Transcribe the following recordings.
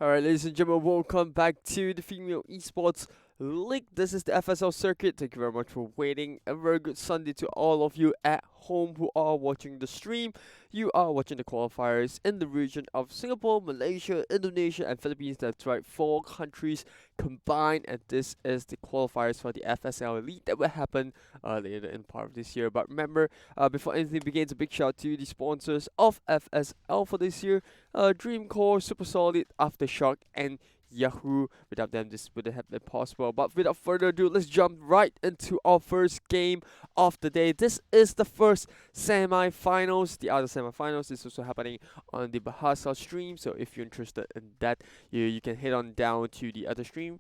Alright, ladies and gentlemen, welcome back to the Female Esports League. This is the FSL circuit. Thank you very much for waiting. A very good Sunday to all of you at home who are watching the stream. You are watching the qualifiers in the region of Singapore, Malaysia, Indonesia, and Philippines. That's right, 4 countries combined. And this is the qualifiers for the FSL Elite that will happen later in part of this year. But remember, before anything begins, a big shout out to the sponsors of FSL for this year. Dreamcore, Super Solid, Aftershock, and Yahoo. Without them, this wouldn't have been possible. But without further ado, let's jump right into our first game of the day. This is the first semi-finals. The other semi-finals is also happening on the Bahasa stream. So if you're interested in that, you can head on down to the other stream.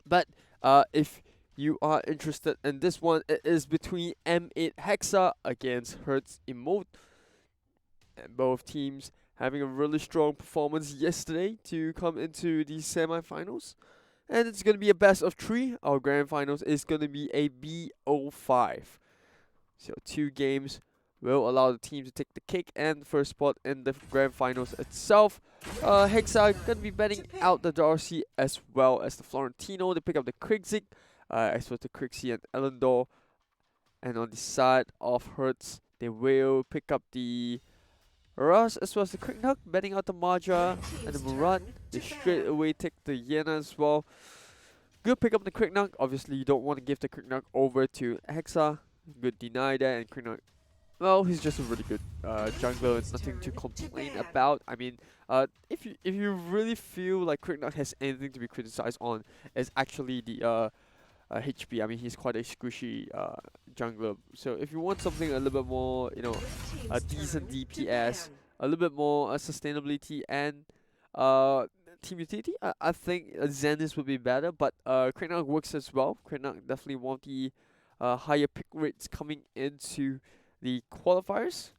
But if you are interested in this one, it is between M8 Hexa against HERTZ EMOT. And both teams having a really strong performance yesterday to come into the semi-finals. And it's going to be a best of 3. Our grand finals is going to be a BO5. So 2 games will allow the team to take the cake and first spot in the grand finals itself. Hexa going to be betting out the Darcy as well as the Florentino. They pick up the Krigzik, as well as the Krixie and Elendor. And on the side of HERTZ, they will pick up the Russ as well as the Cricknock, betting out the Maja and the Murat. They straight away take the Yena as well. Good pick up the Cricknock. Obviously, you don't want to give the Cricknock over to Hexa. Good deny that, and Cricknock, well, he's just a really good jungler. It's nothing to complain about. I mean, if you really feel like Cricknock has anything to be criticized on, it's actually the HP. I mean, he's quite a squishy jungler. So if you want something a little bit more, a decent DPS, a little bit more sustainability and team utility, I think Zenith would be better. But Cricknock works as well. Cricknock definitely one of the higher pick rates coming into the qualifiers.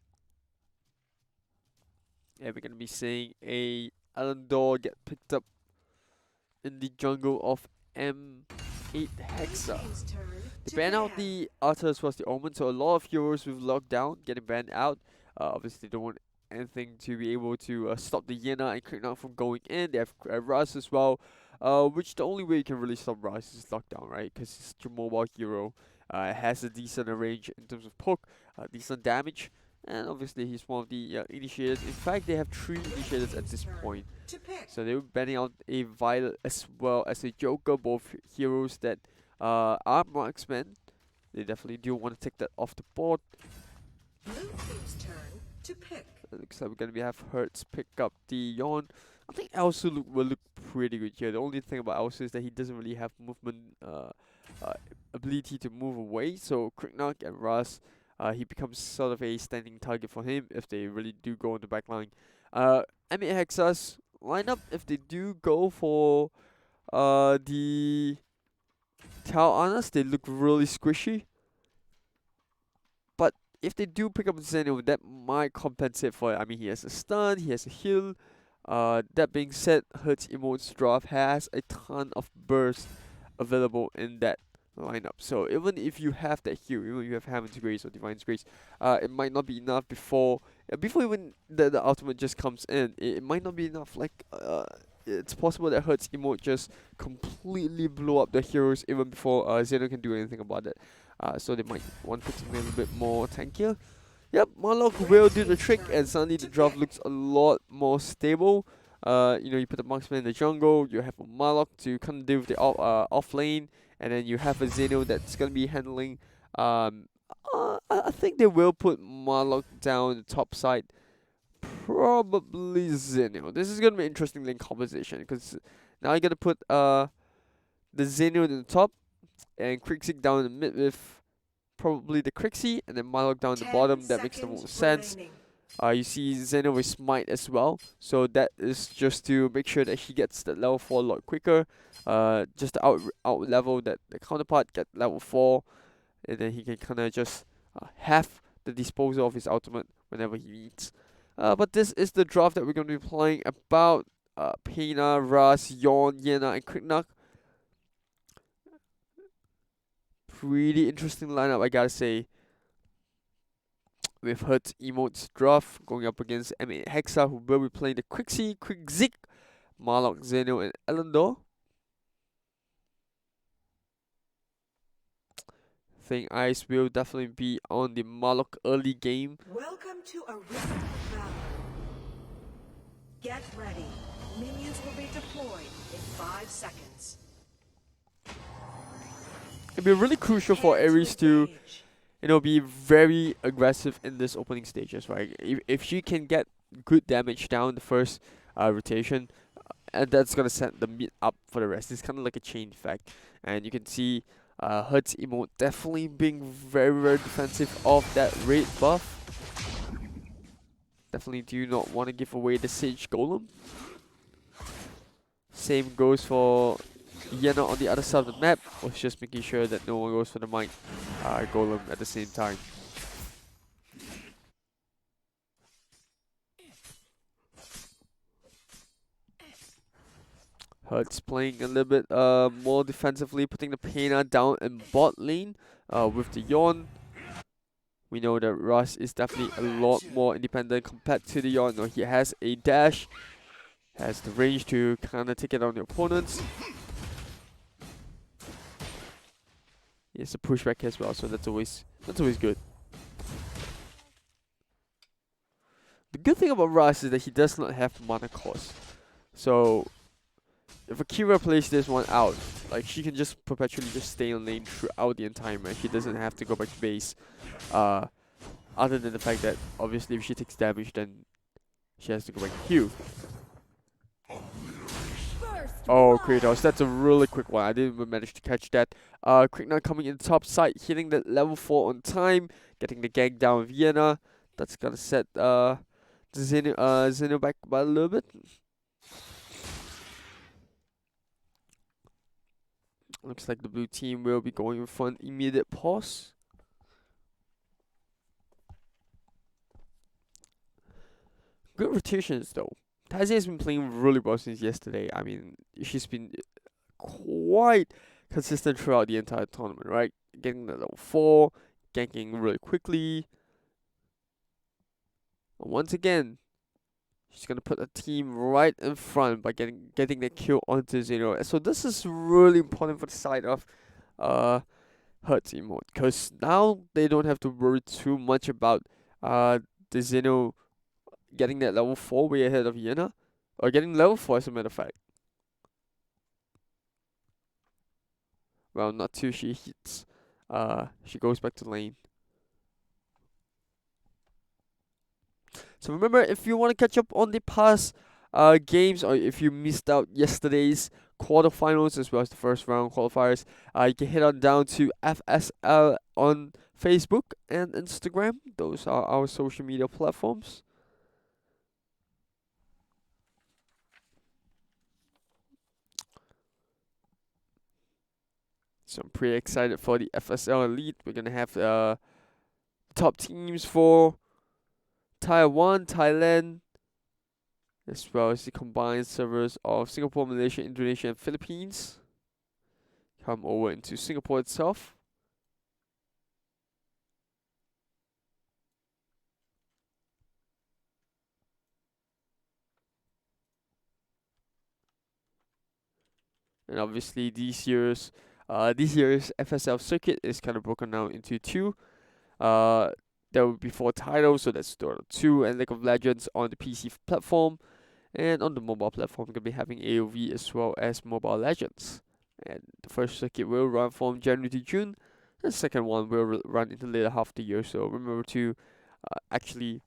And we're gonna be seeing a Elendor get picked up in the jungle of M8 Hexa. They ban out the Arthur as well as the Omen, so a lot of heroes with lockdown getting banned out. Obviously, they don't want anything to be able to stop the Yena and Cricknock from going in. They have Raz as well, which the only way you can really stop Raz is lockdown, right? Because it's such a mobile hero. It has a decent range in terms of poke, decent damage, and obviously he's one of the initiators. In fact, they have 3 initiators at this point. So they were banning out a Violet as well as a Joker, both heroes that are marksmen. They definitely do want to take that off the board. It looks like we're going to have HERTZ pick up the Yon. I think Elsu will look pretty good here. The only thing about Elsu is that he doesn't really have movement ability to move away. So Cricknock and Ras, he becomes sort of a standing target for him if they really do go on the back line. M8 Hexa's lineup, if they do go for the Tau Anas, they look really squishy. But if they do pick up Zeno, that might compensate for it. I mean, he has a stun, he has a heal. That being said, HERTZ EMOT's draft has a ton of burst available in that lineup. So even if you have that heal, even if you have Hammond's Grace or Divine's Grace, it might not be enough before even the ultimate just comes in. It might not be enough. Like it's possible that HERTZ EMOT just completely blow up the heroes even before Zeno can do anything about it. So they might want to put something a little bit more tankier. Yep, Marlock will do the trick, and suddenly the draft looks a lot more stable. You put the marksman in the jungle, you have a Marlock to kind of deal with the off lane, and then you have a Zeno that's gonna be handling. I think they will put Marlock down the top side. Probably Zeno. This is gonna be an interesting lane composition because now you're gonna put the Zeno in the top and Krixik down in the mid with probably the Krixie, and then Marlock down the bottom. That makes the most sense. You see Zeno with Smite as well, so that is just to make sure that he gets that level 4 a lot quicker. Just to out level that the counterpart, get level 4, and then he can kind of just have the disposal of his ultimate whenever he needs. But this is the draft that we're going to be playing about. Pena, Ras, Yon, Yena, and Cricknock. Pretty interesting lineup, I gotta say. With HERTZ EMOT's draft going up against M8 Hexa, who will be playing the Krixie, Krigzik, Marlock, Zeno, and Elendor. I think Ice will definitely be on the Marlock early game. Welcome to Arena of Valor. Get ready. Minions will be deployed in 5 seconds. It'll be really crucial for Ares to, be very aggressive in this opening stages, right? If she can get good damage down the first rotation, and that's gonna set the mid up for the rest. It's kind of like a chain effect, and you can see HERTZ EMOT definitely being very, very defensive of that raid buff. Definitely do not want to give away the Sage Golem. Same goes for Yena on the other side of the map. Was just making sure that no one goes for the Might Golem at the same time. HERTZ playing a little bit more defensively, putting the Pena down in bot lane with the Yawn. We know that Russ is definitely a lot more independent compared to the Yawn. No, he has a dash, has the range to kind of take it on the opponents. He has a pushback as well, so that's always good. The good thing about Russ is that he does not have mana cost. So if Akira plays this one out, like she can just perpetually just stay on lane throughout the entire match. She doesn't have to go back to base. Other than the fact that obviously if she takes damage, then she has to go back to heal. Oh, Kratos, that's a really quick one. I didn't even manage to catch that. Krigna coming in top side, hitting that level 4 on time, getting the gank down with Yena. That's gonna set Zeno back by a little bit. Looks like the blue team will be going for an immediate pause. Good rotations though. Tazi has been playing really well since yesterday. I mean, she's been quite consistent throughout the entire tournament, right? Getting the level 4, ganking really quickly. And once again, she's gonna put a team right in front by getting the kill onto Zeno. So this is really important for the side of HERTZ EMOT, because now they don't have to worry too much about the Zeno getting that level 4 way ahead of Yena, or getting level 4 as a matter of fact. Well, not till she hits. She goes back to lane. So remember, if you want to catch up on the past games, or if you missed out yesterday's quarterfinals as well as the first round qualifiers, you can head on down to FSL on Facebook and Instagram. Those are our social media platforms. So I'm pretty excited for the FSL Elite. We're gonna have top teams for Taiwan, Thailand, as well as the combined servers of Singapore, Malaysia, Indonesia, and Philippines come over into Singapore itself. And obviously this year's FSL circuit is kind of broken down into two. There will be 4 titles, so that's Dota 2 and League of Legends on the PC platform. And on the mobile platform, we're going to be having AoV as well as Mobile Legends. And the first circuit will run from January to June. The second one will run into the later half of the year. So remember to actually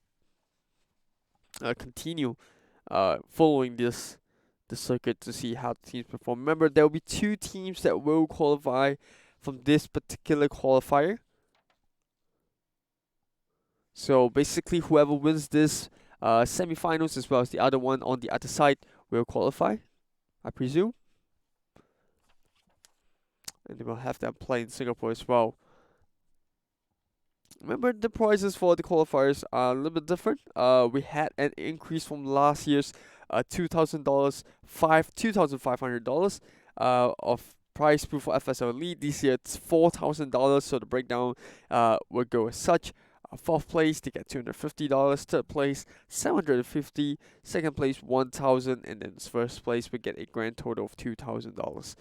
continue following the circuit to see how the teams perform. Remember, there will be 2 teams that will qualify from this particular qualifier. So basically, whoever wins this semifinals as well as the other one on the other side will qualify, I presume. And they will have them play in Singapore as well. Remember, the prizes for the qualifiers are a little bit different. We had an increase from last year's $2,000, $2,500 of prize pool for FSL Elite. This year it's $4,000. So the breakdown will go as such. Fourth place, they get $250. Third place, $750. Second place, $1,000, and then first place we get a grand total of $2,000.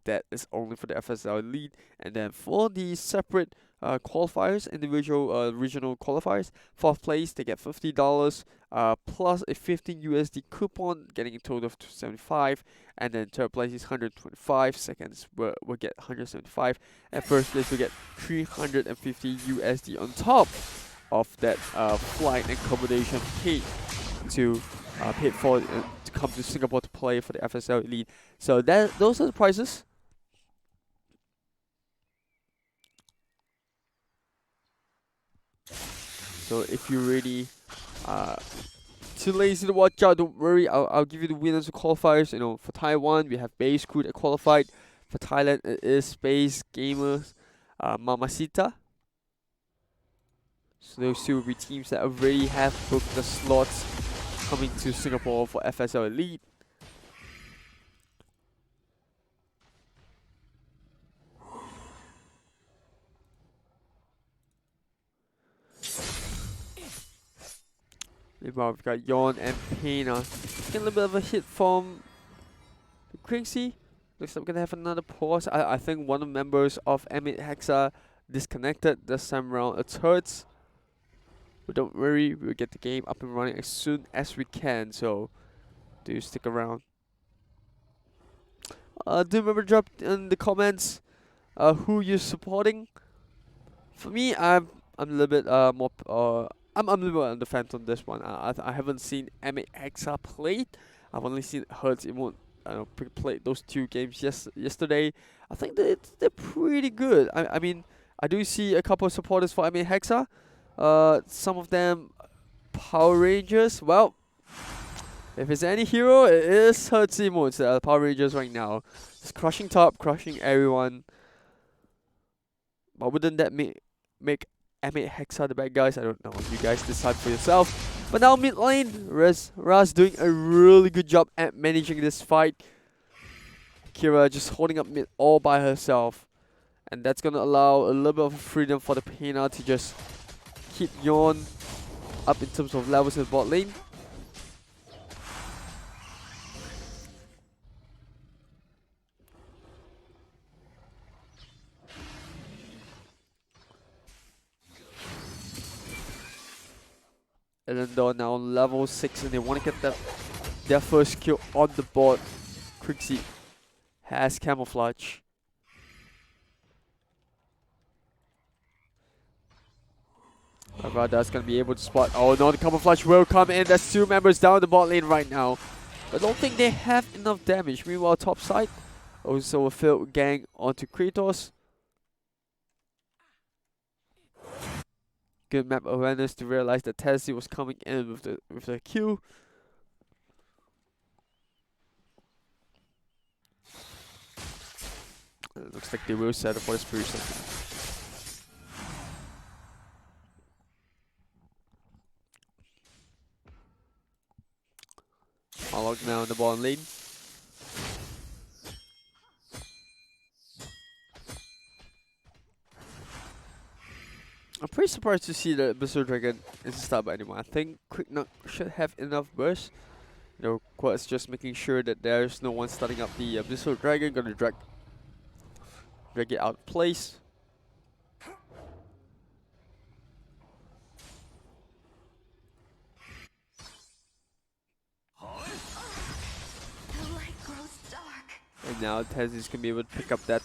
That is only for the FSL Elite. And then for the separate qualifiers, individual regional qualifiers, fourth place they get $50 plus a 15 USD coupon, getting a total of 75. And then third place is 125. Seconds will get 175, and first place we get 350 USD on top of that flight and accommodation paid to paid for to come to Singapore to play for the FSL Elite. So those are the prices. So if you're really too lazy to watch out, don't worry. I'll give you the winners of qualifiers. You know, for Taiwan we have Base Crew that qualified. For Thailand it is Space Gamers, Mamacita. So those two will be teams that already have booked the slots coming to Singapore for FSL Elite. Meanwhile, we've got Yon and Pena. Getting a little bit of a hit from Krixie. Looks like we're gonna have another pause. I think one of the members of EMOT Hexa disconnected this time around. It's HERTZ. But don't worry, we'll get the game up and running as soon as we can, so do stick around. Do remember to drop in the comments who you're supporting. For me, I'm a little bit more I'm a little bit on the fence on this one. I haven't seen EMOT Hexa played. I've only seen HERTZ EMOT played those two games yesterday. I think that they're pretty good. I mean, I do see a couple of supporters for EMOT Hexa. Some of them Power Rangers. Well, if it's any hero, it is HERTZ EMOT, Power Rangers right now. Just crushing top, crushing everyone. But wouldn't that make EMOT Hexa the bad guys? I don't know. You guys decide for yourself. But now mid lane, Raz doing a really good job at managing this fight. Kira just holding up mid all by herself. And that's gonna allow a little bit of freedom for the Pena to just keep Yon up in terms of levels in bot lane. Elendor now level 6 and they want to get their first kill on the board. Krixie has camouflage. Rada's gonna be able to spot. Oh no, the camouflage will come in. There's two members down the bot lane right now. I don't think they have enough damage. Meanwhile, top side, also a field gang onto Kratos. Good map awareness to realize that Tessie was coming in with the Q. It looks like they will settle for the Spirit Center. Malog now in the bottom lane. I'm pretty surprised to see the Abyssal Dragon isn't started by anyone. I think Quick Knock should have enough burst. You know, Quad's just making sure that there's no one starting up the Abyssal Dragon. Gonna drag it out of place. And now Tenzis can be able to pick up that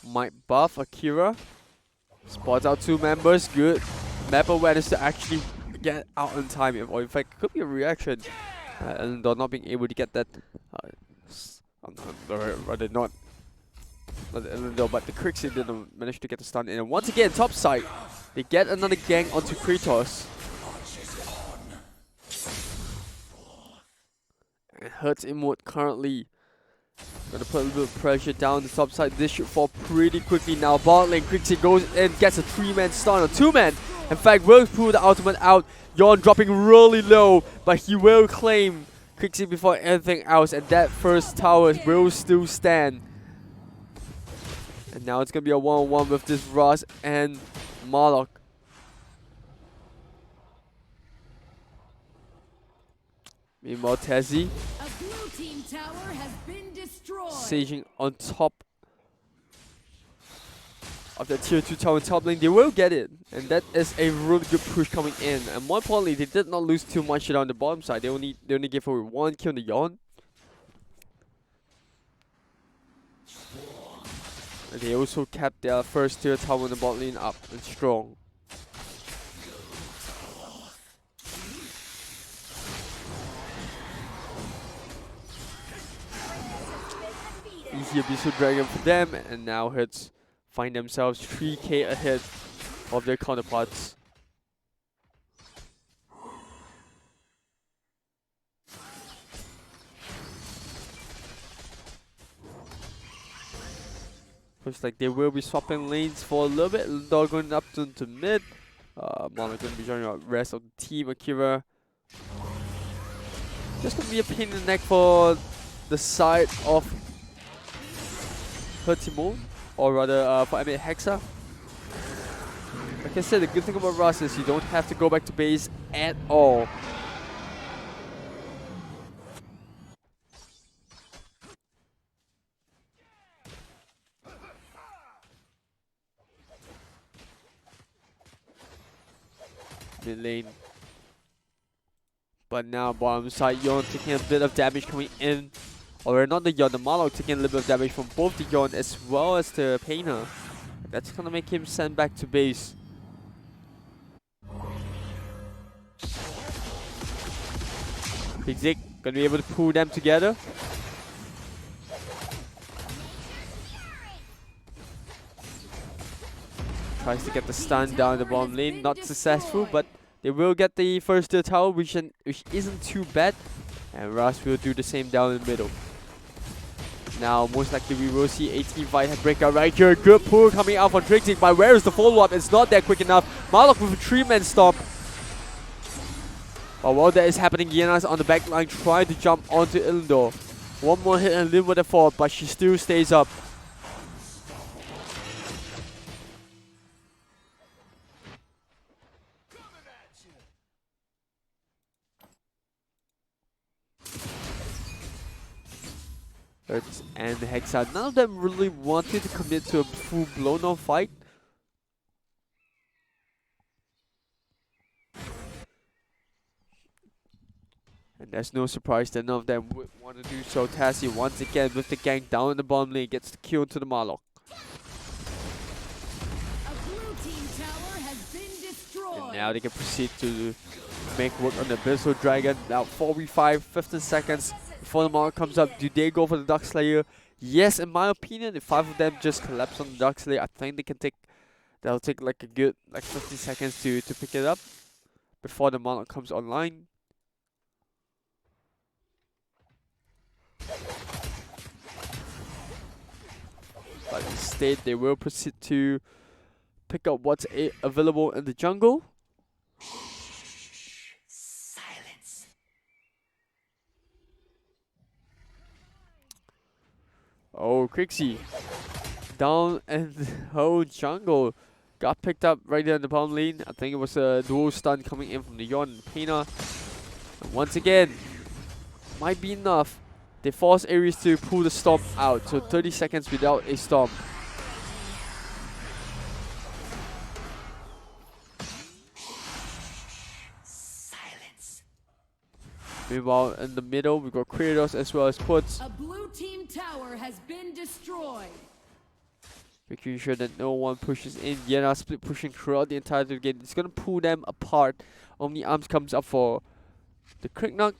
might buff. Akira spots out two members. Good map awareness to actually get out in time. Or in fact, it could be a reaction. And not being able to get that. Rather not Elendor, but the Krixie didn't manage to get the stun in. And once again, top side, they get another gang onto Kratos. And HERTZ EMOT currently gonna put a little bit of pressure down the top side. This should fall pretty quickly now. Bot lane, Krixie goes in, gets a 3-man stun, or 2-man. In fact, will pull the ultimate out. Yon dropping really low, but he will claim Krixie before anything else, and that first tower will still stand. And now it's gonna be a 1-on-1 with this Ross and Marlock. Meanwhile, Tezzy A blue team tower has been destroyed. sieging on top of the tier 2 tower in top lane. They will get it, and that is a really good push coming in. And more importantly, they did not lose too much shit on the bottom side. They only gave away 1 kill on the Yawn. And they also kept their first tier tower in the bot lane up and strong. Easy Abyssal Dragon for them, and now HERTZ find themselves 3k ahead of their counterparts. Looks like they will be swapping lanes for a little bit. LUNAR going up to mid. Mono going to be joining the rest of the team. Akira. Just going to be a pain in the neck for the side of HERTZ, or rather for Hexa. Like I said, the good thing about Rust is you don't have to go back to base at all. Mid lane. But now bottom side, Yawn taking a bit of damage coming in. Or not the Yawn, the Marlock taking a little bit of damage from both the Yawn as well as the Painter. That's gonna make him send back to base. Big Zig gonna be able to pull them together. Tries to get the stun down the bottom lane, not successful, but they will get the first tier tower, which isn't too bad. And Ras will do the same down in the middle. Now, most likely we will see a team fight breakout right here. Good pull coming out from Trixie, but where is the follow-up? It's not that quick enough. Marlock with a 3-man stomp. But while that is happening, Yena's on the back line trying to jump onto Illendor. One more hit and live with the fall, but she still stays up. HERTZ and Hexa, none of them really wanted to commit to a full-blown on fight. And there's no surprise that none of them would want to do so. Tassie once again with the gank down in the bottom lane gets the kill to the Marlock. A blue team tower has been destroyed. And now they can proceed to make work on the Abyssal Dragon. Now 4v5, 15 seconds before the Marlock comes up. Do they go for the Dark Slayer? Yes, in my opinion, if 5 of them just collapse on the Dark Slayer, I think they can take, they'll take like a good 15 seconds to pick it up before the Marlock comes online. But instead, they will proceed to pick up what's available in the jungle. Silence. Oh, Crixie down and the whole jungle got picked up right there in the bottom lane. I think it was a dual stun coming in from the Yawn and Pena. And once again, might be enough. They force Ares to pull the Stomp out, so 30 seconds without a Stomp. Silence. Meanwhile, in the middle, we got Kratos as well as Puts. A blue team tower has been destroyed. Making sure that no one pushes in. Yena split pushing throughout the entire game. It's gonna pull them apart. Only Arms comes up for the Crick Knock.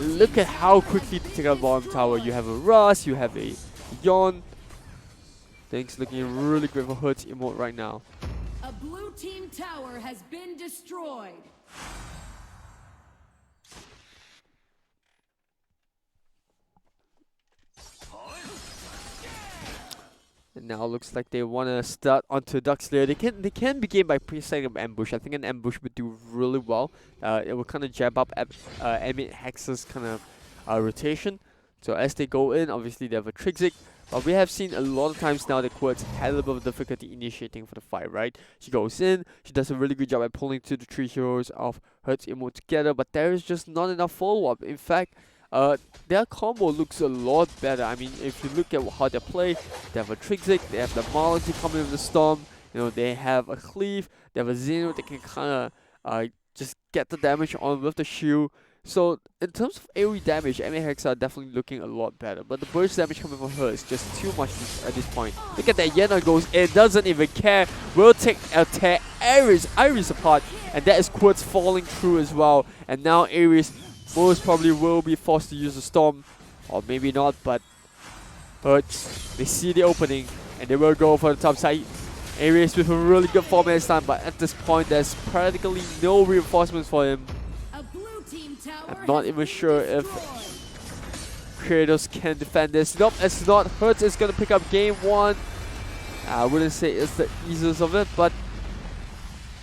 Look at how quickly they take out bottom tower. You have a Rust, you have a Yawn. Things looking really great for HERTZ emote right now. A blue team tower has been destroyed. And now looks like they want to start onto Dark Slayer. They can begin by pre-setting up ambush. I think an ambush would do really well. It will kind of jab up Emmet Hex's kind of rotation. So as they go in, obviously they have a Trixie, But we have seen a lot of times now that Quartz had a little bit of difficulty initiating for the fight, right? She goes in, she does a really good job at pulling to the three heroes of HERTZ EMOT together, but there is just not enough follow-up. In fact, their combo looks a lot better. I mean, if you look at how they play, they have a Trixie, they have the Valor to come in with the Storm, you know, they have a Cleave, they have a Xeno that can kind of just get the damage on with the shield. So in terms of AoE damage, HERTZ are definitely looking a lot better. But the burst damage coming from her is just too much at this point. Look at that, Yena goes in, doesn't even care. Will take a tear Iris apart, and that is Quartz falling through as well. And now Iris most probably will be forced to use the Storm, or maybe not, but HERTZ, they see the opening, and they will go for the top side. Aries with a really good 4 minutes time, but at this point there's practically no reinforcements for him. I'm not even sure if Kratos can defend this. Nope, it's not. HERTZ is going to pick up game 1. I wouldn't say it's the easiest of it, but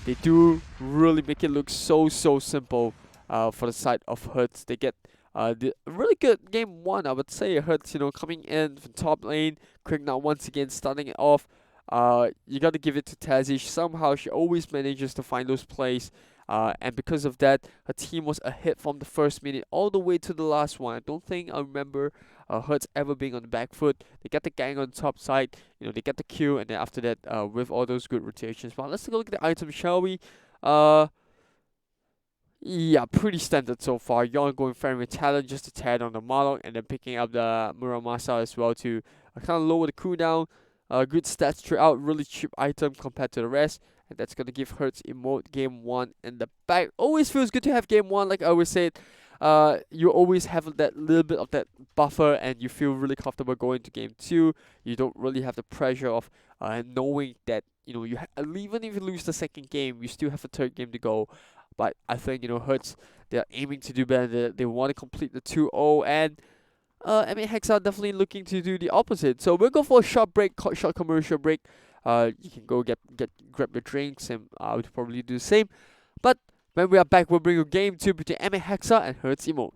they do really make it look so simple for the side of HERTZ. They get the really good game 1, I would say. HERTZ, you know, coming in from top lane, Krigna once again starting it off. You got to give it to Tazish. Somehow she always manages to find those plays. And because of that, her team was ahead from the first minute all the way to the last one. I don't think I remember HERTZ ever being on the back foot. They get the gang on the top side, you know, they get the kill, and then after that, with all those good rotations. But let's take a look at the items, shall we? Yeah, pretty standard so far. Yon going Fairy with talent just to tear down the Moloch, and then picking up the Muramasa as well to kind of lower the cooldown. Good stats throughout, really cheap item compared to the rest. And that's going to give HERTZ EMOT game 1 in the back. Always feels good to have game 1, like I always said. You always have that little bit of that buffer, and you feel really comfortable going to game 2. You don't really have the pressure of knowing that, you know, even if you lose the second game, you still have a third game to go. But I think, you know, HERTZ, they're aiming to do better. They want to complete the 2-0, and HERTZ are definitely looking to do the opposite. So we'll go for a short break, short commercial break. You can go grab your drinks, and I would probably do the same. But when we are back, we'll bring you game 2 between HERTZ and HERTZ EMOT.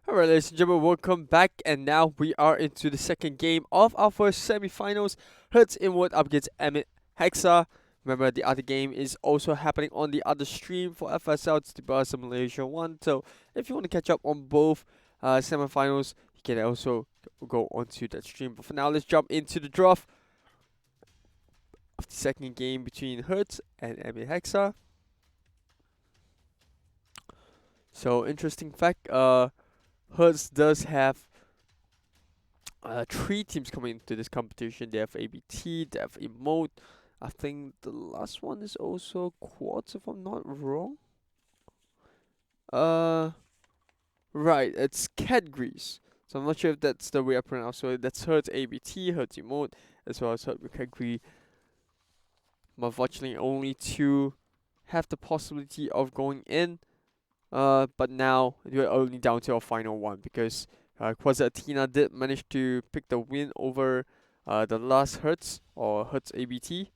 Alright, ladies and gentlemen, welcome back, and now we are into the second game of our first semifinals. HERTZ EMOT up against EMOT Hexa. Remember, the other game is also happening on the other stream for FSL. It's the Bar Simulation 1. So, if you want to catch up on both semifinals, you can also go onto that stream. But for now, let's jump into the draft of the second game between HERTZ and EMOT Hexa. So, interesting fact, HERTZ does have 3 teams coming into this competition. They have ABT, they have EMOT. I think the last one is also Quartz, if I'm not wrong. Right, it's Categories. So I'm not sure if that's the way I pronounce it. So that's HERTZ ABT, HERTZ EMOT, as well as HERTZ Category. But unfortunately, only 2 have the possibility of going in. But now we're only down to our final one because Quasar Athena did manage to pick the win over the last HERTZ or HERTZ ABT.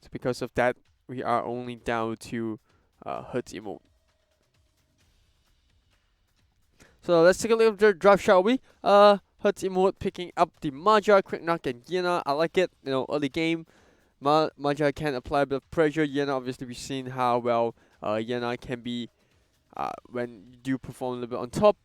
So because of that, we are only down to HERTZ EMOT. So let's take a look at the draft, shall we? HERTZ EMOT picking up the Maja, Quick Knock, and Yena. I like it. You know, early game, Maja can apply a bit of pressure. Yena, obviously, we've seen how well Yena can be when you do perform a little bit on top.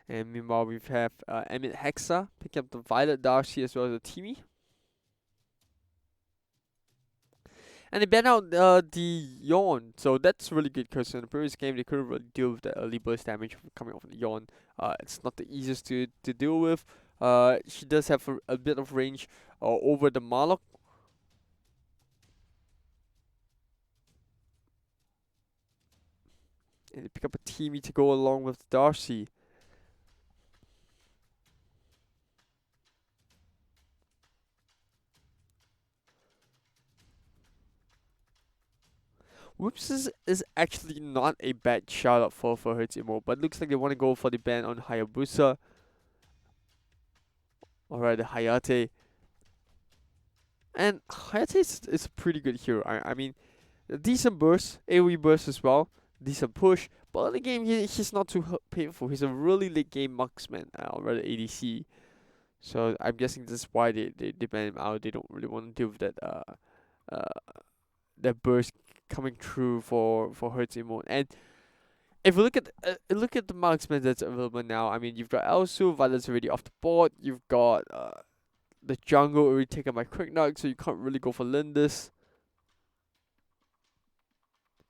And meanwhile, we have EMOT Hexa picking up the Violet Darcy as well as the Timmy. And they ban out the Yawn, so that's really good because in the previous game they couldn't really deal with the early burst damage coming off the Yawn. It's not the easiest to deal with. She does have a bit of range over the Marlock. And they pick up a Timmy to go along with Darcy. Whoops is actually not a bad shout out for HERTZ EMOT, but looks like they want to go for the ban on Hayabusa. Alright, the Hayate. And Hayate is a pretty good hero. I mean, a decent burst, AoE burst as well, decent push, but early game he's not too painful. He's a really late game marksman, or rather ADC. So I'm guessing that's why they ban him out. They don't really want to deal with that burst coming through for HERTZ EMOT. And if you look at the marksman that's available now, I mean, you've got Elsu, Violet's already off the board. You've got the jungle already taken by Quick Knock, so you can't really go for Lindis.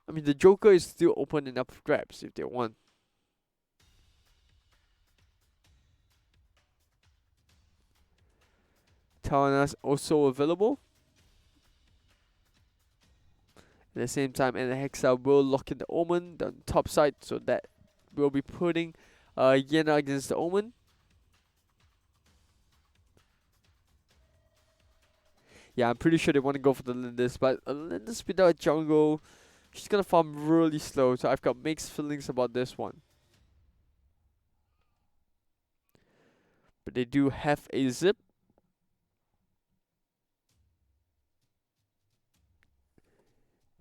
I mean, the Joker is still open and up for grabs if they want. Talana's also available. At the same time, and the Hexa will lock in the Omen on the top side, so that will be putting Yena against the Omen. Yeah, I'm pretty sure they want to go for the Lindis, but Lindis without jungle, she's gonna farm really slow, so I've got mixed feelings about this one. But they do have a zip.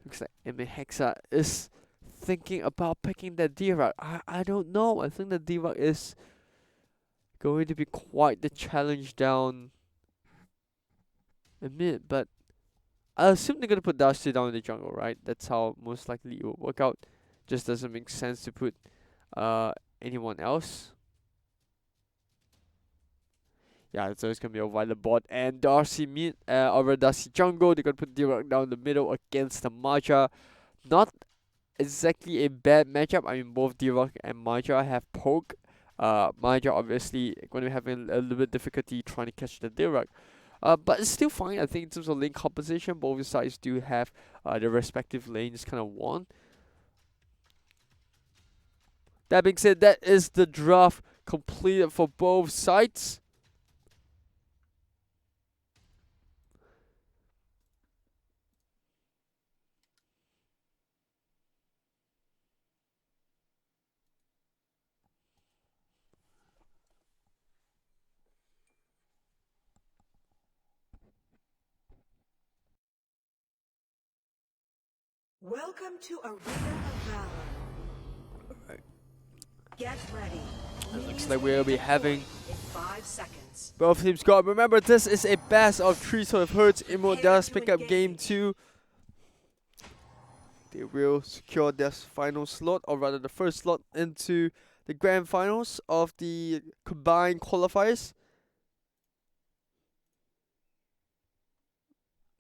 Looks like EMOT Hexa is thinking about picking that D-Rock. I don't know. I think the D-Rock is going to be quite the challenge down a mid, but I assume they're gonna put Darcy down in the jungle, right? That's how most likely it will work out. Just doesn't make sense to put anyone else. Yeah, so it's gonna be a Violet bot and Darcy mid, over Darcy jungle. They're gonna put D-Rock down the middle against the Maja. Not exactly a bad matchup. I mean, both D-Rock and Maja have poke. Maja obviously going to be having a little bit difficulty trying to catch the D-Rock. But it's still fine. I think in terms of lane composition, both sides do have their respective lanes kind of won. That being said, that is the draft completed for both sides. Welcome to Arena of Valor. Alright. Get ready. It looks Minions like will we'll be deployed having in 5 seconds. both teams go. Remember, this is a best of 3, so if HERTZ EMOT does pick up game 2, they will secure their final slot, or rather the first slot into the grand finals of the combined qualifiers.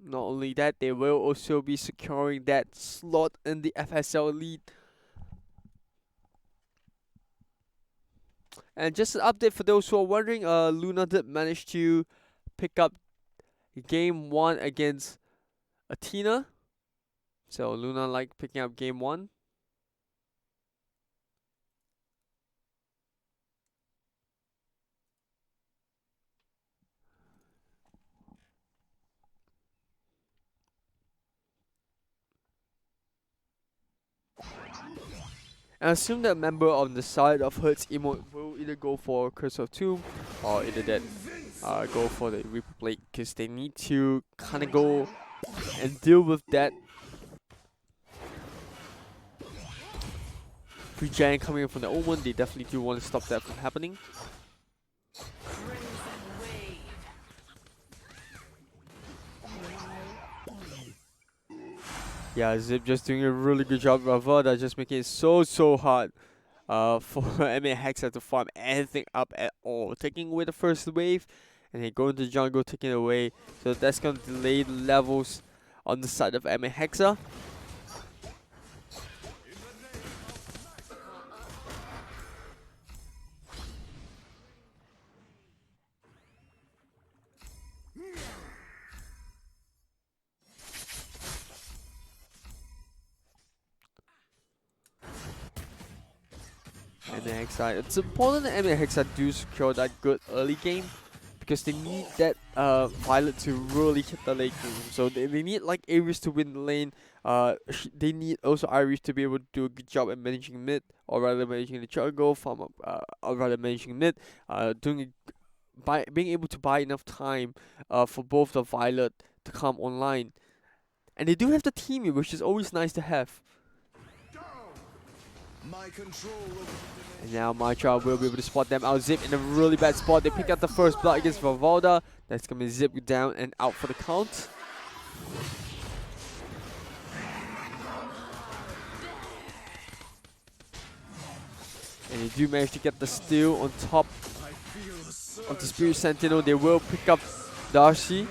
Not only that, they will also be securing that slot in the FSL Elite. And just an update for those who are wondering, LUNAR did manage to pick up game 1 against Athena. So LUNAR like picking up game 1. And I assume that a member on the side of HERTZ EMOT will either go for Curse of Tomb or either that go for the Reaper Blade, because they need to kind of go and deal with that free giant coming in from the Omen. They definitely do want to stop that from happening. Yeah, Zip just doing a really good job. Ravada just making it so hard for HERTZ to farm anything up at all. Taking away the first wave, and then going to jungle, taking it away. So that's going to delay the levels on the side of HERTZ. MHERTZ, it's important that MHERTZ do secure that good early game, because they need that Violet to really hit the late game. So they need like Ares to win the lane. They need also Iris to be able to do a good job at managing mid, or rather managing the jungle, farm up, or rather managing mid, being able to buy enough time for both the Violet to come online. And they do have the team, which is always nice to have. And now Matra will be able to spot them out. Zip in a really bad spot. They pick up the first blood against Valor. That's going to be Zip down and out for the count. And they do manage to get the steal on top of the Spirit Sentinel. They will pick up Darcy.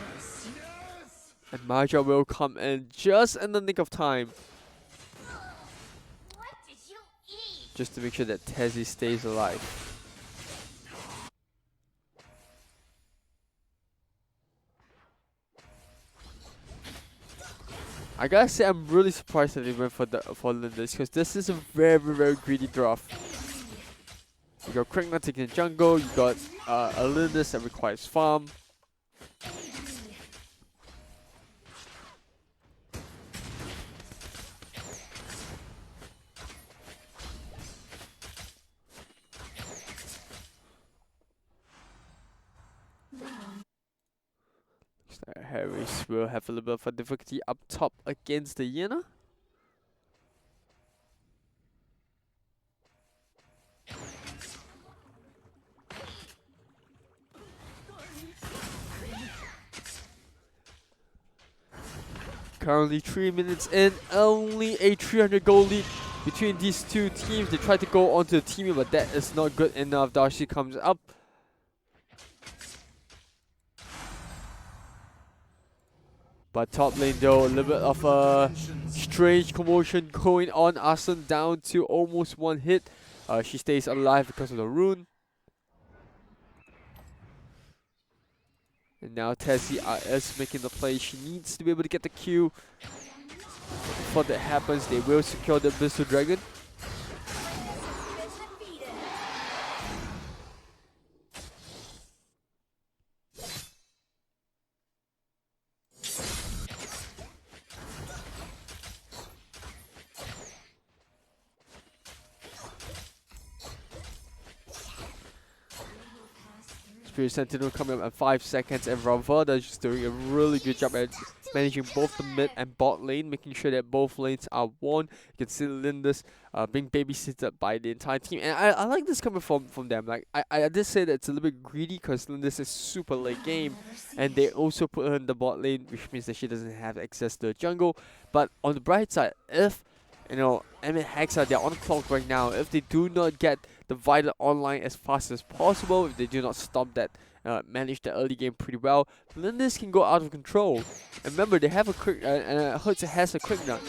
And Matra will come in just in the nick of time, just to make sure that Tezzy stays alive. I gotta say, I'm really surprised that they went for Lindis, because this is a very greedy draft. You got Krigna taking the jungle, you got a Lindis that requires farm. Harris will have a little bit of a difficulty up top against the Yana. Currently 3 minutes in, only a 300 goal lead between these two teams. They try to go onto the team, but that is not good enough. Darcy comes up. But top lane though, a little bit of a strange commotion going on. Asun down to almost 1 hit. She stays alive because of the rune. And now Tezzy is making the play. She needs to be able to get the Q. Before that happens, they will secure the Abyssal Dragon. Spirit Sentinel coming up at 5 seconds, and Ravada is just doing a really good job at managing both the mid and bot lane, making sure that both lanes are won. You can see Lindus being babysitted by the entire team, and I like this coming from them. Like I did say that it's a little bit greedy because Lindus is super late game, and they also put her in the bot lane, which means that she doesn't have access to the jungle. But on the bright side, if you know, EMOT HERTZ, they're on the clock right now. If they do not get the Valor online as fast as possible, if they do not stop that, manage the early game pretty well, Lindus can go out of control. And remember, they have a quick, HERTZ has a quick nut.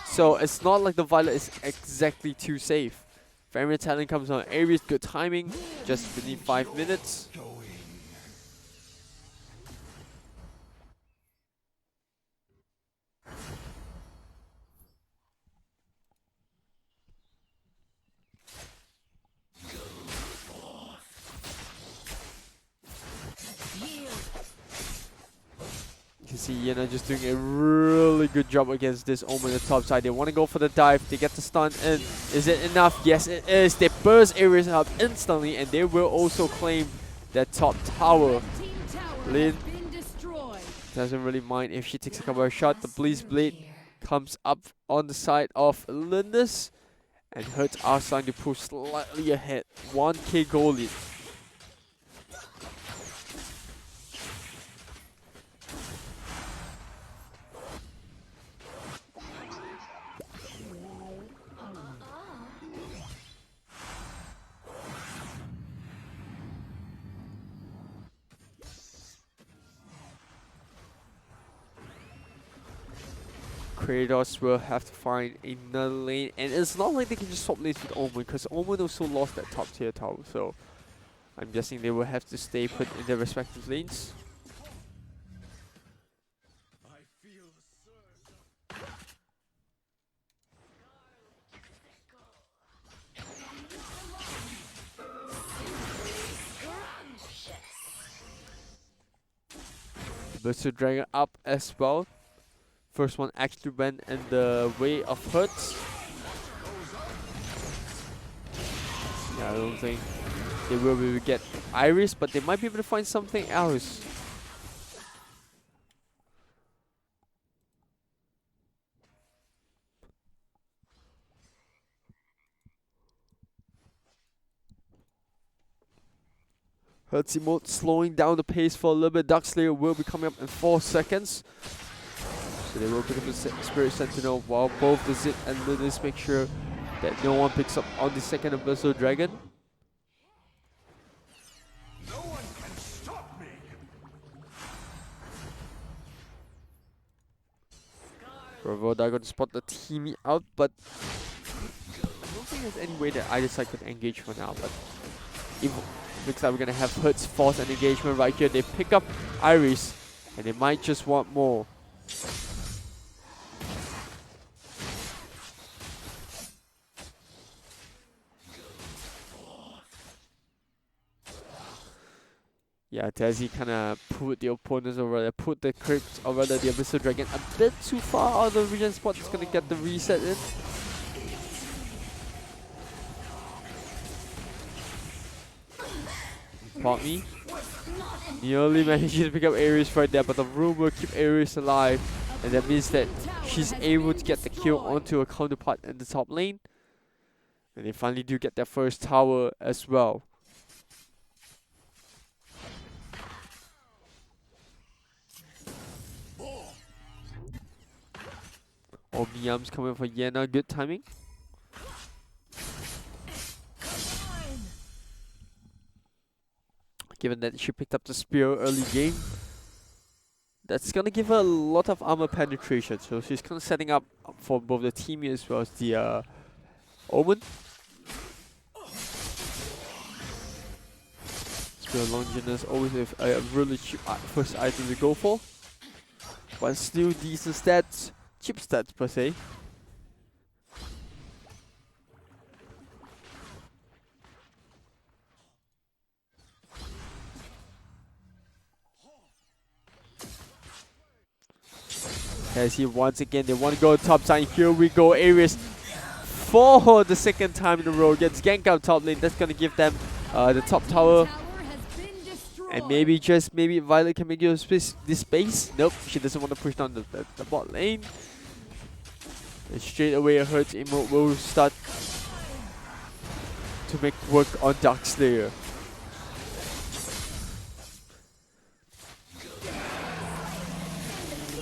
So it's not like the Valor is exactly too safe. Family talent comes on Ares, good timing, just beneath 5 minutes. You can see Yena just doing a really good job against this Omen on the top side. They want to go for the dive. They get the stun in. Is it enough? Yes, it is. They burst Ares up instantly, and they will also claim that top tower. Lin doesn't really mind if she takes a couple of shots. The Bleed's Blade comes up on the side of Lindus, and HERTZ are starting to push slightly ahead. 1k goal lead. Kratos will have to find another lane, and it's not like they can just swap lanes with Omen, because Omen also lost that top tier tower, so I'm guessing they will have to stay put in their respective lanes. Berserk Dragon up as well. First one actually went in the way of HERTZ. Yeah, I don't think they will be able to get Iris, but they might be able to find something else. HERTZ EMOT slowing down the pace for a little bit. Darkslayer will be coming up in 4 seconds. So they will pick up the Spirit Sentinel while both the Zit and Lindus make sure that no one picks up on the second of Berserk Dragon. No one can stop me. Bravo, they're going to spot the teaming out, but I don't think there's any way that either side could engage for now. But it looks like we're going to have HERTZ force an engagement right here. They pick up Iris, and they might just want more. Yeah, Tezzy kind of put the opponents over there, put the Crypts, or rather the Abyssal Dragon, a bit too far out of the regen spot. It's going to get the reset in. Pop me. Nearly managed to pick up Ares right there, but the room will keep Ares alive, and that means that she's able to get the kill onto a counterpart in the top lane. And they finally do get their first tower as well. Omnium's coming for Yena, good timing. Given that she picked up the spear early game, that's gonna give her a lot of armor penetration. So she's kind of setting up for both the team as well as the Omen. Spear Longinus always a really cheap first item to go for, but still decent stats. Cheap stats per se. As he once again, they want to go top side. Here we go, Ares for the second time in a row gets gank out top lane. That's gonna give them the top tower. And maybe, just maybe, Violet can make use of this space. Nope, she doesn't want to push down the bot lane. And straight away a HERTZ emote will start to make work on Darkslayer.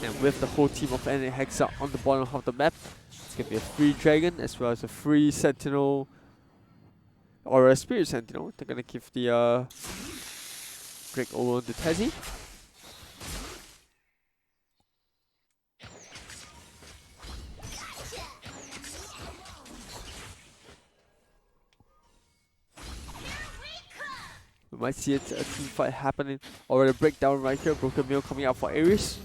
And with the whole team of NA Hexa on the bottom of the map, it's going to be a free Dragon as well as a free Sentinel or a Spirit Sentinel. They're going to give the Drake over to Tezzy. We might see a team fight happening or a breakdown right here. Broken Mirror coming out for Ares.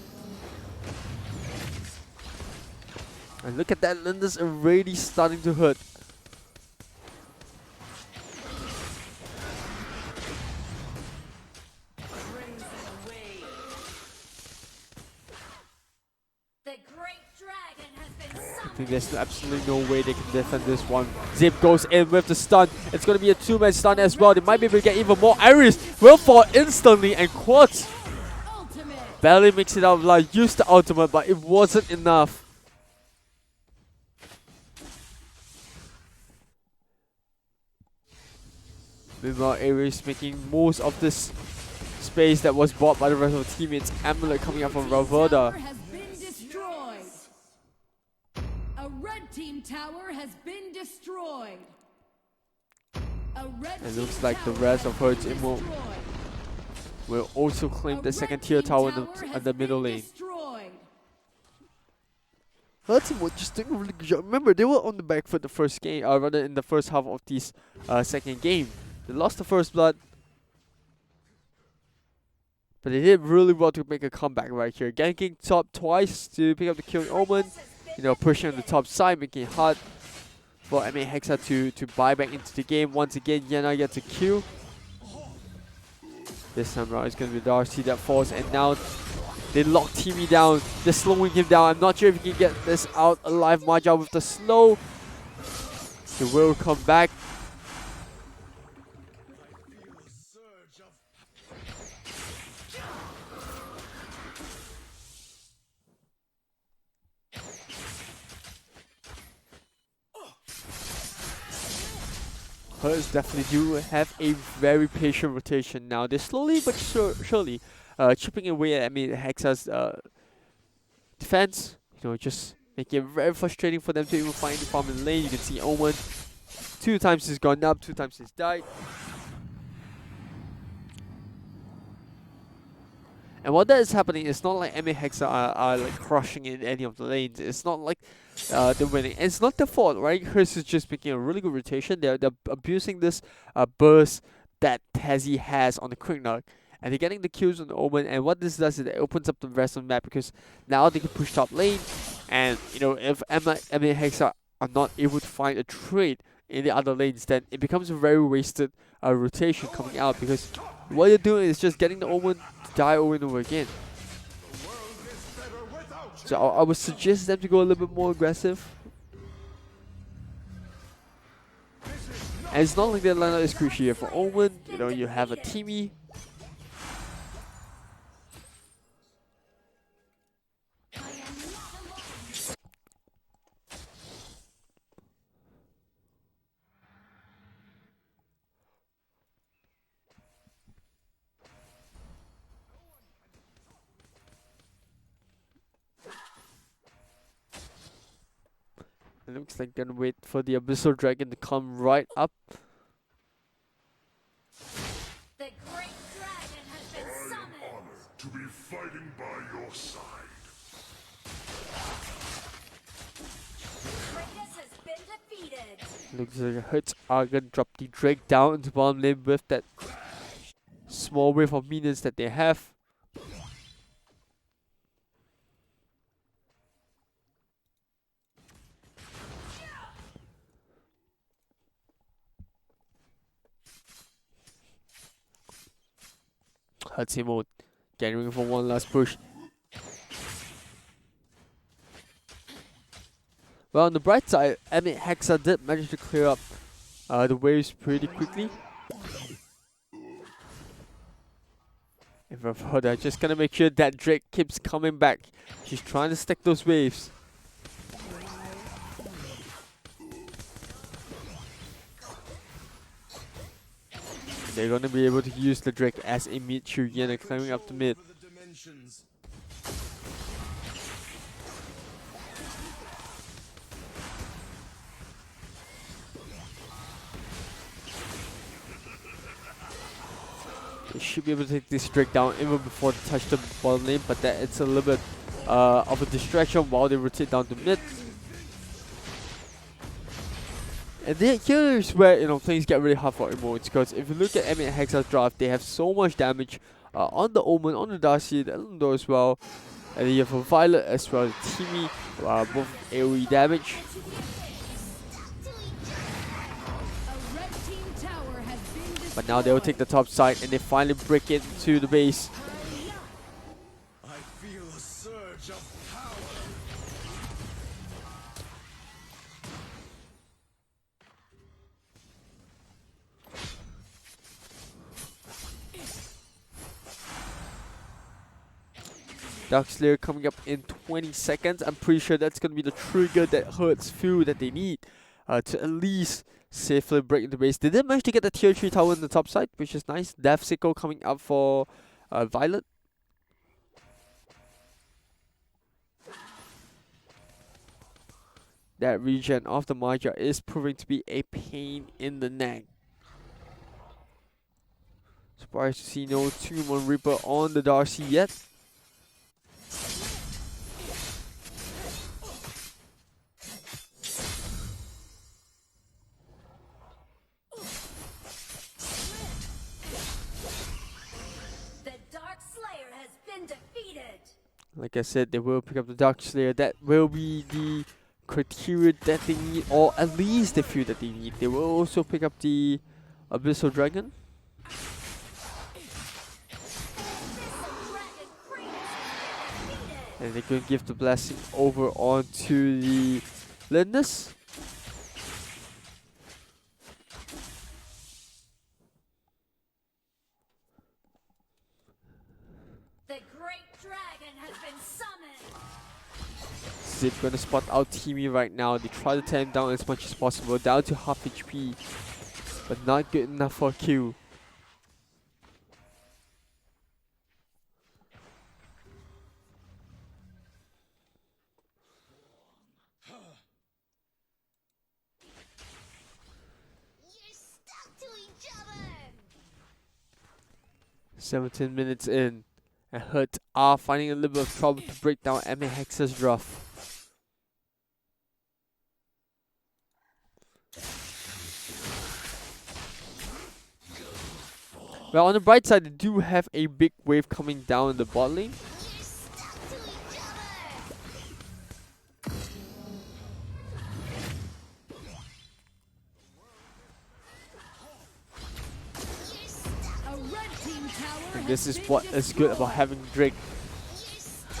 And look at that, Linda's already starting to hurt. I think there's absolutely no way they can defend this one. Zip goes in with the stun. It's going to be a two-man stun as well. They might be able to get even more. Ares will fall instantly, and Quartz barely makes it out alive. Used the ultimate, but it wasn't enough. Meanwhile, Ares making most of this space that was bought by the rest of the teammates. Amulet coming up from Raverda. A red team tower has been destroyed. It looks like the rest of HERTZ EMOT will also claim the second tier tower in the middle lane. HERTZ EMOT just doing a really good job. Remember, they were on the back foot the first game, rather in the first half of this second game. They lost the first blood, but they did really well to make a comeback right here. Ganking top twice to pick up the killing Omen. You know, pushing on the top side, making it hard for MA Hexa to buy back into the game. Once again, Yana gets a kill. This time around, it's going to be Darcy that falls, and now they lock Timmy down. They're slowing him down. I'm not sure if he can get this out alive. Maja with the slow. He will come back. HERTZ definitely do have a very patient rotation now. They're slowly but surely chipping away at Hexa's defense. You know, just making it very frustrating for them to even find the farm in the lane. You can see Omen 2 times he's gone up, 2 times he's died. And while that is happening, it's not like MA Hexa are like crushing in any of the lanes. It's not like they're winning. And it's not their fault, right? HERTZ is just making a really good rotation. They're abusing this burst that Tezzy has on the Quick Knock. And they're getting the kills on the Omen. And what this does is it opens up the rest of the map, because now they can push top lane. And, you know, if MA Hexa are not able to find a trade in the other lanes, then it becomes a very wasted rotation coming out, because what you're doing is just getting the Omen to die over and over again. So I would suggest them to go a little bit more aggressive. And it's not like their lineup is crucial here. For Omen, you know, you have a Timmy. It looks like they're gonna wait for the Abyssal Dragon to come right up. The great dragon has been summoned. To be fighting by your side. Kratos has been defeated. Looks like HERTZ are gonna drop the Drake down into bottom lane with that small wave of minions that they have. HERTZ EMOT getting for one last push. Well, on the bright side, MA Hexa did manage to clear up the waves pretty quickly. And Valor just gonna make sure that Drake keeps coming back. She's trying to stack those waves. They're gonna be able to use the Drake as a mid Chuyen climbing up the mid. They should be able to take this Drake down even before they touch the bottom lane, but that it's a little bit of a distraction while they rotate down the mid. And here is where things get really hard for EMOT, because if you look at EMOT Hexa's draft, they have so much damage on the Omen, on the Darcy, the LUNAR as well, and then you have a Violet as well, Timmy, both AoE damage. But now they'll take the top side and they finally break into the base. I feel a surge of power. Darkslayer coming up in 20 seconds. I'm pretty sure that's going to be the trigger that HERTZ feel that they need to at least safely break into base. They did manage to get the tier 3 tower on the top side, which is nice. Death Sickle coming up for Violet. That regen of the Maja is proving to be a pain in the neck. Surprised to see no Tomb on Reaper on the Darcy yet. Like I said, they will pick up the Darkslayer. That will be the criteria that they need, or at least the few that they need. They will also pick up the Abyssal Dragon. And they can give the blessing over onto the Lindus. Zip gonna spot out Timmy right now. They try to tear him down as much as possible, down to half HP, but not good enough for a kill. You're stuck to each other. 17 minutes in, and HERTZ are finding a little bit of trouble to break down EMOT Hexa's draft. Well, on the bright side, they do have a big wave coming down in the bot lane. You're stuck to each A red team tower And this has is been what is good about destroyed. having Drake.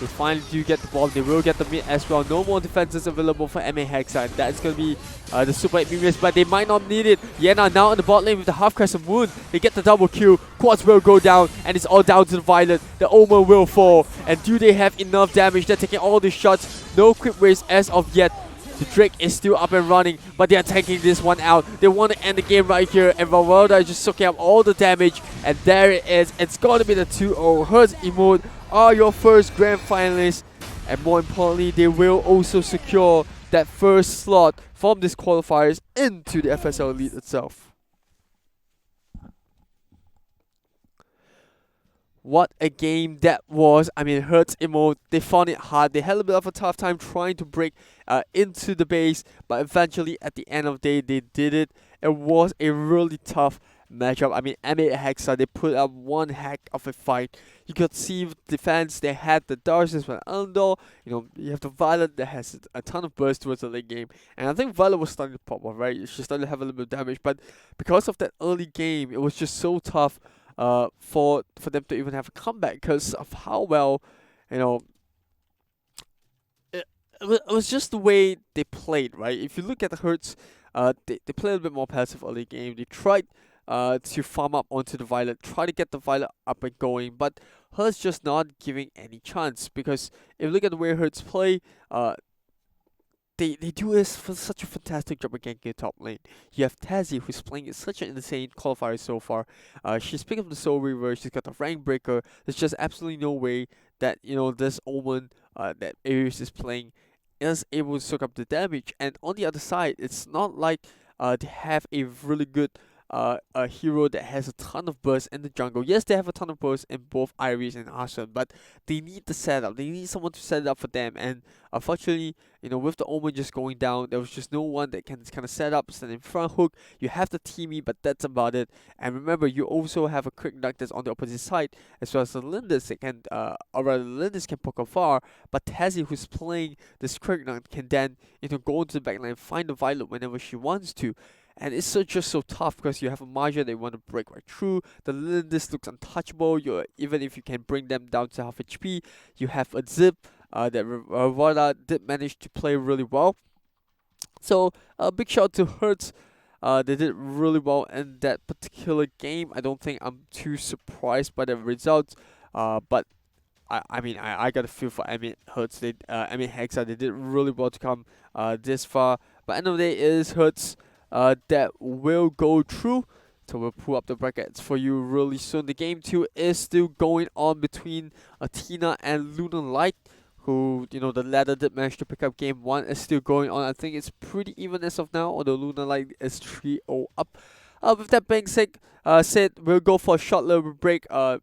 They finally do get the bomb. They will get the mid as well. No more defenses available for EMOT Hexa. That's going to be the Super 8 Mimius, but they might not need it. Yena now in the bot lane with the half crescent wound. They get the double kill. Quads will go down, and it's all down to the Violet. The Omen will fall. And do they have enough damage? They're taking all these shots. No quick waves as of yet. The Drake is still up and running, but they are taking this one out. They want to end the game right here, and Valor is just soaking up all the damage. And there it is. It's going to be the 2-0. HERTZ EMOT are your first grand finalists. And more importantly, they will also secure that first slot from these qualifiers into the FSL Elite itself. What a game that was. I mean, HERTZ EMOT, they found it hard. They had a bit of a tough time trying to break into the base, but eventually at the end of the day, they did it. It was a really tough matchup. I mean, EMOT Hexa, they put up one heck of a fight. You could see with defense, they had the Darcy's with Under. You have the Violet that has a ton of burst towards the late game. And I think Violet was starting to pop off, right? She started to have a little bit of damage. But because of that early game, it was just so tough for them to even have a comeback because of how well, it was just the way they played, right? If you look at the HERTZ, they played a little bit more passive early game. They tried to farm up onto the Violet, try to get the Violet up and going, but HERTZ just not giving any chance, because if you look at the way HERTZ play, they do this for such a fantastic job of ganking the top lane. You have Tazzy, who's playing such an insane qualifier so far. She's picked up the Soul Reaver, she's got the rank breaker. There's just absolutely no way that this Omen that Ares is playing is able to soak up the damage. And on the other side, it's not like they have a really good a hero that has a ton of burst in the jungle. Yes, they have a ton of burst in both Iris and Arsene, but they need the setup. They need someone to set it up for them. And unfortunately, with the Omen just going down, there was just no one that can kind of set up, stand in front hook. You have the Teamy, but that's about it. And remember, you also have a Quick Duck that's on the opposite side, as well as the Lindis that can, or rather, Lindis can poke afar. But Tazzy, who's playing this Quick Duck, can then go into the backline, find the Violet whenever she wants to. And it's just so tough, because you have a Marja that you want to break right through. The Lindis looks untouchable. Even if you can bring them down to half HP, you have a Zip that Vada did manage to play really well. So a big shout out to HERTZ. They did really well in that particular game. I don't think I'm too surprised by the results. But I got a feel for HERTZ. Hexa. They did really well to come this far. But end of the day, it is HERTZ that will go through. So we'll pull up the brackets for you really soon. The game 2 is still going on between Athena and Lunar Light, who, the latter did manage to pick up game 1. Is still going on. I think it's pretty even as of now, although Lunar Light is 3-0 up. With that being said, we'll go for a short little break. Allow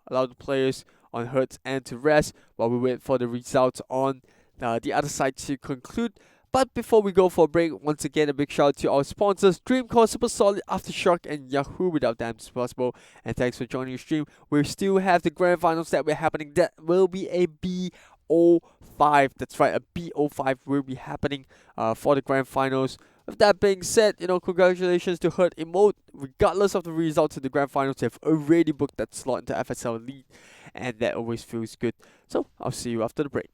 the players on HERTZ and to rest while we wait for the results on the other side to conclude. But before we go for a break, once again, a big shout out to our sponsors, Dreamcore, Super Solid, Aftershock, and Yahoo. Without them, it's possible. And thanks for joining the stream. We still have the grand finals that we're happening. That will be a BO5. That's right, a BO5 will be happening for the grand finals. With that being said, congratulations to HERTZ EMOT. Regardless of the results of the grand finals, they've already booked that slot into FSL Elite, and that always feels good. So I'll see you after the break.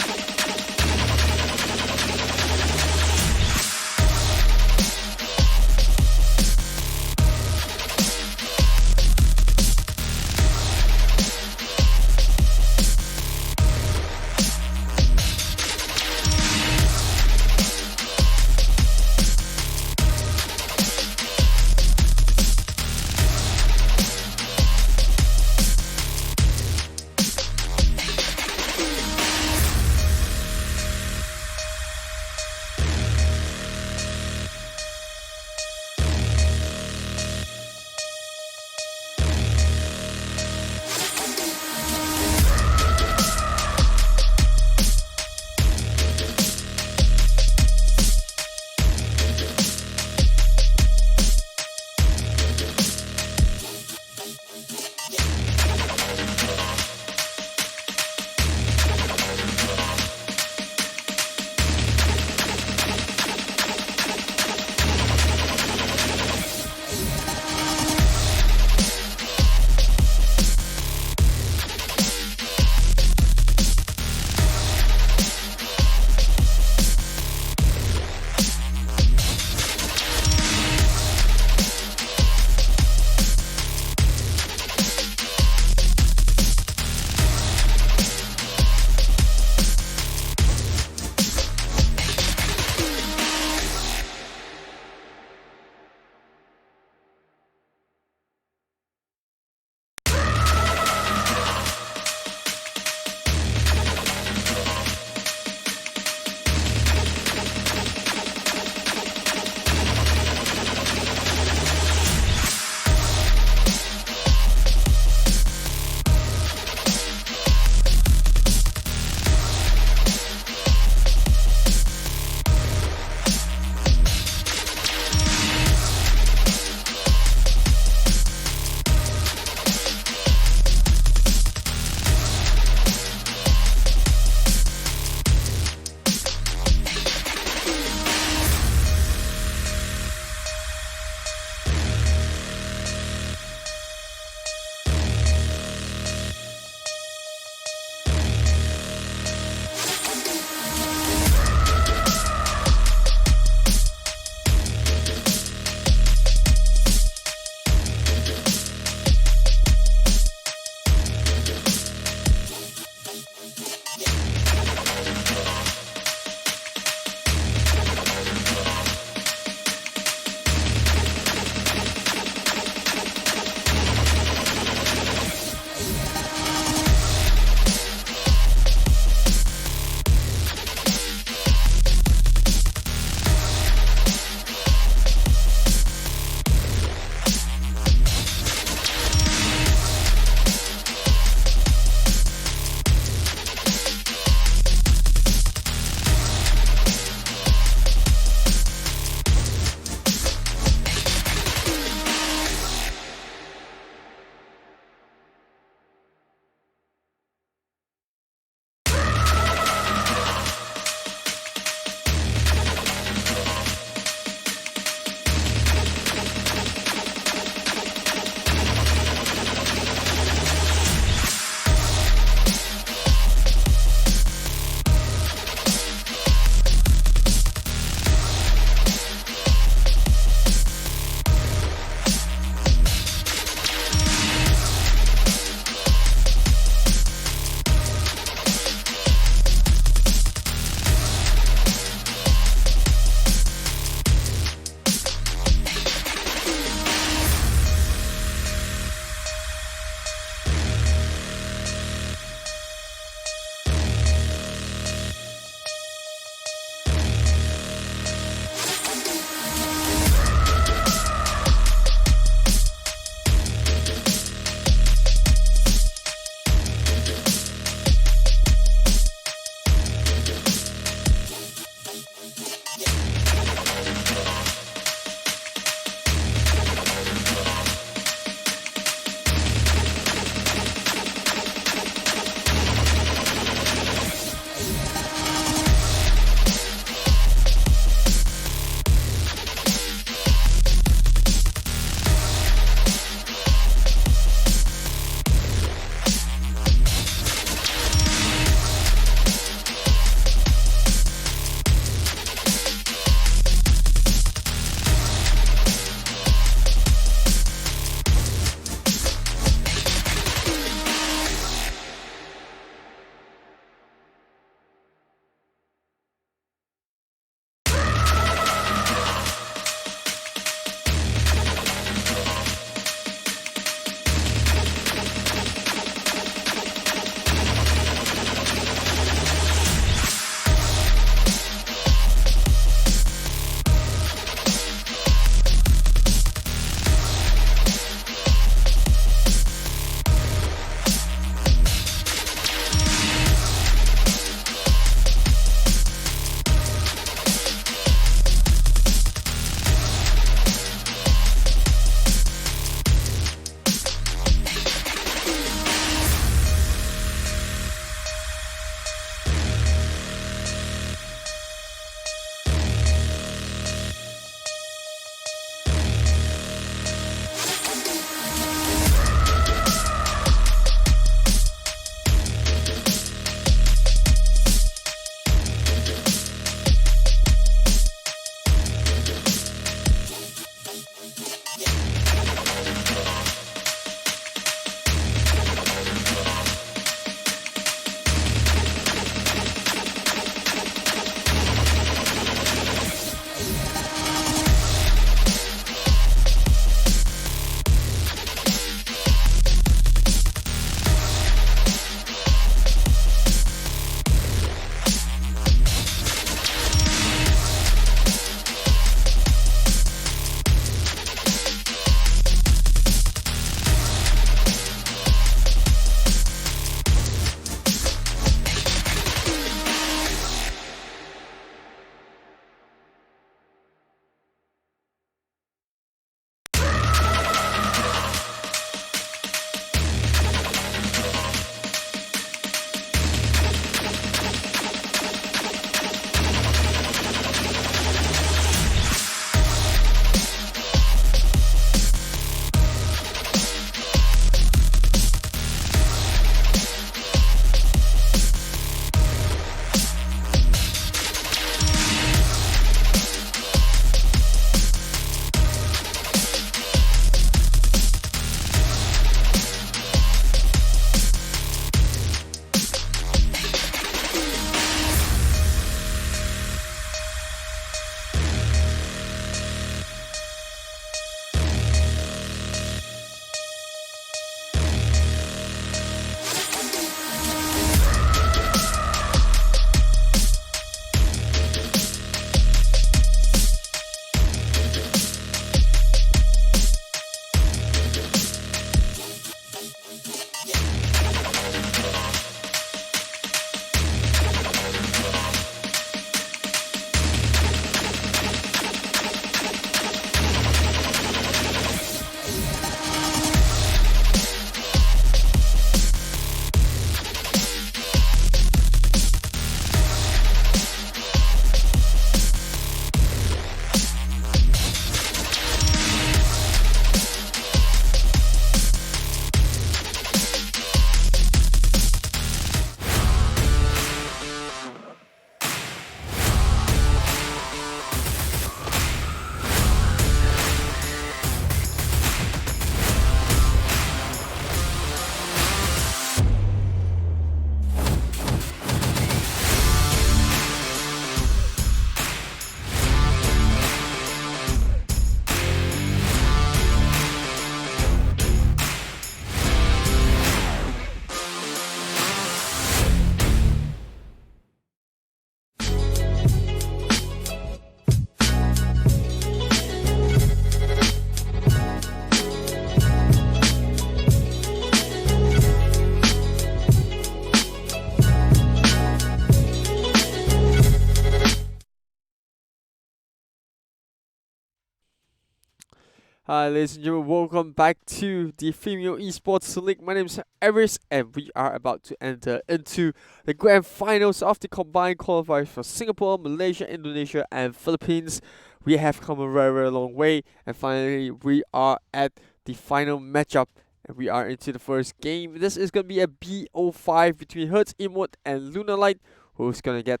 Hi, ladies and gentlemen, welcome back to the Female Esports League. My name is Eris, and we are about to enter into the grand finals of the combined qualifiers for Singapore, Malaysia, Indonesia, and Philippines. We have come a very, very long way, and finally, we are at the final matchup, and we are into the first game. This is going to be a BO5 between HERTZ, EMOT, and LUNAR. Who's going to get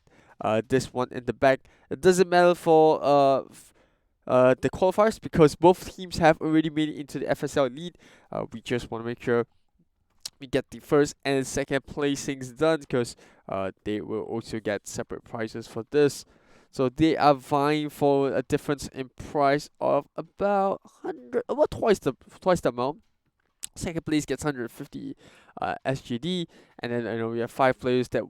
this one in the back? It doesn't matter for the qualifiers because both teams have already made it into the FSL lead. We just want to make sure we get the first and second placings done because they will also get separate prizes for this. So they are vying for a difference in price of about 100, about twice the amount. Second place gets 150 SGD, and then I know we have 5 players that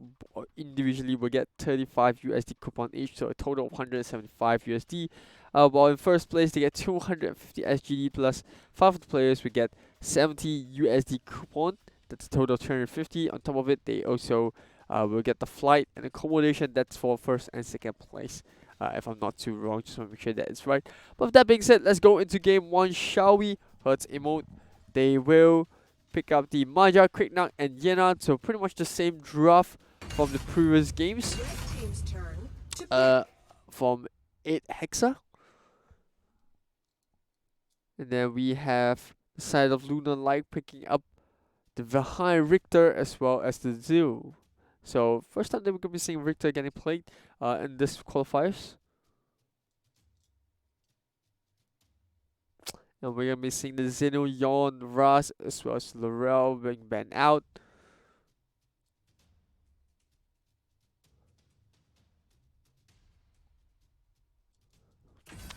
individually will get 35 USD coupon each, so a total of 175 USD. While in first place they get 250 SGD plus 5 of the players will get 70 USD coupon. That's a total of 250. On top of it, they also will get the flight and accommodation. That's for first and second place. If I'm not too wrong, just want to make sure that it's right. But with that being said, let's go into game 1, shall we? HERTZ EMOT. They will pick up the Maja, Quicknock, and Yena, so pretty much the same draft from the previous games. Red team's turn to pick. From 8 Hexa. And then we have the side of LUNAR picking up the Valheim Richter as well as the Zoo. So first time that we're gonna be seeing Richter getting played in this qualifiers. And we're gonna be seeing the Zeno, Yon, Ras, as well as Laurel being banned out.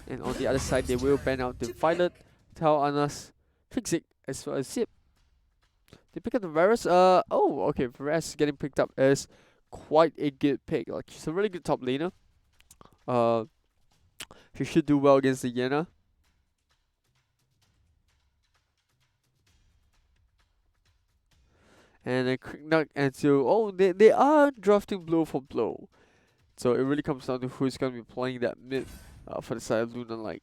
And on the other side, they will ban out the Violet, Tau Anas, Trixie, as well as Zip. They pick up the Varus. Okay, Varus getting picked up is quite a good pick. Like, she's a really good top laner. She should do well against the Yena. And then Quicknock and Zero, they are drafting blow for blow. So it really comes down to who's going to be playing that mid for the side of LUNAR.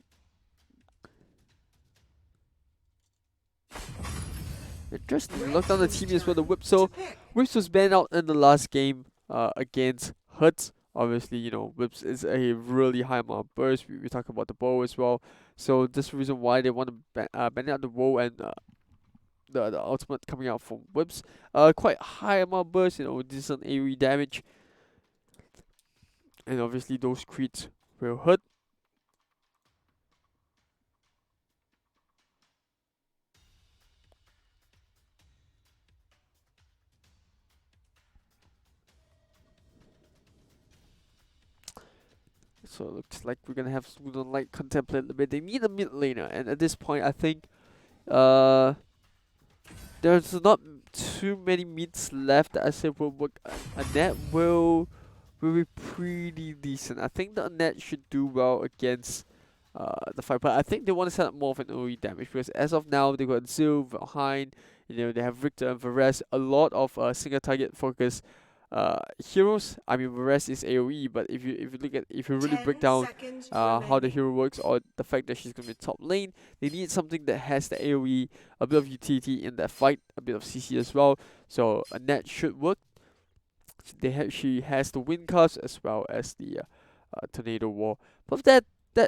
Interesting. Locked down the team as well, the Whip. So Whips was banned out in the last game against HERTZ. Obviously, you know, Whips is a really high amount of burst. We talk about the bow as well. So this is the reason why they want to ban out the bow and the ultimate coming out from Whips. Quite high amount of burst, you know, decent AoE damage. And obviously those crits will hurt. So it looks like we're gonna have LUNAR contemplate a little bit. They need a mid laner, and at this point I think there's not too many mids left that I say will work. A net will be pretty decent. I think the net should do well against the fight, but I think they want to set up more of an AoE damage because as of now they got Zil, Valheim, you know, they have Richter and Varese, a lot of single target focus heroes. I mean, Varese is AoE, but if you really break down how the hero works or the fact that she's gonna be top lane, they need something that has the AoE, a bit of utility in that fight, a bit of CC as well. So a net should work. She has the wind cast as well as the tornado wall. But that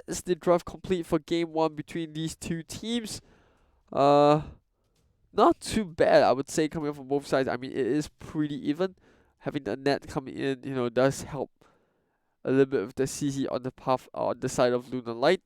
is the draft complete for game 1 between these two teams. Not too bad, I would say, coming from both sides. I mean, it is pretty even. Having the net coming in, you know, does help a little bit of the CC on the path on the side of LUNAR.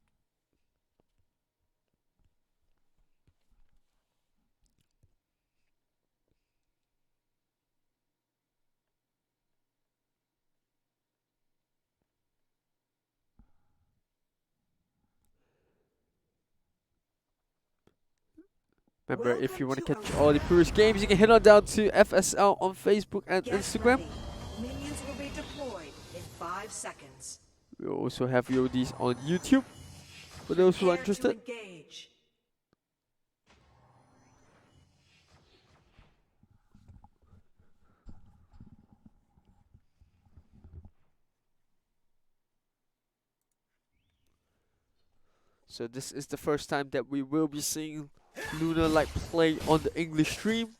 Remember, if you want to catch all the previous games, you can head on down to FSL on Facebook and Get Instagram. ready. Minions will be deployed in 5 seconds. We also have VODs on YouTube for those who are Prepare to interested. engage. So this is the first time that we will be seeing LUNAR like play on the English stream.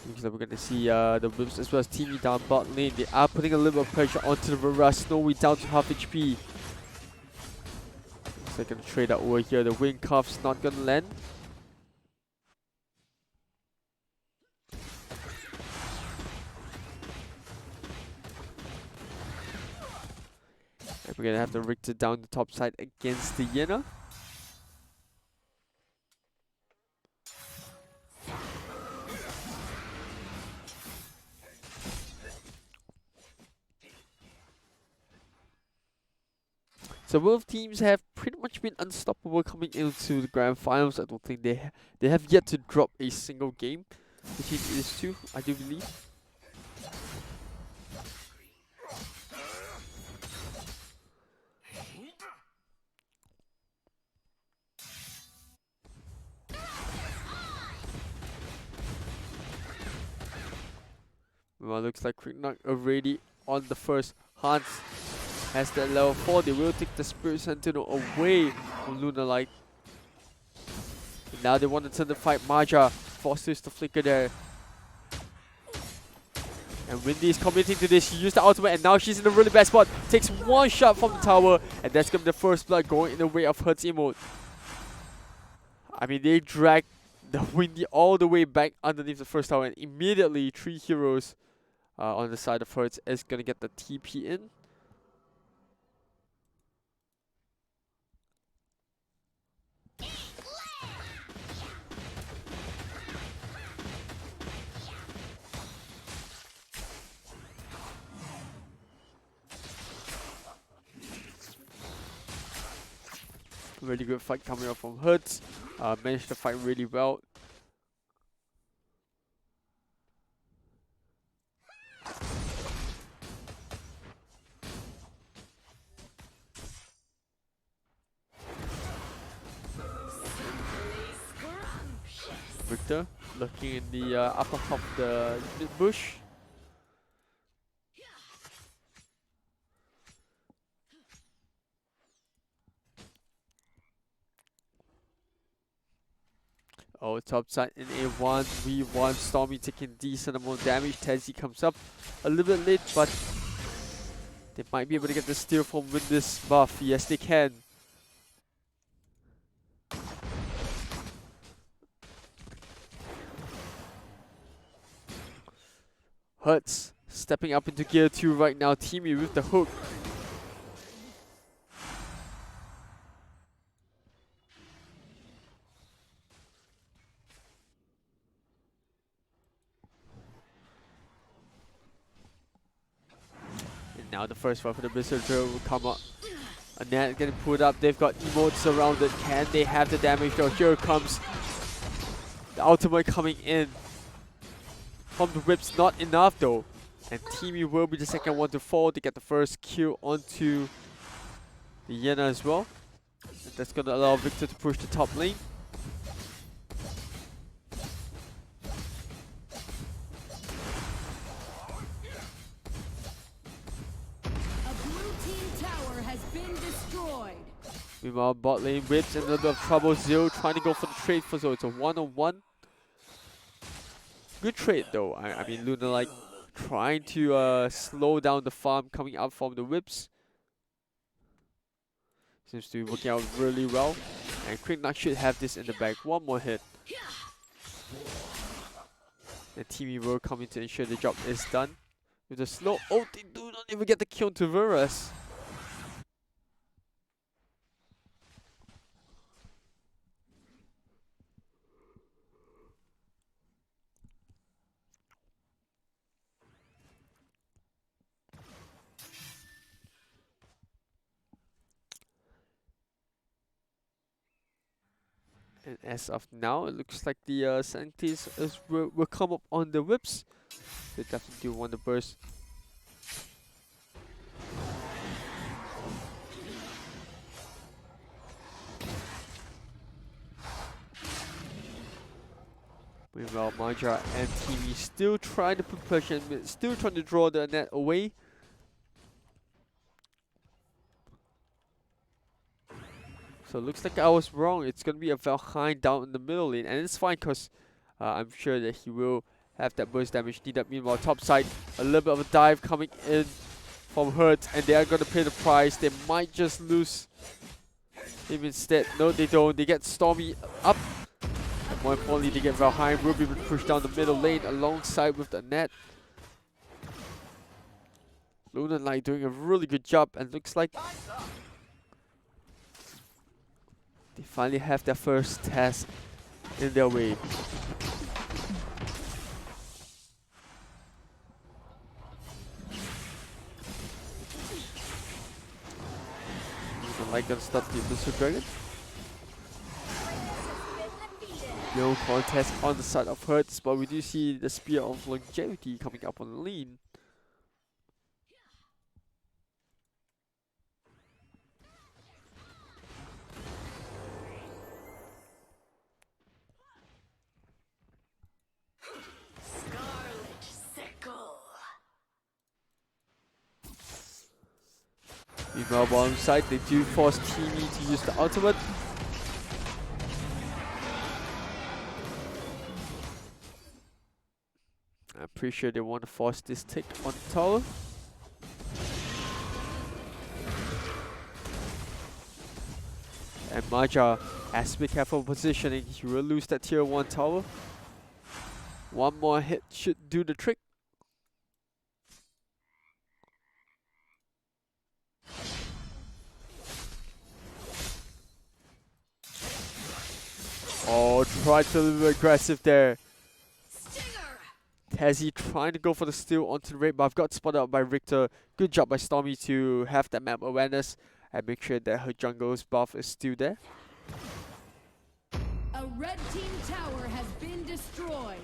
Looks like we're gonna see the Whips as well as Teamy down bot lane. They are putting a little bit of pressure onto the Varus. Snowy down to half HP. Looks like gonna trade out over here. The wing cuff's not gonna land. And we're gonna have the Richter down the top side against the Yena. So both teams have pretty much been unstoppable coming into the grand finals. I don't think they have yet to drop a single game between these two, I do believe. Well, looks like Quicknock already on the first. Hans has that level 4. They will take the Spirit Sentinel away from LUNAR Light. And now they want to turn the fight. Marja forces the flicker there. And Windy is committing to this. She used the ultimate and now she's in a really bad spot. Takes one shot from the tower. And that's going to be the first blood going in the way of HERTZ emote. I mean, they dragged the Windy all the way back underneath the first tower. And immediately 3 heroes on the side of HERTZ is going to get the TP in. Really good fight coming up from HERTZ. Managed to fight really well. Richter looking in the upper half of the mid bush. Oh, top side in A1, V1, Stormy taking decent amount of damage. Tezzy comes up a little bit late, but they might be able to get the steal from with this buff. Yes, they can. HERTZ stepping up into gear 2 right now. Teamy with the hook. And now the first one for the Berserker will come up. A net getting pulled up. They've got emotes surrounded. Can they have the damage though? Here comes the ultimate coming in. From the whips, not enough though. And Teamy will be the second one to fall to get the first kill onto the Yena as well. And that's gonna allow Victor to push the top lane. A blue team tower has been destroyed. Meanwhile, bot lane whips in a little bit of trouble. Zero trying to go for the trade for so it's a 1-on-1. Good trade though. I mean, LUNAR like trying to slow down the farm coming up from the whips. Seems to be working out really well. And Quicknock should have this in the bag. One more hit. And Teamy will come in to ensure the job is done. With a slow. Oh, they do not even get the kill to Varus. And as of now, it looks like the scientists will come up on the whips. They definitely do want to burst. Meanwhile, Maja and TV still trying to put pressure in mid, still trying to draw the net away. So it looks like I was wrong. It's going to be a Valheim down in the middle lane. And it's fine because I'm sure that he will have that burst damage needed. Meanwhile, top side, a little bit of a dive coming in from HERTZ. And they are going to pay the price. They might just lose him instead. No, they don't. They get Stormy up. And more importantly, they get Valheim. Will be pushed down the middle lane alongside with the net. LUNAR doing a really good job. And looks like they finally have their first test in their way. Gonna stop the Missile Dragon. No contest on the side of HERTZ, but we do see the Spear of Longevity coming up on the lane. Meanwhile, bottom side, they do force Kimi to use the ultimate. I'm pretty sure they want to force this take on the tower. And Maja has to be careful positioning. He will lose that tier 1 tower. One more hit should do the trick. Oh, tried to be a little aggressive there. Tezzy trying to go for the steal onto the raid, but I've got spotted out by Richter. Good job by Stormy to have that map awareness and make sure that her jungle's buff is still there. A red team tower has been destroyed.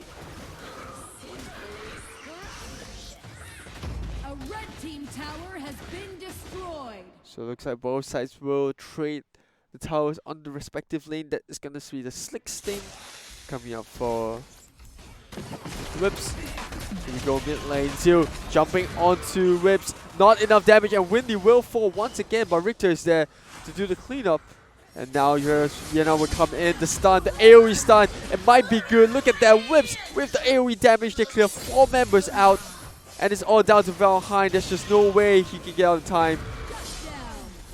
A red team tower has been destroyed. So it looks like both sides will trade the towers on the respective lane. That is going to be the Slick Stain coming up for Whips. Here we go, mid lane. Zero jumping onto Whips. Not enough damage, and Windy will fall once again, but Richter is there to do the cleanup. And now Yena will come in. The stun, the AoE stun, it might be good. Look at that, Whips with the AoE damage. They clear 4 members out, and it's all down to Valheim. There's just no way he can get out in time.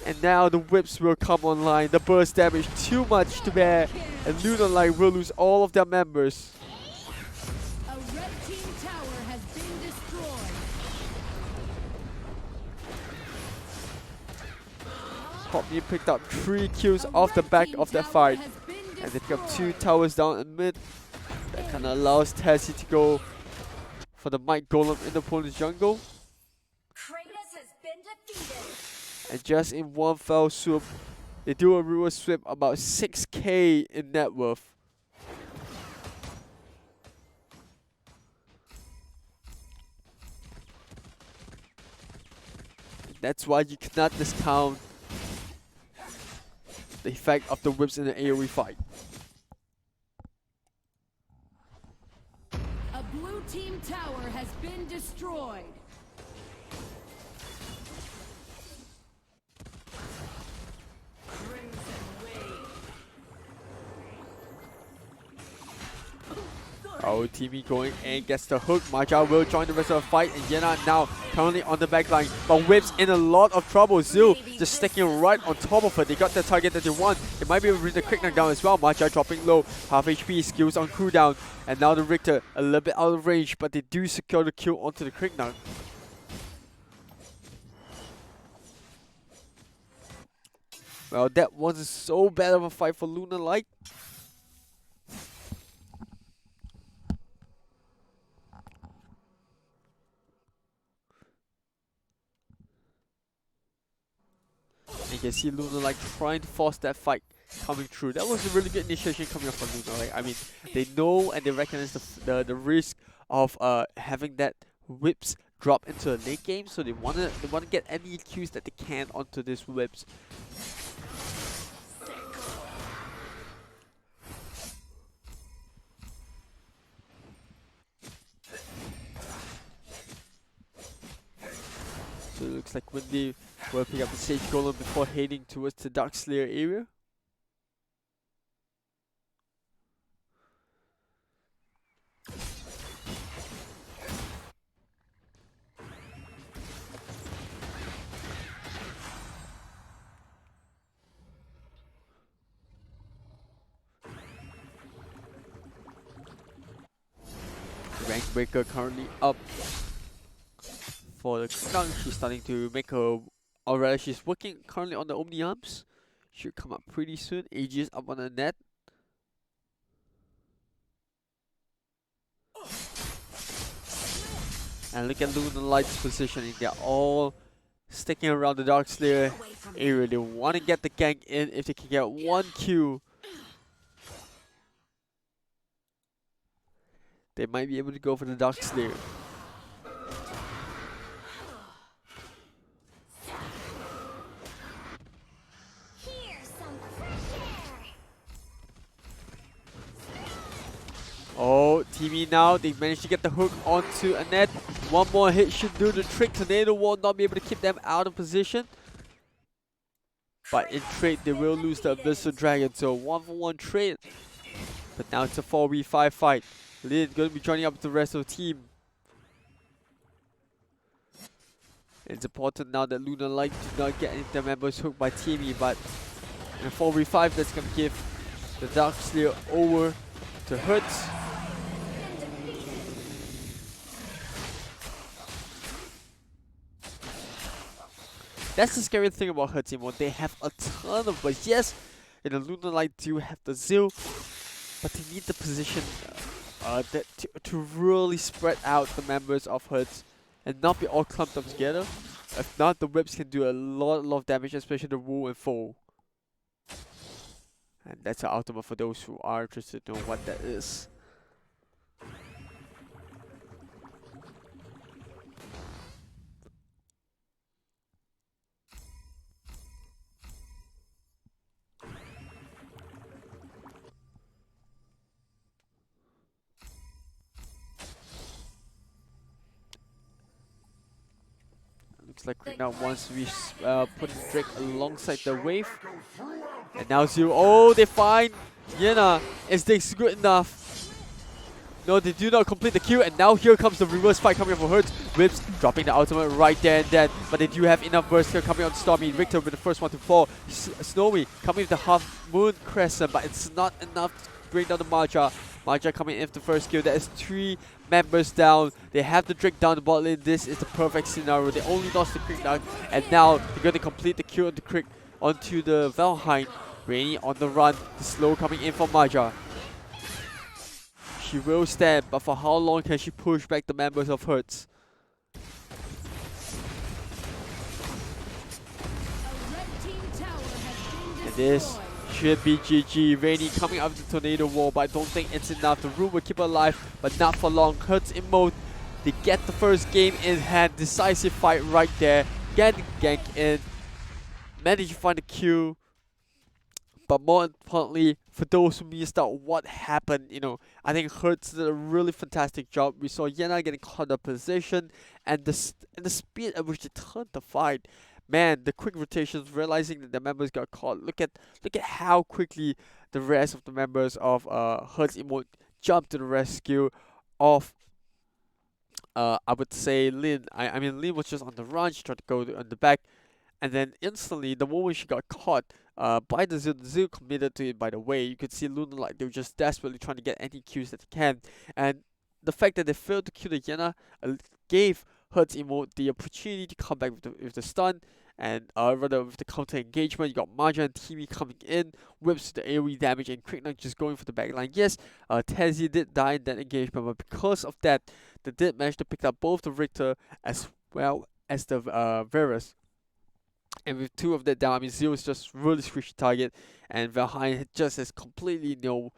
And now the Whips will come online. The burst damage too much to bear, and LUNAR will lose all of their members. A red team tower has been destroyed. Popney picked up 3 kills off the back of that fight, and they pick up 2 towers down in mid. That kind of allows Tezzy to go for the Might Golem in the opponent's jungle. And just in one fell swoop, they do a reverse sweep, about 6k in net worth. That's why you cannot discount the effect of the Whips in the AoE fight. A blue team tower has been destroyed. Oh, Timmy going and gets the hook. Maja will join the rest of the fight, and Yena now currently on the back line. But Whips in a lot of trouble. Zil just sticking right on top of her. They got the target that they want. They might be able to bring the quick knockdown as well. Maja dropping low, half HP, skills on cooldown. And now the Richter a little bit out of range, but they do secure the kill onto the quick knock. Well, that wasn't so bad of a fight for LUNAR. You can see LUNAR trying to force that fight coming through. That was a really good initiation coming up from LUNAR. I mean, they know and they recognize the risk of having that Whips drop into a late game, so they wanna get any Qs that they can onto this Whips. like when they will pick up the Sage Golem before heading towards the Dark Slayer area. Rank Breaker currently up for the Knock. She's starting to make her, or rather she's working currently on the Omni Arms. Should come up pretty soon. AG is up on the net. And look at Lunar Light's positioning. They're all sticking around the Dark Slayer area. They want to get the gank in if they can get one Q. They might be able to go for the Dark Slayer. Here's some fresh air. Oh, TV now. They managed to get the hook onto Annette. One more hit should do the trick. Tornado will not be able to keep them out of position. But in trade, they will lose the Abyssal Dragon. So 1-for-1 trade. But now it's a 4v5 fight. Lin going to be joining up with the rest of the team. It's important now that Lunar Light do not get any of their members hooked by Timmy, but in 4v5 that's going to give the Dark Slayer over to HERTZ. That's the scary thing about HERTZ EMOT. They have a ton of bursts. Yes, in the Lunar Light do have the Zeal, but they need the position to really spread out the members of HERTZ and not be all clumped up together. If not, the whips can do a lot of damage, especially the Woo and Foe. And that's the ultimate for those who are interested to know what that is. Looks like right now once we put Drake alongside the wave. And now Zero. Oh, they find Yena. Is this good enough? No, they do not complete the kill. And now here comes the reverse fight coming up for HERTZ. Whips dropping the ultimate right there and then. But they do have enough burst here coming on Stormy. Richter with the first one to fall. Snowy coming with the half moon crescent. But it's not enough to bring down the Marja. Marja coming in with the first kill. That is 3 members down. They have the Drake down the bot lane. This is the perfect scenario. They only lost the Crick down. And now they're going to complete the kill on the Crick onto the Valheim. Rainy on the run. The slow coming in from Marja. She will stand, but for how long can she push back the members of HERTZ? And this should be GG. Rainy coming out of the tornado wall, but I don't think it's enough. The room will keep her alive, but not for long. HERTZ EMOT, they get the first game in hand. Decisive fight right there. Get the gank in. Manage to find the Q. But more importantly, for those who missed out what happened, you know, I think HERTZ did a really fantastic job. We saw Yena getting caught up position, and the speed at which they turned the fight. Man, the quick rotations, realizing that the members got caught. Look at how quickly the rest of the members of HERTZ EMOT jumped to the rescue of I would say Lin. I mean Lin was just on the run. She tried to go on the back, and then instantly the moment she got caught by the Zil committed to it. By the way, you could see Lunar like they were just desperately trying to get any kills that they can, and the fact that they failed to kill the Yena gave HERTZ EMOT the opportunity to come back with the stun, and rather with the counter engagement. You got Marja and Timmy coming in, whips the AoE damage, and Quicknut just going for the backline. Yes, Tezzy did die in that engagement, but because of that, they did manage to pick up both the Richter as well as the Varus. And with 2 of that down, I mean, Zero is just really squishy target, and Valheim just has completely no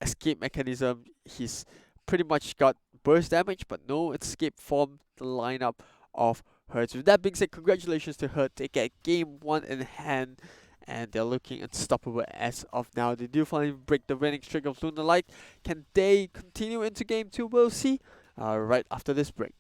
escape mechanism. He's pretty much got burst damage, but no escape from the lineup of HERTZ. With that being said, congratulations to HERTZ. They get game 1 in hand, and they're looking unstoppable as of now. They do finally break the winning streak of Lunar Light. Can they continue into game 2? We'll see right after this break.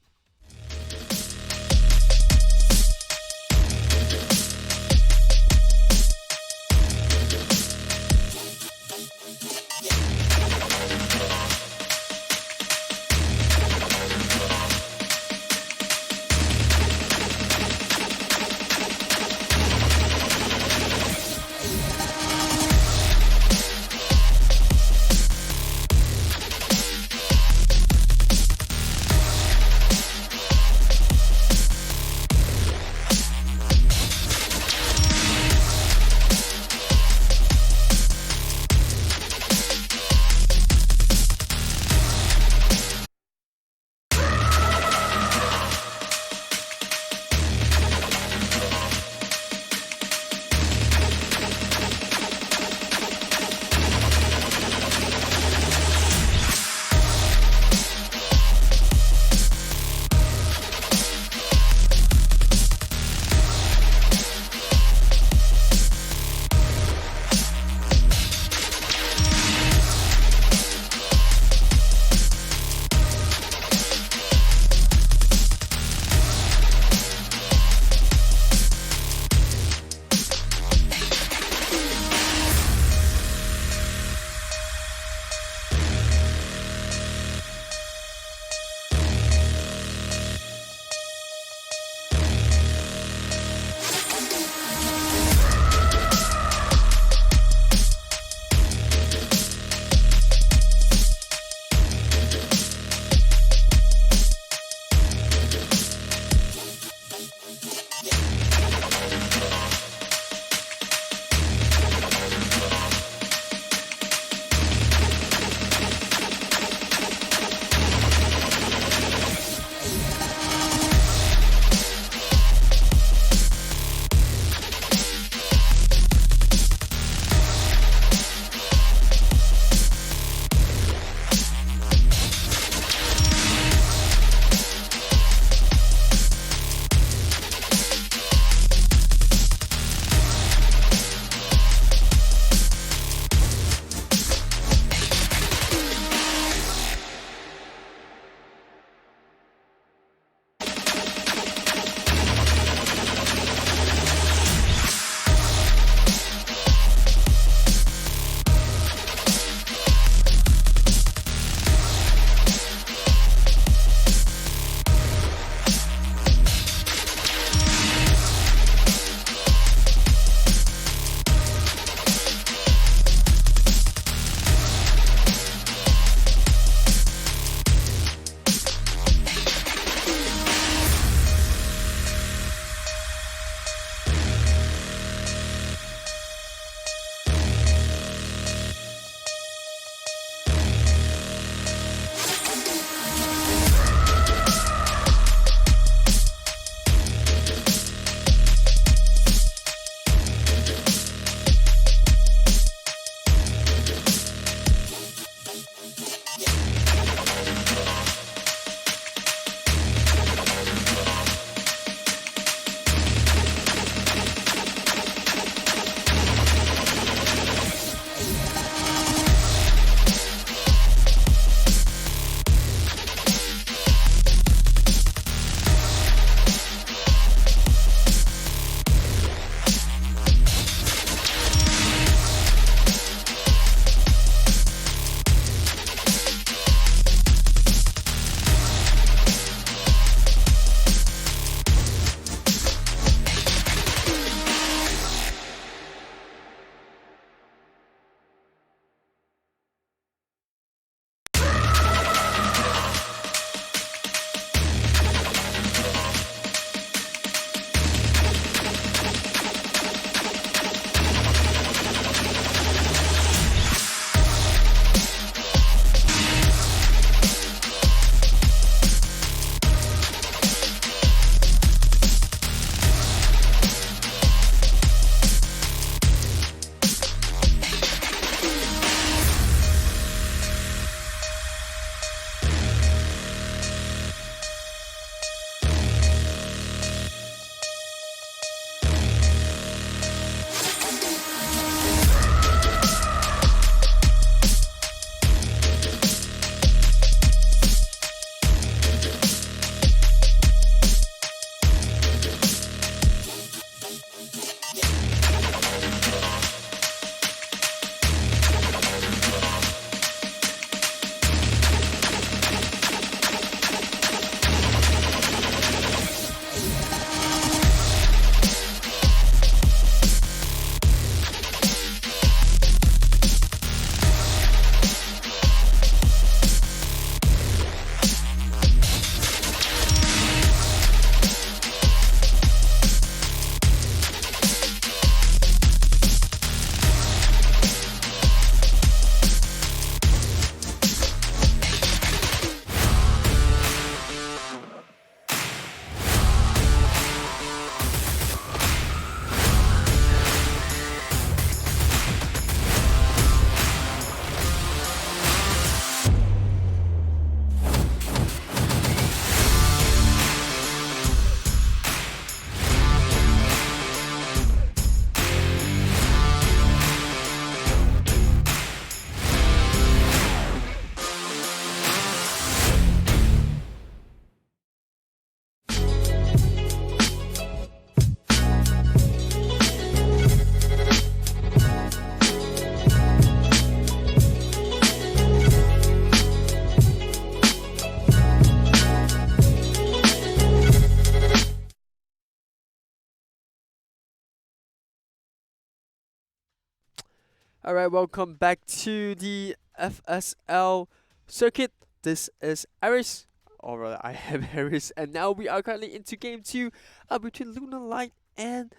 Alright, welcome back to the FSL circuit. This is Aris, or rather, I am Aris, and now we are currently into game 2 between Lunar Light and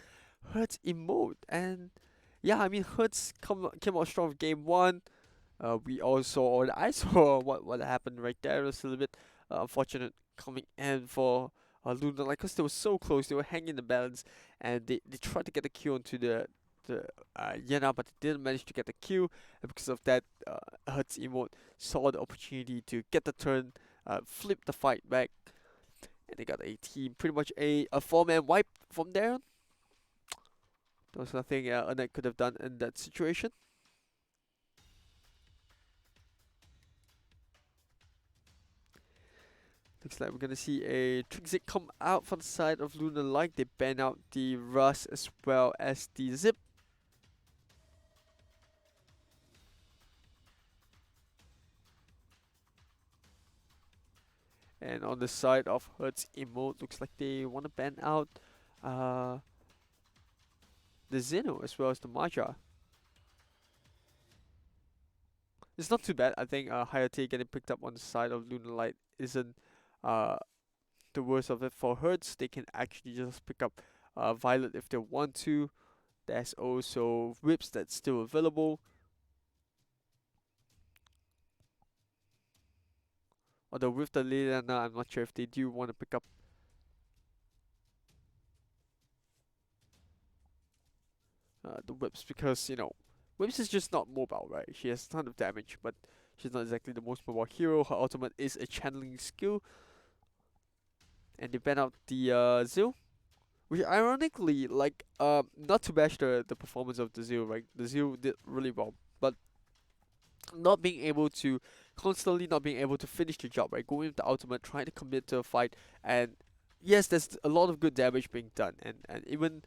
HERTZ EMOT. And yeah, I mean, HERTZ came out strong with game 1. We all saw, or I saw what happened right there. It was a little bit unfortunate coming in for Lunar Light because they were so close, they were hanging the balance, and they tried to get the kill onto the Yena, but they didn't manage to get the kill, and because of that, HERTZ EMOT saw the opportunity to get the turn, flip the fight back, and they got a team, pretty much a 4-man wipe from there. There was nothing Anet could have done in that situation. Looks like we're gonna see a Trickzip come out from the side of Lunar Light. They ban out the Rust as well as the Zip. And on the side of HERTZ EMOT, looks like they want to ban out the Zeno as well as the Maja. It's not too bad. I think Hayate getting picked up on the side of Lunar Light isn't the worst of it for HERTZ. They can actually just pick up Violet if they want to. There's also Whips that's still available. Although with the Liliana, I'm not sure if they do want to pick up the Whips, because, you know, Whips is just not mobile, right? She has a ton of damage, but she's not exactly the most mobile hero. Her ultimate is a channeling skill. And they ban out the Zil, which ironically, like, not to bash the performance of the Zil, right? The Zil did really well, but not being able to constantly not being able to finish the job, right? Going with the ultimate, trying to commit to a fight, and yes, there's a lot of good damage being done, and even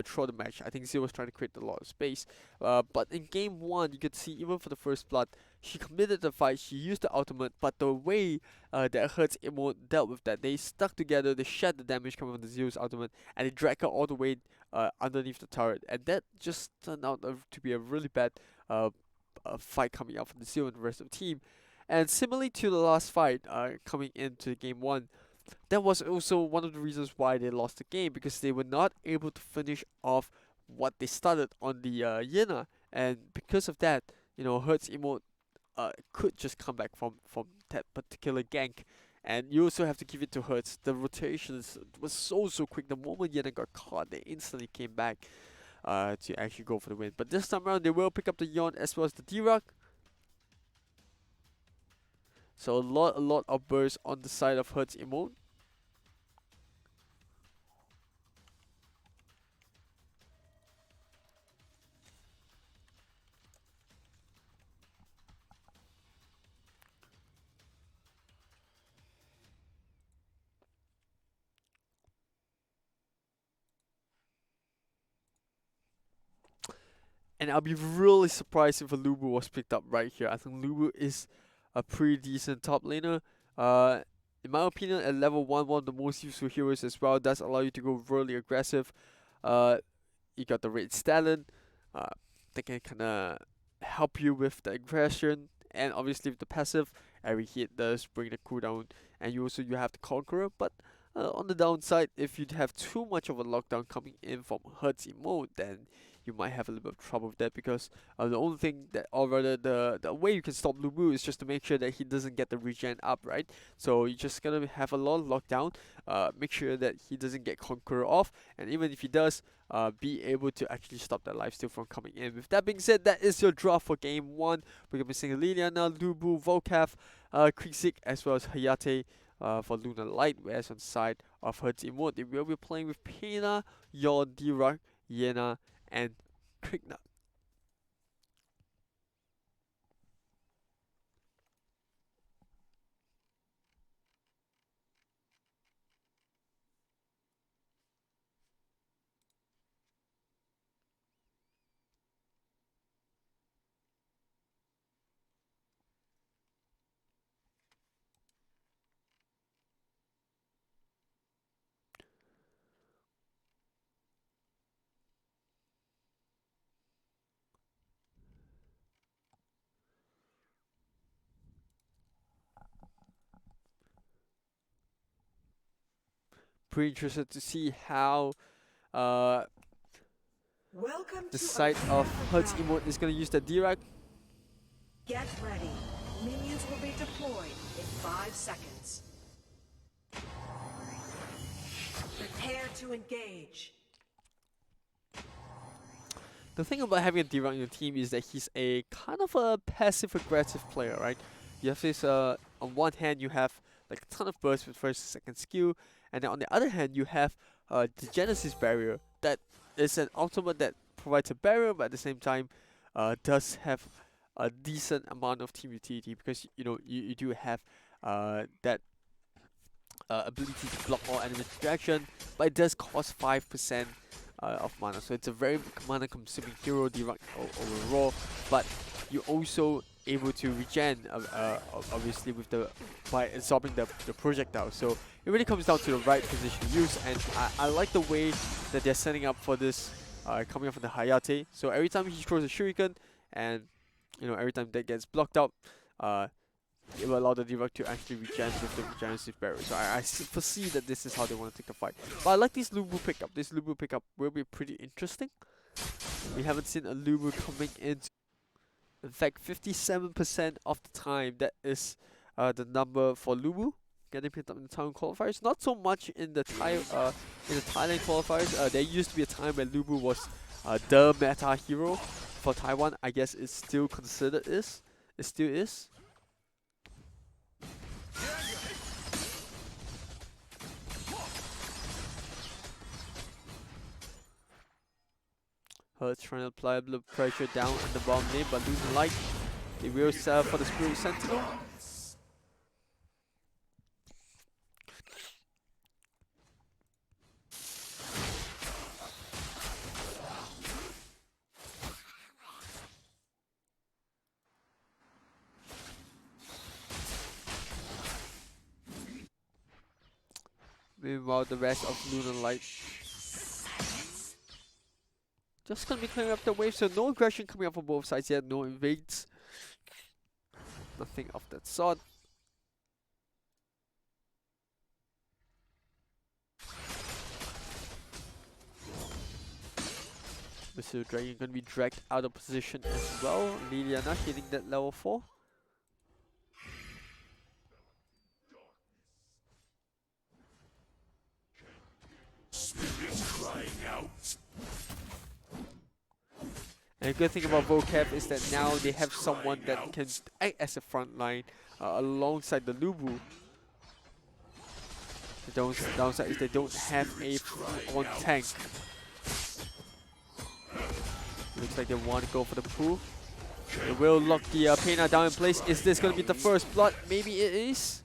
throughout the match, I think Zero was trying to create a lot of space. But in game 1, you could see even for the first blood, she committed the fight, she used the ultimate, but the way that HERTZ EMOT dealt with that, they stuck together, they shed the damage coming from the Zero's ultimate, and they dragged her all the way underneath the turret, and that just turned out to be a really bad fight coming out from the Zero and the rest of the team. And similarly to the last fight coming into game 1, that was also one of the reasons why they lost the game, because they were not able to finish off what they started on the Yena, and because of that, you know, HERTZ EMOT could just come back from that particular gank. And you also have to give it to HERTZ. The rotations was so quick. The moment Yena got caught, they instantly came back to actually go for the win. But this time around, they will pick up the Yon as well as the D-Rock. So a lot of bursts on the side of HERTZ EMOT. And I'll be really surprised if a Lubu was picked up right here. I think Lubu is a pretty decent top laner. In my opinion, at level 1, one of the most useful heroes as well. Does allow you to go really aggressive. You got the Red Stallion. That can kind of help you with the aggression. And obviously with the passive, every hit does bring the cooldown. And you have the Conqueror. But on the downside, if you have too much of a lockdown coming in from HERTZ EMOT, then you might have a little bit of trouble with that, because the only thing that, or rather the way you can stop Lubu is just to make sure that he doesn't get the regen up, right? So you're just gonna have a lot of lockdown, make sure that he doesn't get Conqueror off, and even if he does, be able to actually stop that lifesteal from coming in. With that being said, that is your draft for game 1. We're gonna be seeing Liliana, Lubu, Volcav, Krizik, as well as Hayate for Lunar Light, whereas on the side of HERTZ EMOT, they will be playing with Pena, Yon, D-Rock, Yena, and Krigna. pretty interested to see how Welcome the to side of HERTZ Battle. EMOT is gonna use the D-Rack. Get ready. Minions will be deployed in 5 seconds. Prepare to engage. The thing about having a D-Rack in your team is that he's a kind of a passive-aggressive player, right? You have this, on one hand, you have like a ton of burst with first and second skill, and then on the other hand, you have the Genesis barrier that is an ultimate that provides a barrier, but at the same time, does have a decent amount of team utility because you know you do have that ability to block all enemy interaction, but it does cost 5% of mana, so it's a very mana consuming hero overall, but you're also able to regen obviously with by absorbing the projectile, so it really comes down to the right position to use, and I like the way that they're setting up for this coming up from the Hayate. So every time he throws a shuriken, and you know, every time that gets blocked out, it will allow the D-Rock to actually regen with the regenerative barrier. So I foresee that this is how they want to take the fight. But I like this Lubu pickup. This Lubu pickup will be pretty interesting. We haven't seen a Lubu coming in. In fact, 57% of the time, that is the number for Lubu getting picked up in the Taiwan qualifiers. Not so much in the Thailand qualifiers. There used to be a time when Lubu was the meta hero for Taiwan. I guess it still considered is. It still is. HERTZ trying to apply a little pressure down on the bottom lane, but losing light. They will sell for the Spirit Sentinel. Meanwhile, the rest of Lunar Light just gonna be clearing up the wave, so no aggression coming up from both sides yet, no invades. Nothing of that sort. Mr. Dragon gonna be dragged out of position as well. Liliana hitting that level 4. Spirit crying out. And the good thing about vocab is that now they have someone that can act as a front line alongside the Lubu. The downside is they don't have a full-on tank. Looks like they want to go for the pool. They will lock the Pena down in place. Is this going to be the first blood? Maybe it is.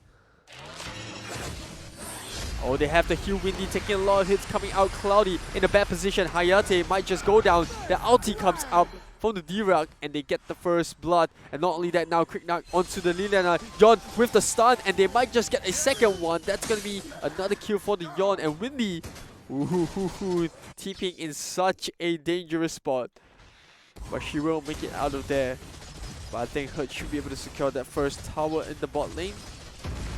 Oh, they have the heal Windy taking a lot of hits, coming out Cloudy in a bad position. Hayate might just go down. The ulti comes out from the D-Rock and they get the first blood. And not only that, now quick knock onto the Liliana. Yon with the stun, and they might just get a second one. That's going to be another kill for the Yon, and Windy TPing in such a dangerous spot. But she will make it out of there. But I think HERTZ should be able to secure that first tower in the bot lane.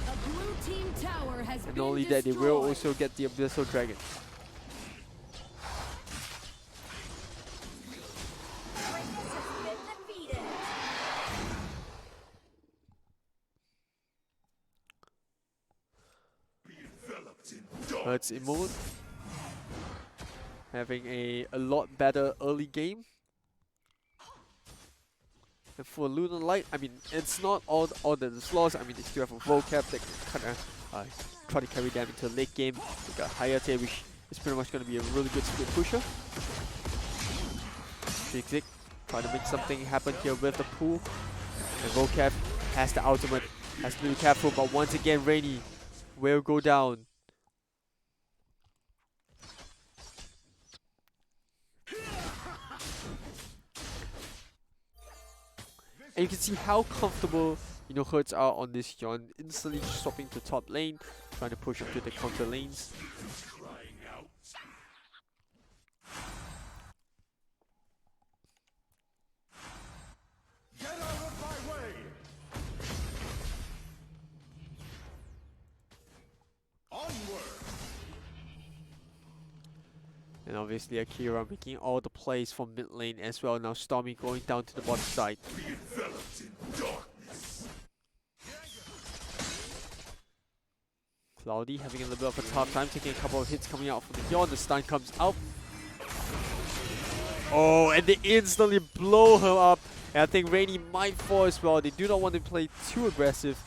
A blue team tower has And been not only that, they will destroyed. also get the Abyssal Dragon. HERTZ EMOT having a lot better early game. And for Lunar Light, I mean, it's not all that is flaws. I mean, they still have a vocab that can kind of try to carry them into late game. They got Hayate, which is pretty much going to be a really good split pusher. Zig trying to make something happen here with the pool. And vocab has the ultimate, has to be careful, but once again, Rainy will go down. And you can see how comfortable, you know, HERTZ are on this Yon, instantly swapping to top lane, trying to push up to the counter lanes. Get out of my way! Onward! obviously Akira making all the plays from mid lane as well. Now Stormy going down to the bottom side. Cloudy having a little bit of a tough time, taking a couple of hits coming out from the Yon. The stun comes out. Oh, and they instantly blow her up. And I think Rainy might fall as well. They do not want to play too aggressive.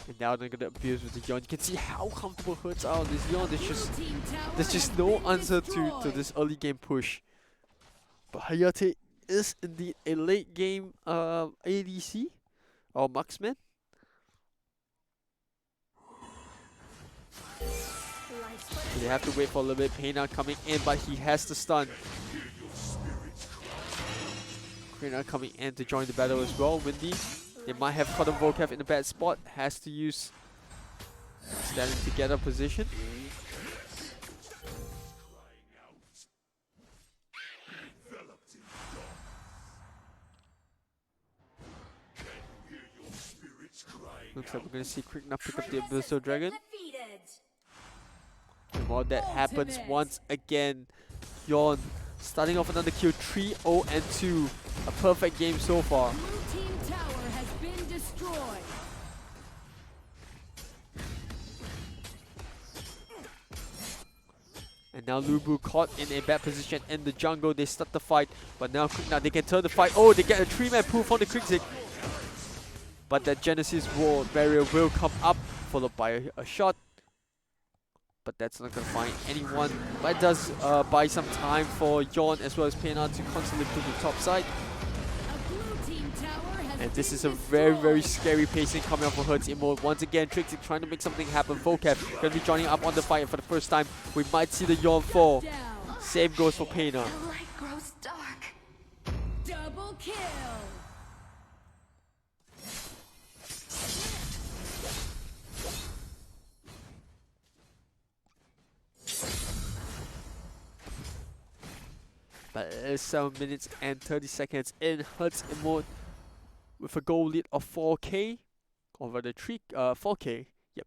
And now they're gonna abuse with the Yon. You can see how comfortable HERTZ are on this Yon. There's just no answer to this early game push. But Hayate is indeed a late game ADC or marksman. They have to wait for a little bit. Pena coming in, but he has the stun. Pena coming in to join the battle as well. Windy, they might have caught a Vocab in a bad spot. Has to use standing together position. Looks like we're going to see Quick now pick up the Abyssal Dragon. And while that happens once again, Yon starting off another kill, 3-0 and 2. A perfect game so far. Blue team tower has been destroyed. And now Lubu caught in a bad position in the jungle. They start the fight, but now they can turn the fight. Oh, they get a 3-man pull from the Krigzik. But that Genesis wall barrier will come up, followed by a shot. But that's not going to find anyone. But it does buy some time for Yon as well as Pena to constantly push the top side. And this is a very, very scary pacing coming up for HERTZ EMOT. Once again, Trixie trying to make something happen. Vocab going to be joining up on the fight for the first time. We might see the Yon fall. Same goes for Pena. The light grows dark. Double kill. But it is 7 minutes and 30 seconds in HERTZ EMOT with a goal lead of 4k. Over the 4k. Yep.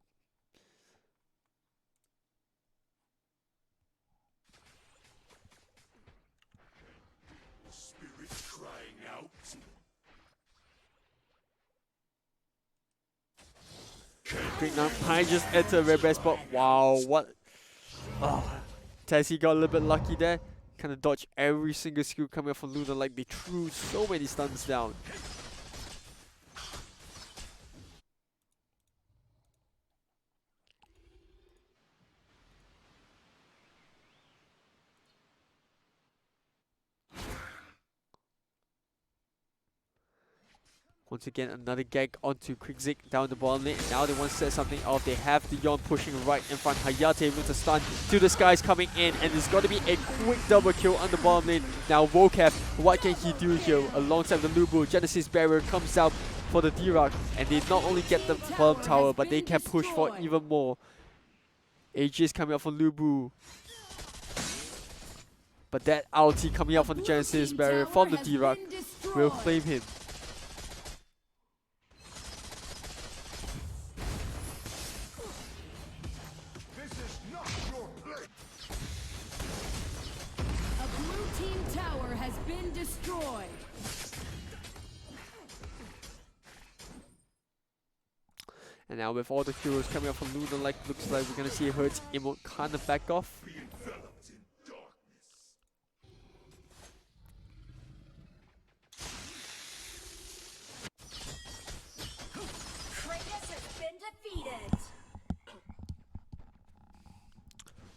Spirits crying out. Great now, I just entered a very bad spot. Wow, what? Oh, Tessie got a little bit lucky there. Kind of dodged every single skill coming up from LUNAR, like they threw so many stuns down. Once again, another gag onto Krigzik down the bottom lane. Now they want to set something off. They have the Yon pushing right in front. Hayate with a stun to the skies coming in. And there's got to be a quick double kill on the bottom lane. Now Vocab, what can he do here? Alongside the Lubu, Genesis barrier comes out for the D-Rock. And they not only get the bottom tower, but they can push for even more. AG is coming out from Lubu. But that ulti coming out from the Genesis barrier from the D-Rock will claim him. Destroyed. And now with all the heroes coming up from LUNAR, looks like we're gonna see HERTZ EMOT kind of back off.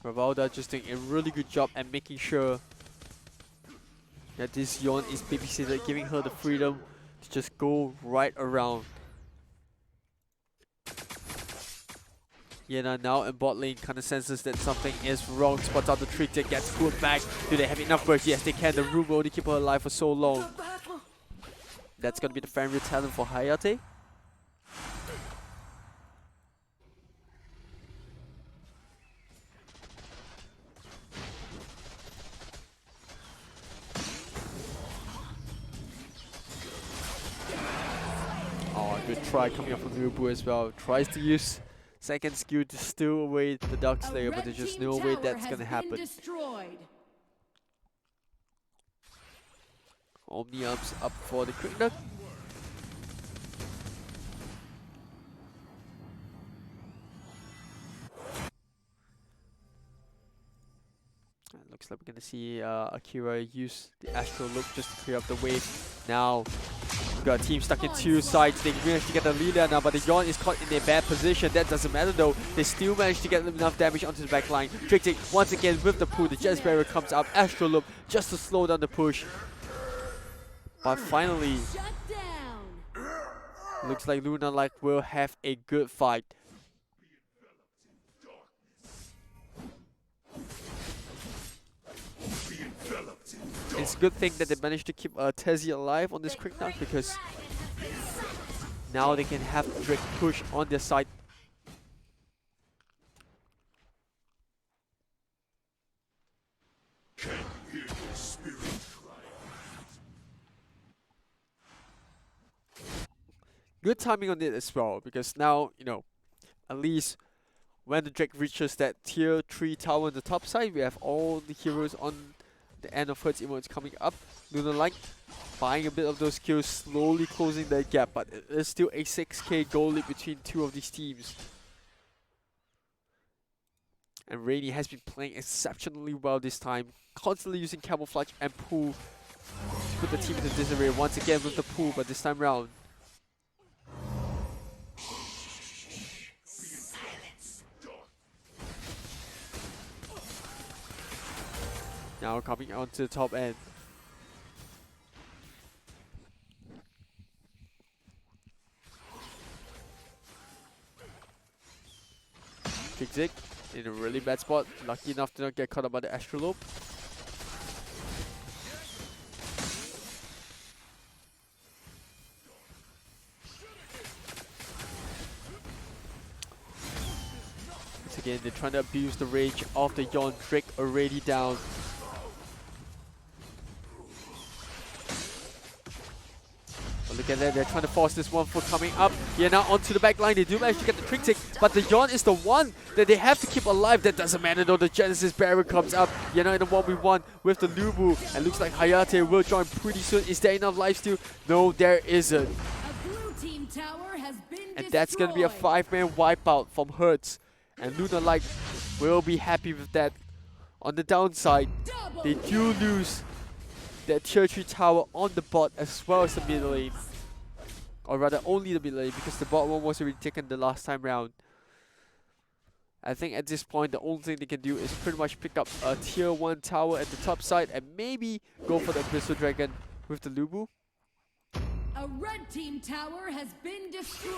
Ravalda just doing a really good job at making sure that this Yon is babysitted, giving her the freedom to just go right around. Yena now in bot lane kind of senses that something is wrong, spots out the trick that gets pulled back. Do they have enough burst? Yes, they can. The room will only keep her alive for so long. That's going to be the family talent for Hayate. try coming up from Nubu as well. Tries to use second skill to steal away the Dark Slayer, but there's just no way that's gonna happen. Destroyed. Omniarm's up for the Quick Knock. Looks like we're gonna see Akira use the Astral Loop just to clear up the wave. Now, we've got a team stuck in two sides. They managed to get the leader now, but the Yon is caught in a bad position. That doesn't matter though. They still managed to get enough damage onto the back line. Trixie once again with the pull. The Jazz Barrier comes up. Astral Loop just to slow down the push. But finally, Shut down. looks like LUNAR will have a good fight. It's a good thing that they managed to keep Tezzy alive on this quick knock, because now they can have Drake push on their side. Good timing on it as well, because now, you know, at least when the Drake reaches that tier 3 tower on the top side, we have all the heroes on the end of HERTZ emotes coming up. LUNAR buying a bit of those kills, slowly closing that gap, but it is still a 6k goal lead between two of these teams. And Rainy has been playing exceptionally well this time, constantly using camouflage and pull to put the team into disarray once again with the pull, but this time round. Now coming onto the top end. Zig in a really bad spot. Lucky enough to not get caught up by the Astral Loop. Once again, they're trying to abuse the rage of the Yon. Drake already down. Look at that, they're trying to force this one for coming up. Yeah, now onto the back line. They do manage to get the trick tick, but the Yon is the one that they have to keep alive. That doesn't matter though. The Genesis Barrier comes up. Yeah, now in the 1v1 with the Lubu. And looks like Hayate will join pretty soon. Is there enough lifesteal? No, there isn't. A blue team tower has been And that's going to be a 5-man wipeout from HERTZ. And LUNAR will be happy with that. On the downside, they do lose that tier 3 tower on the bot as well as the mid lane. Or rather only the mid lane, because the bot one was already taken the last time round. I think at this point the only thing they can do is pretty much pick up a tier 1 tower at the top side and maybe go for the Abyssal Dragon with the Lubu. A red team tower has been destroyed.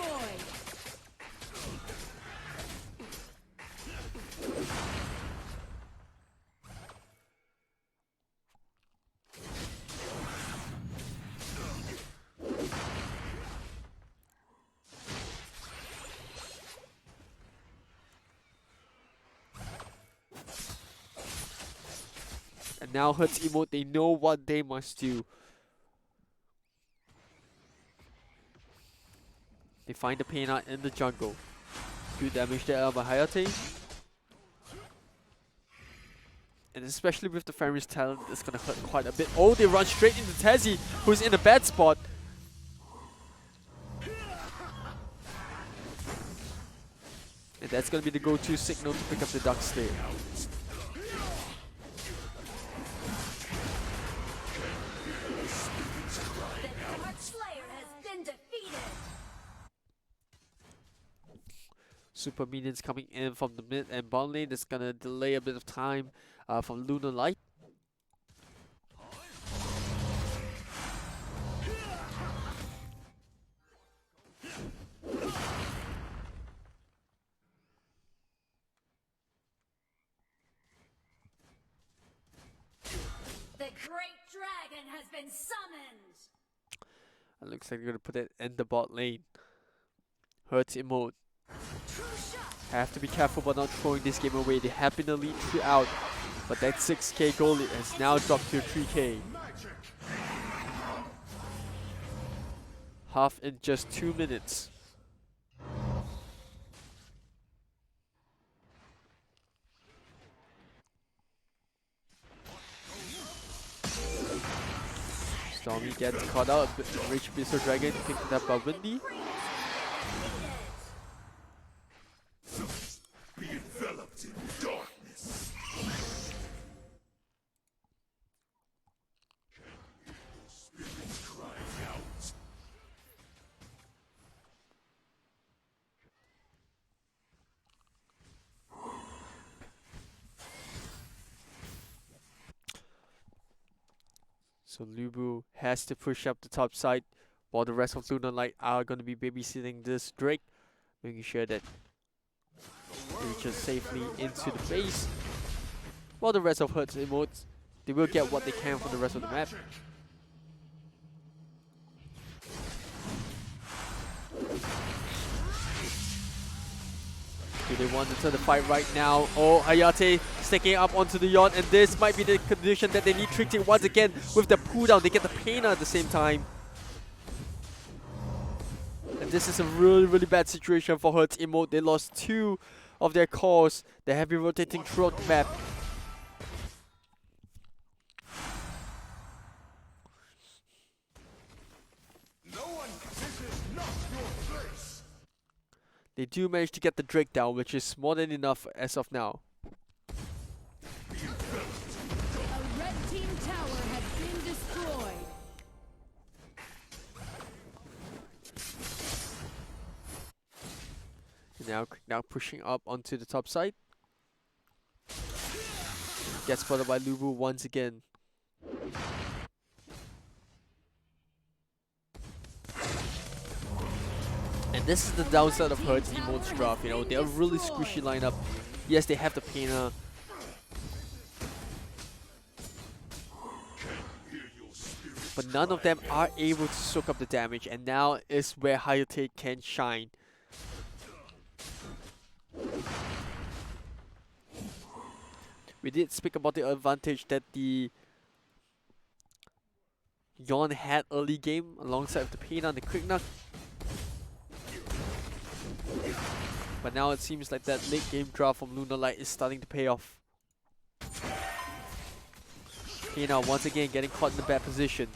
And now HERTZ emote, they know what they must do. They find the Pain in the jungle. Good damage there by Hayate. And especially with the Fenris talent, it's gonna hurt quite a bit. Oh, they run straight into Tezzy, who's in a bad spot. And that's gonna be the go-to signal to pick up the Dark Slayer. Super minions coming in from the mid and bottom lane. That's gonna delay a bit of time from LUNAR. The great dragon has been summoned. It looks like they're gonna put it in the bot lane. HERTZ emote. Have to be careful about not throwing this game away. They have been the lead throughout, but that 6k goal lead has now dropped to 3k. Half in just 2 minutes. Zombie gets caught out. Rage Abyssal Dragon picked up by Windy. Be enveloped in darkness. Spirits crying out. So Lubu has to push up the top side while the rest of Lunar Light are going to be babysitting this Drake, making sure that it reaches safely into the base. While the rest of HERTZ emotes, they will get what they can from the rest of the map. Do they want to turn the fight right now? Oh, Hayate sticking up onto the Yon, and this might be the condition that they need Trick once again with the pull down. They get the Paina at the same time. And this is a really bad situation for HERTZ emote. They lost 2 of their cores. They have been rotating throughout the map. No one, this is not your place. They do manage to get the Drake down, which is more than enough as of now. A red team tower has been destroyed. Now pushing up onto the top side. Gets spotted by Lubu once again. And this is the downside of HERTZ emotes draft, you know, they're a really squishy lineup. Yes, they have the Paina. But none of them are able to soak up the damage, and now is where Hayate can shine. We did speak about the advantage that the Yon had early game alongside with the Paina and the Quick Knock. But now it seems like that late game draft from Lunar Light is starting to pay off. Paina once again getting caught in a bad position.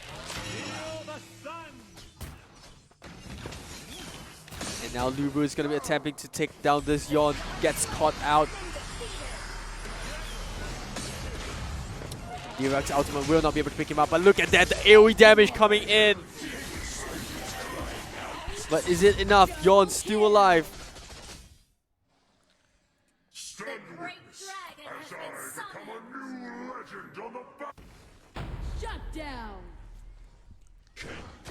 And now Lubu is going to be attempting to take down this Yon. Gets caught out. D-Rex's ultimate will not be able to pick him up, but look at that, the AoE damage coming in. But is it enough? Yon's still alive. The great dragon has been summoned. Shut down.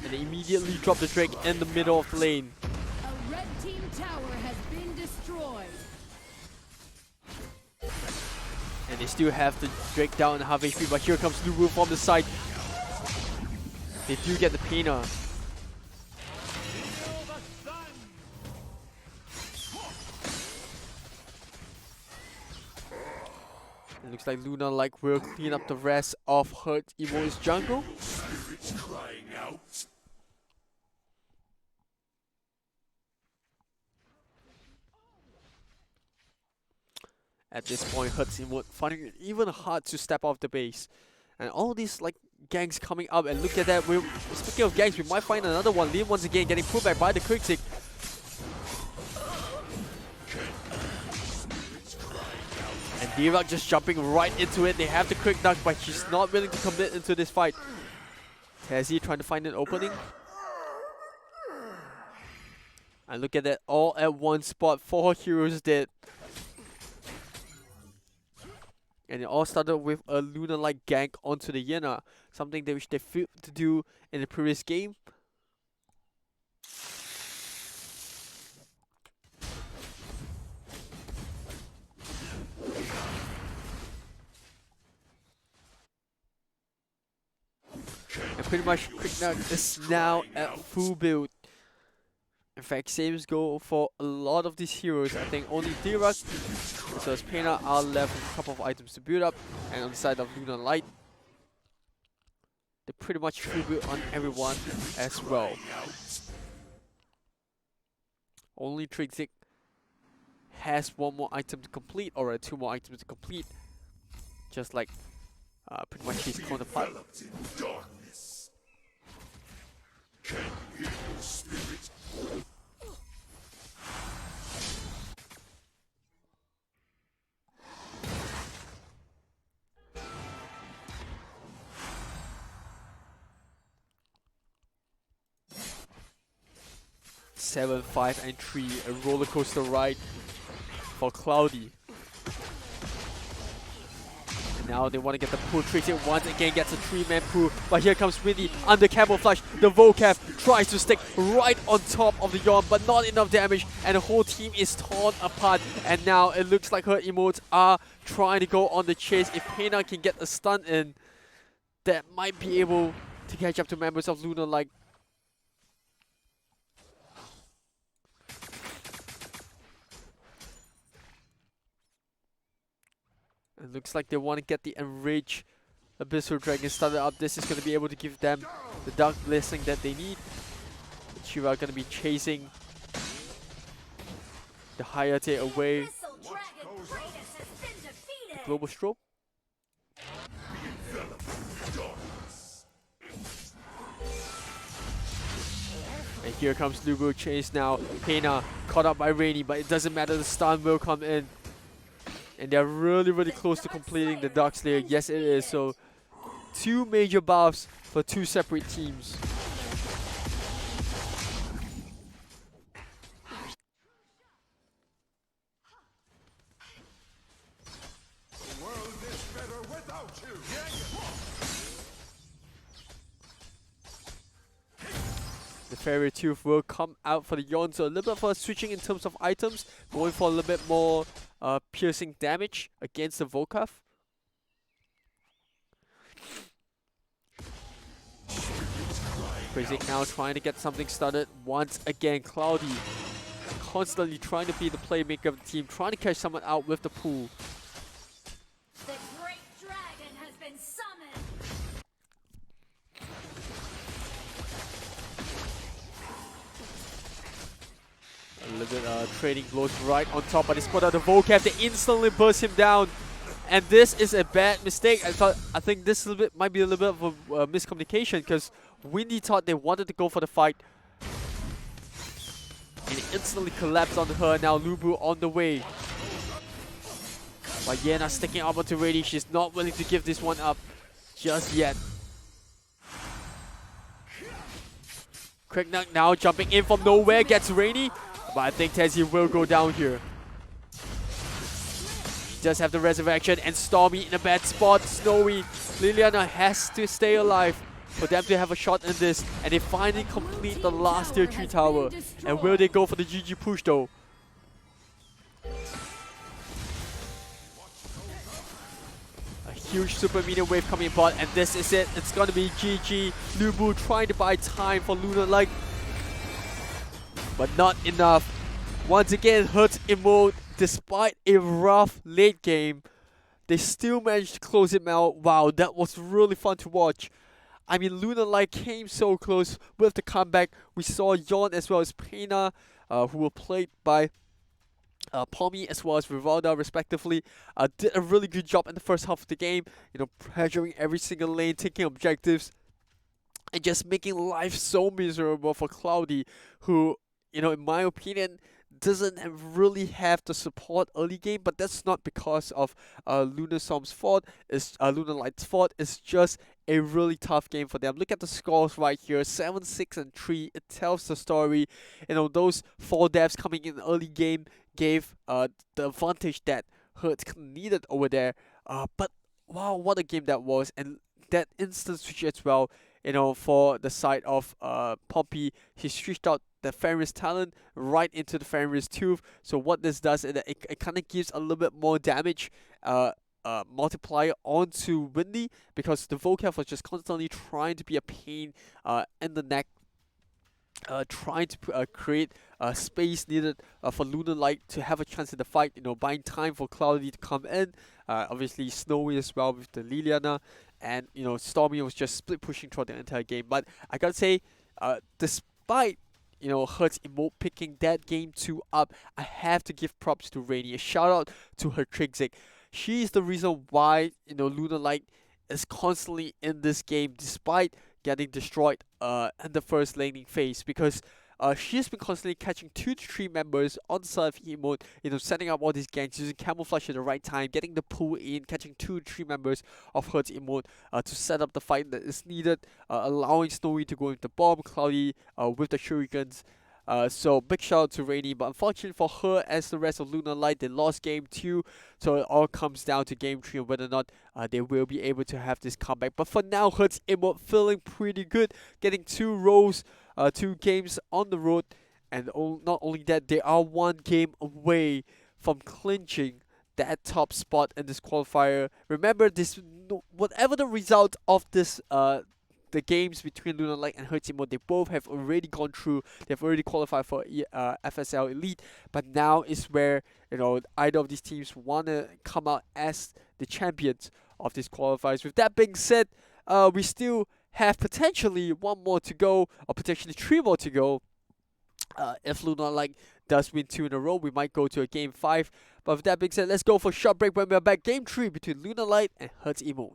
And they immediately drop the Drake in the middle of the lane. A red team tower has been destroyed. And they still have the Drake down in half HP, but here comes Lubu from the side. They do get the Paina. It looks like Lunar Light will clean up the rest of HERTZ Emo's jungle. Spirits crying out. At this point, HERTZ Emo finding it even hard to step off the base. And all these like gangs coming up, and look at that. Speaking of gangs, we might find another one. Liam once again getting pulled back by the Critic. And D-Rock just jumping right into it. They have the Quick Knock, but she's not willing to commit into this fight. Tezzy trying to find an opening. And look at that, all at one spot. 4 heroes dead. And it all started with a Lunar Light gank onto the Yena, something that which they failed to do in the previous game. And pretty much Quick Knock is now at full build. In fact, same go for a lot of these heroes. I think only D-Rock as well as Paina are left with a couple of items to build up. And on the side of Lunar Light, they pretty much full build on everyone as well. Only Trixie has 1 more item to complete, or 2 more items to complete. Just like pretty much his counterpart. Enveloped in darkness. Spirit. 7, 5, and 3. A roller coaster ride for Cloudy. And now they want to get the pull. Tracy once again gets a 3-man pull. But here comes Winnie under camouflage. The Vocab tries to stick right on top of the Yawn, but not enough damage. And the whole team is torn apart. And now it looks like her emotes are trying to go on the chase. If Pena can get a stun in, that might be able to catch up to members of LUNAR like. It looks like they want to get the Enraged Abyssal Dragon started up. This is going to be able to give them the Dark Blessing that they need. Chiva are going to be chasing the Hayate away. Global Strobe. And here comes Lubu chase now. Pena caught up by Rainy, but it doesn't matter, the stun will come in. And they're really close to completing the Dark Slayer. Yes, it is. So 2 major buffs for 2 separate teams. The world is better without you. The Fairy Tooth will come out for the Yawn. So a little bit for switching in terms of items. Going for a little bit more piercing damage against the Volcav. Crazy now trying to get something started once again. Cloudy constantly trying to be the playmaker of the team, trying to catch someone out with the pool. The great dragon has been summoned. A little bit trading blows right on top, but they spot out the Vocab. They instantly burst him down. And this is a bad mistake. I think this might be a little bit of a miscommunication, because Windy thought they wanted to go for the fight. And it instantly collapsed on her. Now Lubu on the way. But Yena sticking up onto Rainy. She's not willing to give this one up just yet. Cricknut now jumping in from nowhere, gets Rainy. But I think Tezzy will go down here. Does have the resurrection, and Stormy in a bad spot. Snowy, Liliana has to stay alive for them to have a shot in this, and they finally complete the last tier 3 tower. And will they go for the GG push though? A huge super minion wave coming in bot, and this is it. It's gonna be GG. Lubu trying to buy time for LUNAR like, but not enough. Once again, HERTZ emote. Despite a rough late game, they still managed to close it out. Wow, that was really fun to watch. I mean, LUNAR like came so close with the comeback. We saw Yawn as well as Pena, who were played by Pommy as well as Rivalda respectively, did a really good job in the first half of the game. You know, pressuring every single lane, taking objectives, and just making life so miserable for Cloudy, who, you know, in my opinion, doesn't really have the support early game, but that's not because of LunarSom's fault. It's LUNAR Light's fault. It's just a really tough game for them. Look at the scores right here: 7, 6, and 3. It tells the story. You know, those 4 deaths coming in early game gave the advantage that HERTZ needed over there. But wow, what a game that was, and that instant switch as well. You know, for the side of Pompey, he switched out the Fenris talent right into the Fenris Tooth. So what this does is that it kind of gives a little bit more damage multiplier onto Windy, because the Vocab was just constantly trying to be a pain in the neck, trying to create space needed for LUNAR Light to have a chance in the fight, you know, buying time for Cloudy to come in. Obviously Snowy as well with the Liliana, and you know, Stormy was just split pushing throughout the entire game. But I gotta say, despite, you know, HERTZ emote picking that game 2 up, I have to give props to Rainy. A shout out to her Trixig. She is the reason why, you know, LUNAR Light is constantly in this game, despite getting destroyed in the first laning phase, because she's been constantly catching 2 to 3 members on the side of EMOT, setting up all these ganks, using camouflage at the right time, getting the pull in, catching 2 to 3 members of HERTZ EMOT to set up the fight that is needed, allowing Snowy to go into the bomb, Cloudy with the shurikens. So big shout out to Rainy, but unfortunately for her, as the rest of Lunar Light, they lost game 2, so it all comes down to game 3 and whether or not they will be able to have this comeback. But for now, HERTZ EMOT feeling pretty good, getting 2 rows, 2 games on the road, and not only that, they are 1 game away from clinching that top spot in this qualifier. Remember, this whatever the result of this the games between Lunar Light and HERTZ EMOT, they both have already gone through. They've already qualified for FSL Elite, but now is where either of these teams want to come out as the champions of these qualifiers. With that being said, we still have potentially 1 more to go, or potentially 3 more to go. If Lunar Light does win 2 in a row, we might go to a game 5. But with that being said, let's go for a short break. When we're back, game 3 between Lunar Light and HERTZ EMOT.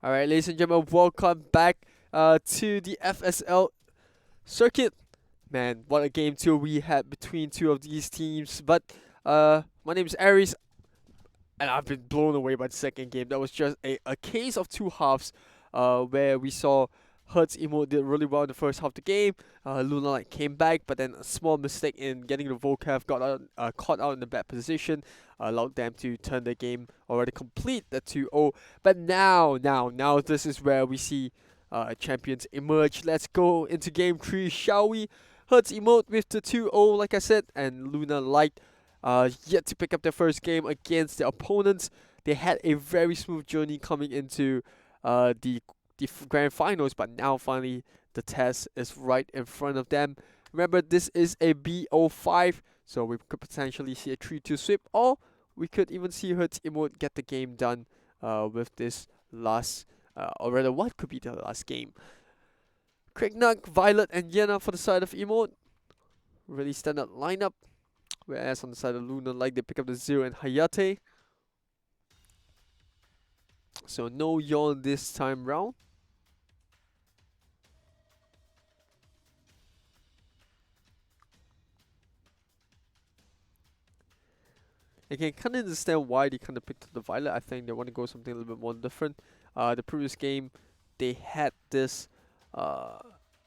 Alright, ladies and gentlemen, welcome back to the FSL circuit. Man, what a game 2 we had between two of these teams. But my name is Aries, and I've been blown away by the second game. That was just a case of two halves where we saw HERTZ EMOT did really well in the first half of the game. LUNAR came back, but then a small mistake in getting the Volcav got out, caught out in the bad position, allowed them to turn the game already complete the 2-0. But now this is where we see champions emerge. Let's go into game 3, shall we? HERTZ EMOT with the 2-0, like I said, and LUNAR yet to pick up their first game against their opponents. They had a very smooth journey coming into the grand finals, but now finally the test is right in front of them. Remember, this is a BO5, so we could potentially see a 3-2 sweep, or we could even see HERTZ EMOT get the game done with this last, or rather what could be the last game. Kriegnack, Violet, and Yena for the side of EMOT. Really standard lineup. Whereas on the side of LUNAR, they pick up the 0 and Hayate. So no Yawn this time round. I can kind of understand why they kind of picked up the Violet. I think they want to go something a little bit more different. The previous game, they had this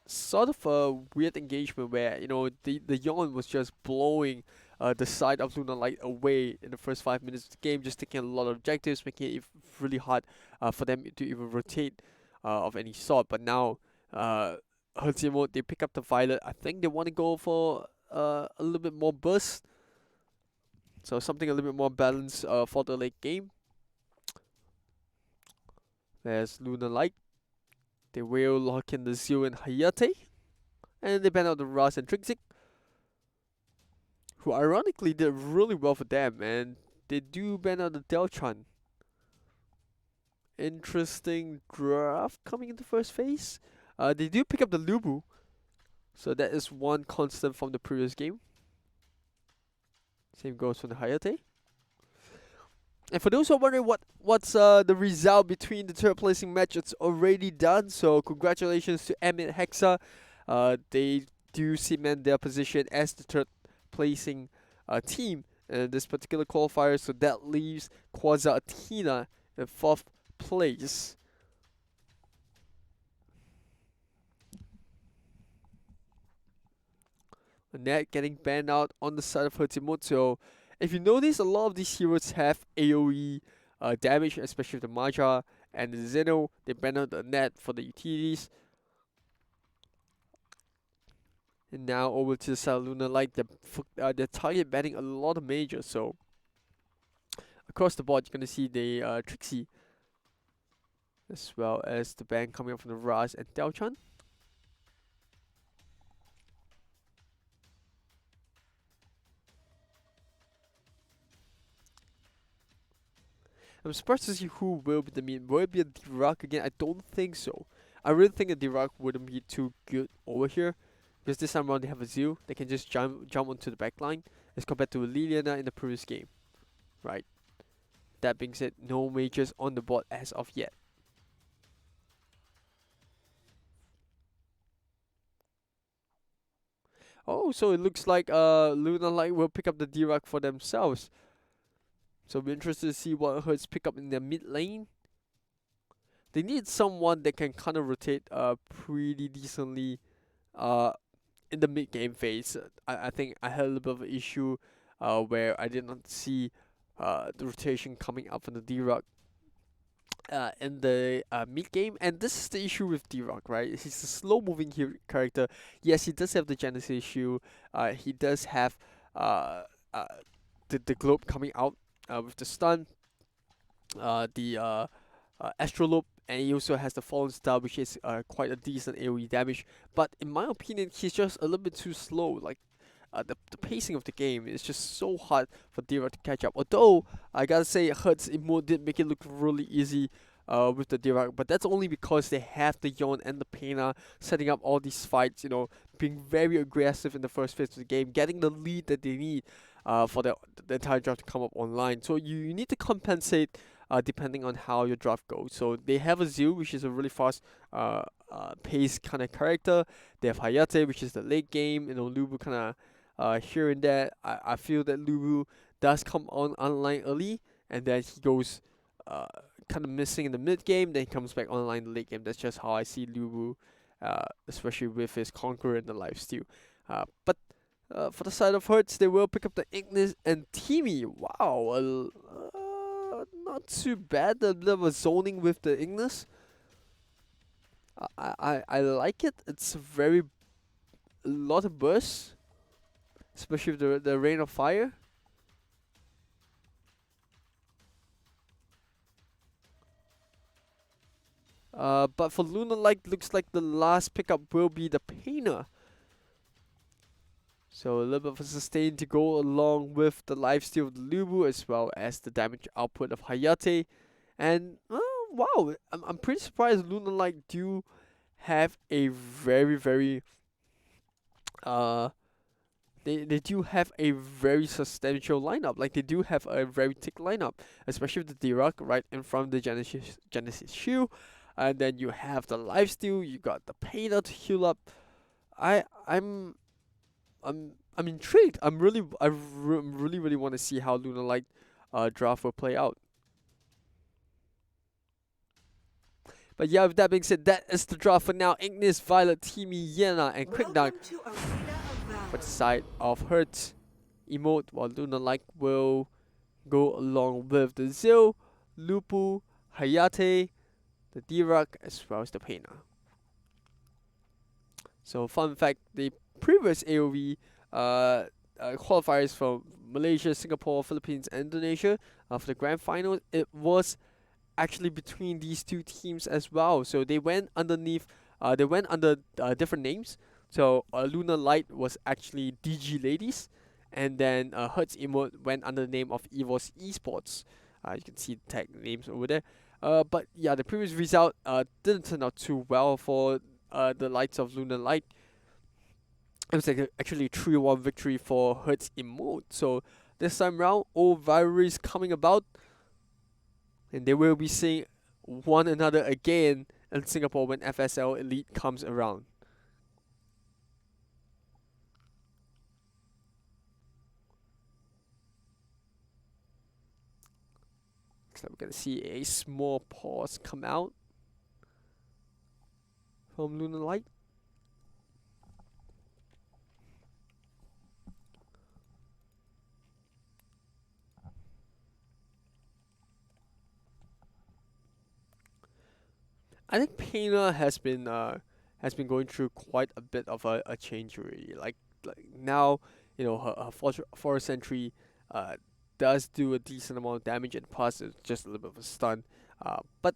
sort of a weird engagement where, you know, the Yawn was just blowing the side of LUNAR away in the first 5 minutes of the game, just taking a lot of objectives, making it really hard for them to even rotate of any sort. But now, HERTZ EMOT, they pick up the Violet. I think they want to go for a little bit more burst. So something a little bit more balanced for the late game. There's LUNAR. They will lock in the Zio and Hayate. And they ban out the Ras and Trixie, who ironically did really well for them. And they do ban out the Delchan. Interesting draft coming into first phase. They do pick up the Lubu. So that is one constant from the previous game. Same goes for the Hayate. And for those who are wondering what's the result between the third placing match, it's already done. So congratulations to EMOT Hexa. They do cement their position as the third placing team in this particular qualifier. So that leaves Quasar Athena in fourth place. Net getting banned out on the side of HERTZ EMOT. So if you notice, a lot of these heroes have AoE damage, especially the Maja and the Zeno. They ban out the Net for the utilities. And now over to the side of LUNAR, they're target banning a lot of majors. So across the board, you're gonna see the Trixie, as well as the ban coming up from the Ras and Delchan. I'm surprised to see who will be the main. Will it be a Dirac again? I don't think so. I really think a Dirac wouldn't be too good over here, because this time around they have a Zio. They can just jump onto the back line as compared to Liliana in the previous game. Right. That being said, no majors on the board as of yet. Oh, so it looks like LUNAR will pick up the Dirac for themselves. So we're interested to see what HERTZ pick up in their mid lane. They need someone that can kind of rotate pretty decently in the mid game phase. I think I had a little bit of an issue where I did not see the rotation coming up from the Dirac in the mid game, and this is the issue with Dirac, right? He's a slow moving character. Yes, he does have the Genesis issue. He does have the globe coming out with the stun, the Astrolope, and he also has the Fallen Star, which is quite a decent AoE damage. But in my opinion, he's just a little bit too slow. The pacing of the game is just so hard for Dirac to catch up. Although I gotta say, HERTZ EMOT did make it look really easy with the Dirac, but that's only because they have the Yawn and the Pena setting up all these fights. You know, being very aggressive in the first phase of the game, getting the lead that they need for the entire draft to come up online. So you need to compensate depending on how your draft goes. So they have a Zhu, which is a really fast pace kind of character. They have Hayate, which is the late game. Lubu kind of here and there. I feel that Lubu does come on online early, and then he goes kind of missing in the mid game. Then he comes back online in the late game. That's just how I see Lubu, especially with his Conqueror and the lifesteal. But for the side of HERTZ, they will pick up the Ignis and Teamy. Wow, not too bad. A bit of a zoning with the Ignis. I like it. It's a lot of bursts, especially with the Rain of Fire. But for Lunar Light, looks like the last pickup will be the Painter. So a little bit of a sustain to go along with the lifesteal of the Lubu, as well as the damage output of Hayate. And wow, I'm pretty surprised Lunar Light do have a very they do have a very substantial lineup. Like, they do have a very thick lineup, especially with the Dirak right in front of the Genesis Shield. And then you have the lifesteal, you got the Painter to heal up. I'm intrigued. I really want to see how Lunar Light draft will play out. But yeah, with that being said, that is the draft for now. Ignis, Violet, Teamy, Yena, and Quick Dark Welcome to Arena of Valor. for the side of HERTZ. Emote, while Lunar Light will go along with the Zil, Lupu, Hayate, the Dirak, as well as the Painter. So fun fact, the previous AoV qualifiers from Malaysia, Singapore, Philippines, and Indonesia for the grand final, it was actually between these two teams as well. So they went under different names. So Lunar Light was actually DG Ladies, and then HERTZ Emote went under the name of EVOS Esports. You can see the tag names over there. But yeah, the previous result didn't turn out too well for the likes of Lunar Light. It was actually a 3-1 victory for HERTZ Emote. So this time round, old rivalries coming about, and they will be seeing one another again in Singapore when FSL Elite comes around. Looks like we're gonna see a small pause come out from Lunar Light. I think Painter has been going through quite a bit of a change already. Like now, her Forest Sentry does do a decent amount of damage, and plus it's just a little bit of a stun. But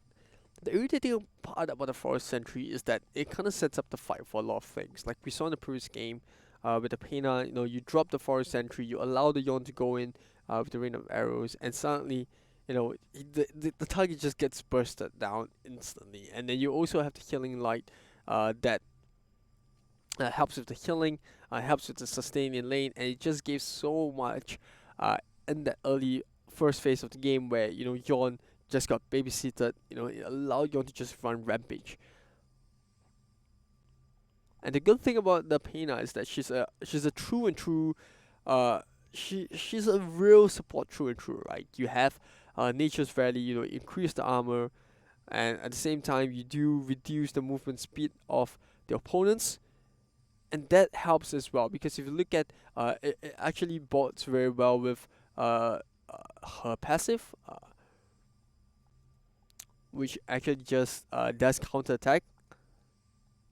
the irritating part about the Forest Sentry is that it kind of sets up the fight for a lot of things. Like we saw in the previous game, with the Painter, you drop the Forest Sentry, you allow the Yon to go in with the rain of arrows, and suddenly, the target just gets bursted down instantly. And then you also have the healing light that helps with the healing, helps with the sustain in lane, and it just gives so much in that early first phase of the game where Yon just got babysitted. It allowed Yon to just run rampage. And the good thing about the Painter is that she's a true and true she's a real support true and true, right? You have Nature's Valley, increase the armor, and at the same time you do reduce the movement speed of the opponents, and that helps as well, because if you look at it actually bots very well with her passive, which actually just does counter attack,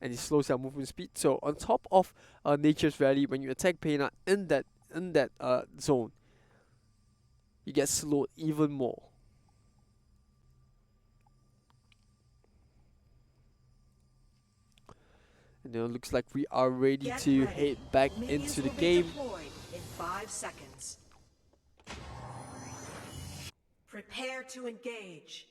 and it slows down movement speed. So on top of Nature's Valley, when you attack Painter in that zone, you get slowed even more. And it looks like we are ready Get to ready. head back Minions into the will be game. deployed in 5 seconds. Prepare to engage.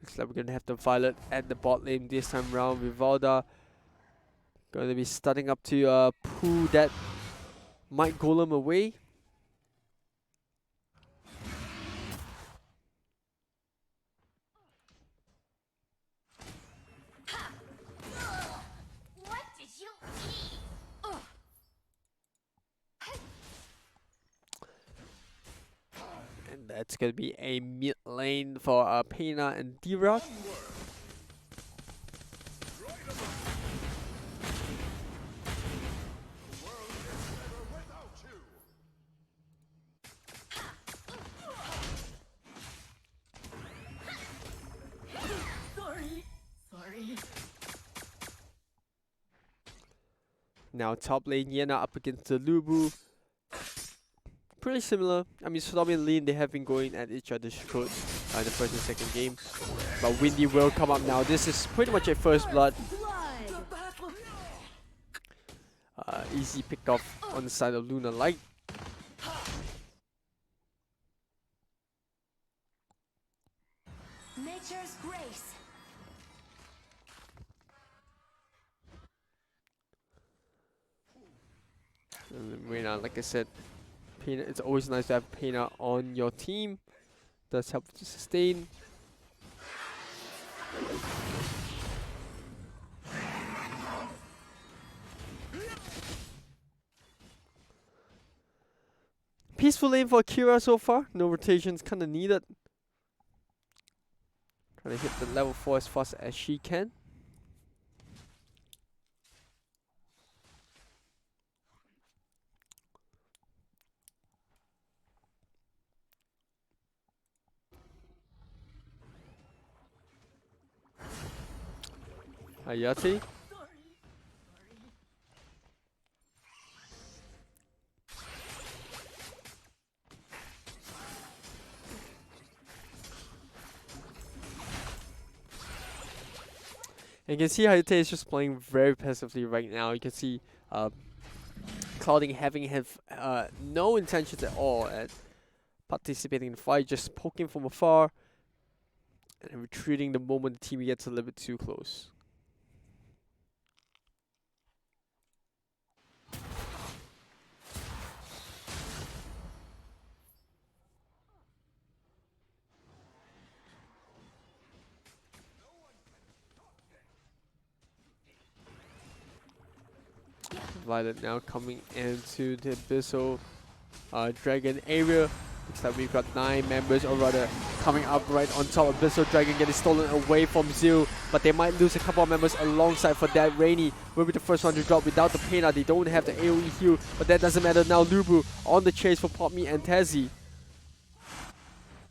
Looks like we're gonna have the Violet at the bot lane this time round. Vivalda gonna be starting up to pull that Might Golem away. What did you eat? And that's gonna be a mid lane for Pena and D-Rock. Sorry. Now top lane, Yena up against the Lubu. Pretty similar. I mean, Tsunami and Lin, they have been going at each other's throats in the first and second game. But Windy will come up now. This is pretty much a first blood. Easy pick off on the side of Lunar Light. Nature's grace. And then Reyna, like I said, Pena, it's always nice to have Pena on your team. Does help to sustain. Peaceful lane for Kira so far. No rotations kinda needed. Trying to hit the level 4 as fast as she can. Hayate. And you can see Hayate is just playing very passively right now. You can see Clouding having no intentions at all at participating in the fight, just poking from afar and retreating the moment the team gets a little bit too close. Violet now coming into the Abyssal Dragon area. Looks like we've got 9 members, or rather coming up right on top. Abyssal Dragon getting stolen away from Zil, but they might lose a couple of members alongside for that. Rainy will be the first one to drop without the Pena. They don't have the AoE heal, but that doesn't matter now. Lubu on the chase for Popme and Tezzy.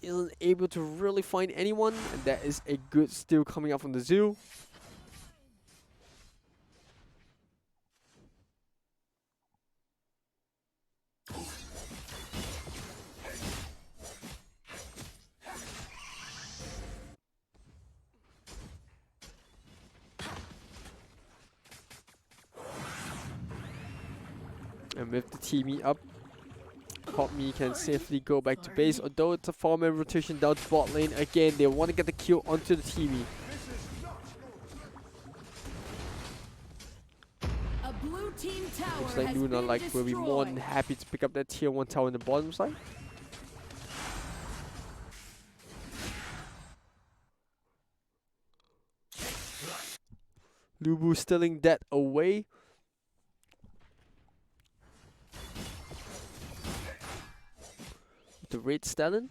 Isn't able to really find anyone, and that is a good steal coming up from the Zil. And with the TME up, Popme can safely go back to base, although it's a 4-man rotation down to bot lane. Again, they want to get the kill onto the TME. A blue team tower Looks like has Luna been will be more than destroyed. happy to pick up that tier 1 tower on the bottom side. Lubu stealing that away. The Red Stallion.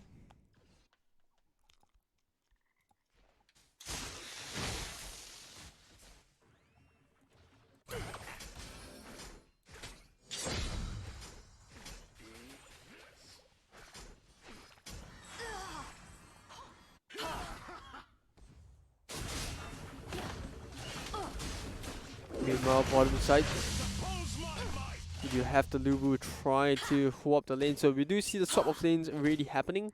Meanwhile, bottom side, you have the Lubu try to hold up the lane. So we do see the swap of lanes really happening.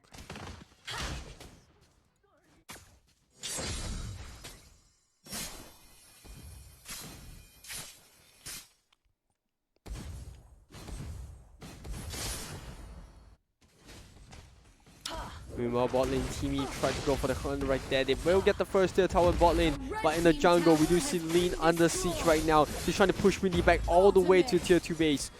Meanwhile, bot lane Teamy tried to go for the hunt right there. They will get the first tier tower in bot lane, but in the jungle, we do see Lean under siege right now. He's trying to push Windy back all the way to tier 2 base,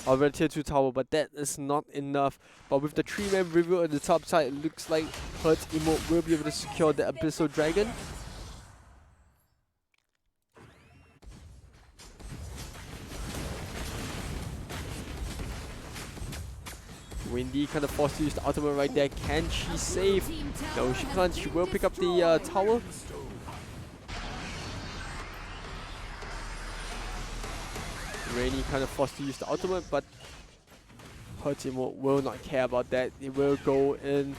or tier 2 tower, but that is not enough. But with the 3-man reveal at the top side, it looks like HERTZ EMOT will be able to secure the Abyssal Dragon. Windy kind of forced to use the ultimate right there. Can she save? No, she can't. She will pick up the tower. Rainy kind of forced to use the ultimate, but her team will not care about that. They will go in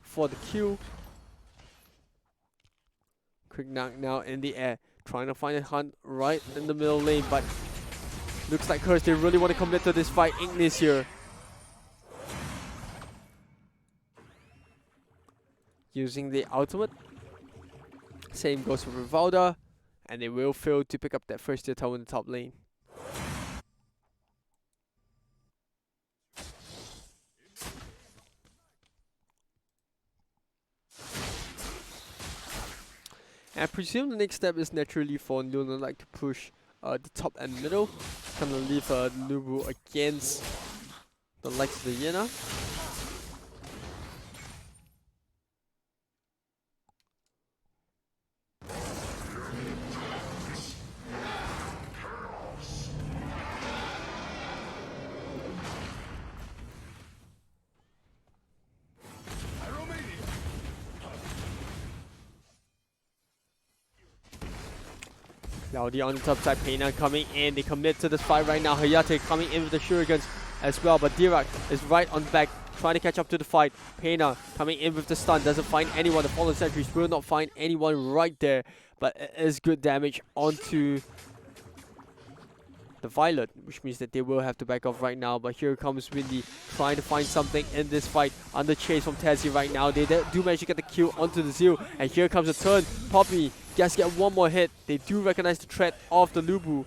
for the kill. Quick knock now in the air, trying to find a hunt right in the middle lane, but looks like HERTZ, they really want to commit to this fight. Ignis here. Using the ultimate. Same goes for Valor, and they will fail to pick up that first tier tower in the top lane. And I presume the next step is naturally for LUNAR like to push the top and middle, kind of leave Lubu against the likes of the Yena. Cloudy on the top side, Pena coming in. They commit to this fight right now. Hayate coming in with the shurikens as well, but Dirac is right on back, trying to catch up to the fight. Pena coming in with the stun, doesn't find anyone. The fallen sentries will not find anyone right there, but it is good damage onto the Violet, which means that they will have to back off right now. But here comes Windy, trying to find something in this fight. Under chase from Tazzy right now. They do manage to get the kill onto the Zeal, and here comes a turn. Poppy just get one more hit. They do recognize the threat of the Lubu.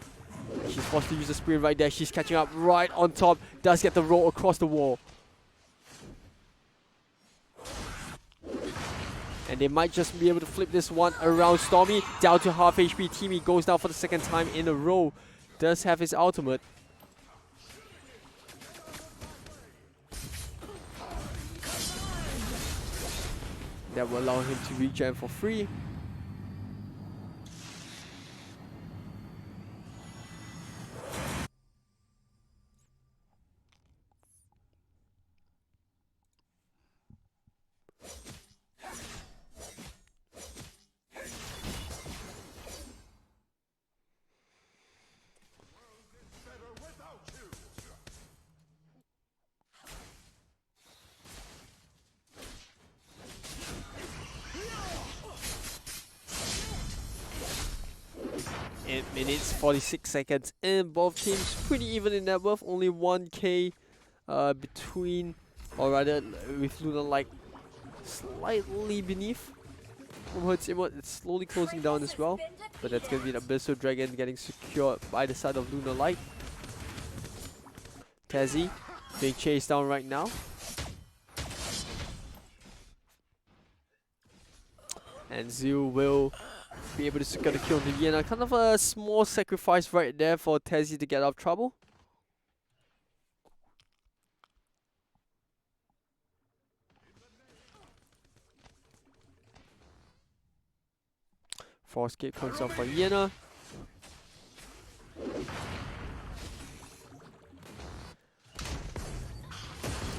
She's forced to use the sprint right there. She's catching up right on top. Does get the roll across the wall. And they might just be able to flip this one around. Stormy down to half HP. Teamy goes down for the second time in a row. Does have his ultimate. That will allow him to regen for free. Minutes 46 seconds in both teams, pretty even in net worth, only 1k between, or rather with LUNAR like slightly beneath from HERTZ EMOT. It's slowly closing down as well, but that's gonna be an Abyssal Dragon getting secured by the side of LUNAR Light. Tazzy being chased down right now. And Zeal will be able to secure the kill on the Yena. Kind of a small sacrifice right there for Tazzy to get out of trouble. Force kick comes out for Yena.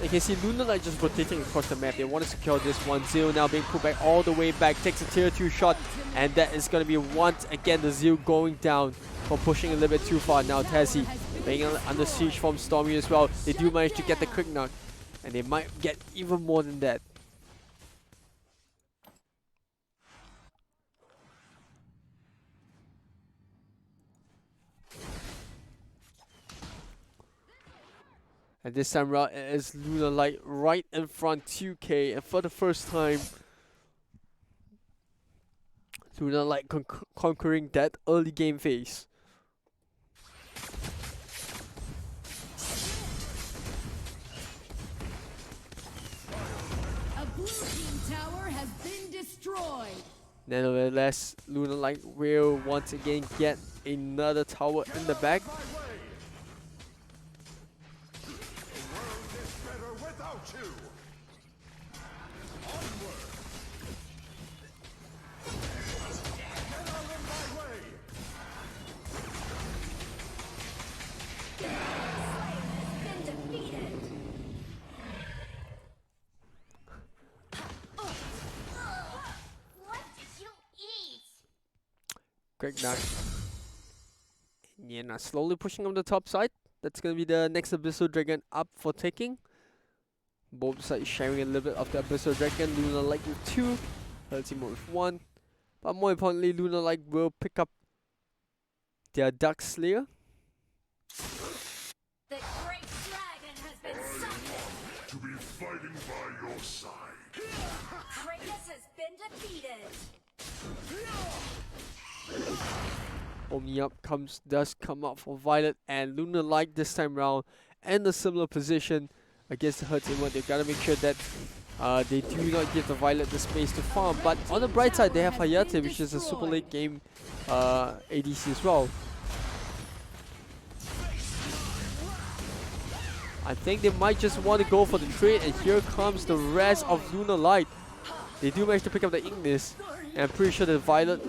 You can see LUNAR like just rotating across the map. They want to secure this 1-0 now, being pulled back all the way back. Takes a tier 2 shot, and that is going to be once again the Zeal going down for pushing a little bit too far. Now Tazzy being under siege from Stormy as well. They do manage to get the quick knock, and they might get even more than that. And this time around, it is LUNAR Light right in front, 2k. And for the first time, LUNAR Light conquering that early game phase. A blue destroyed. Nevertheless, Lunar Light will once again get another tower in the back. The world is better without you. Onward. Get out of my way. Been defeated. What did you eat? Great knock. Yeah, now slowly pushing on the top side. That's gonna be the next Abyssal Dragon up for taking. Both sides sharing a little bit of the Abyssal Dragon. Lunar Light with 2, HERTZ EMOT with 1. But more importantly, Lunar Light will pick up their Dark Slayer. The great dragon has been summoned. To be fighting by your side. Greatness has been defeated. Only up does come out for Violet, and Lunar Light this time round in a similar position against the HERTZ EMOT. They've got to make sure that they do not give the Violet the space to farm. But on the bright side, they have HERTZ, which is a super late game ADC as well. I think they might just want to go for the trade, and here comes the rest of Lunar Light. They do manage to pick up the Ignis, and I'm pretty sure the Violet,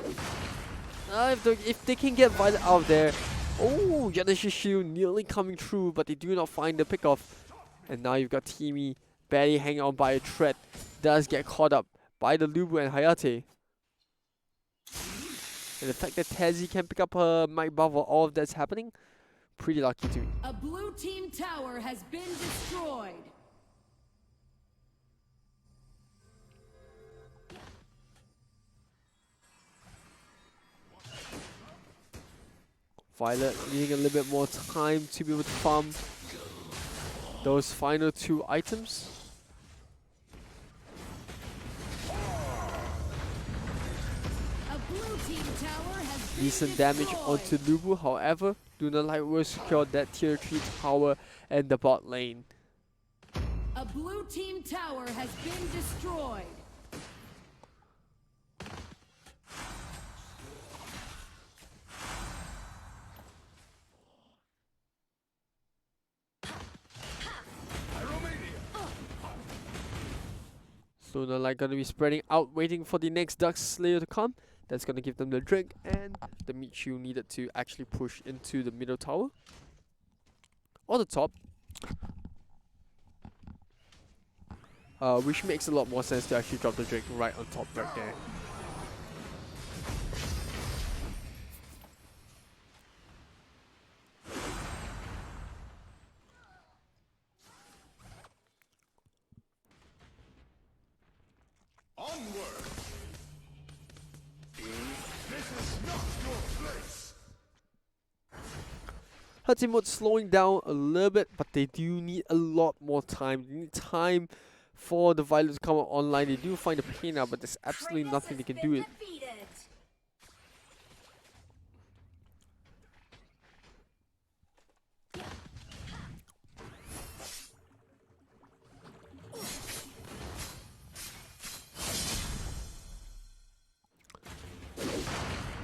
if they can get Violet out of there. Oh, Genesis Shield nearly coming through, but they do not find the pickoff. And now you've got Teamy barely hanging on by a thread. Does get caught up by the Lubu and Hayate. And the fact that Tezzy can pick up her mic buff while all of that's happening, pretty lucky to me. A blue team tower has been destroyed. Violet needing a little bit more time to be able to farm those final 2 items. A blue team tower has been Decent damage destroyed. onto Lubu, however, Lunar Light will secure that tier 3 tower and the bot lane. A blue team tower has been destroyed. Lunar Light gonna be spreading out, waiting for the next Dark Slayer to come. That's gonna give them the drink and the meat shield needed to actually push into the middle tower. Or the top. Which makes a lot more sense to actually drop the drink right on top right there. Onward. This is not your place. HERTZ EMOT slowing down a little bit, but they do need a lot more time. They need time for the Violet to come out online. They do find a pain out, but there's absolutely nothing they can do it. Defeated.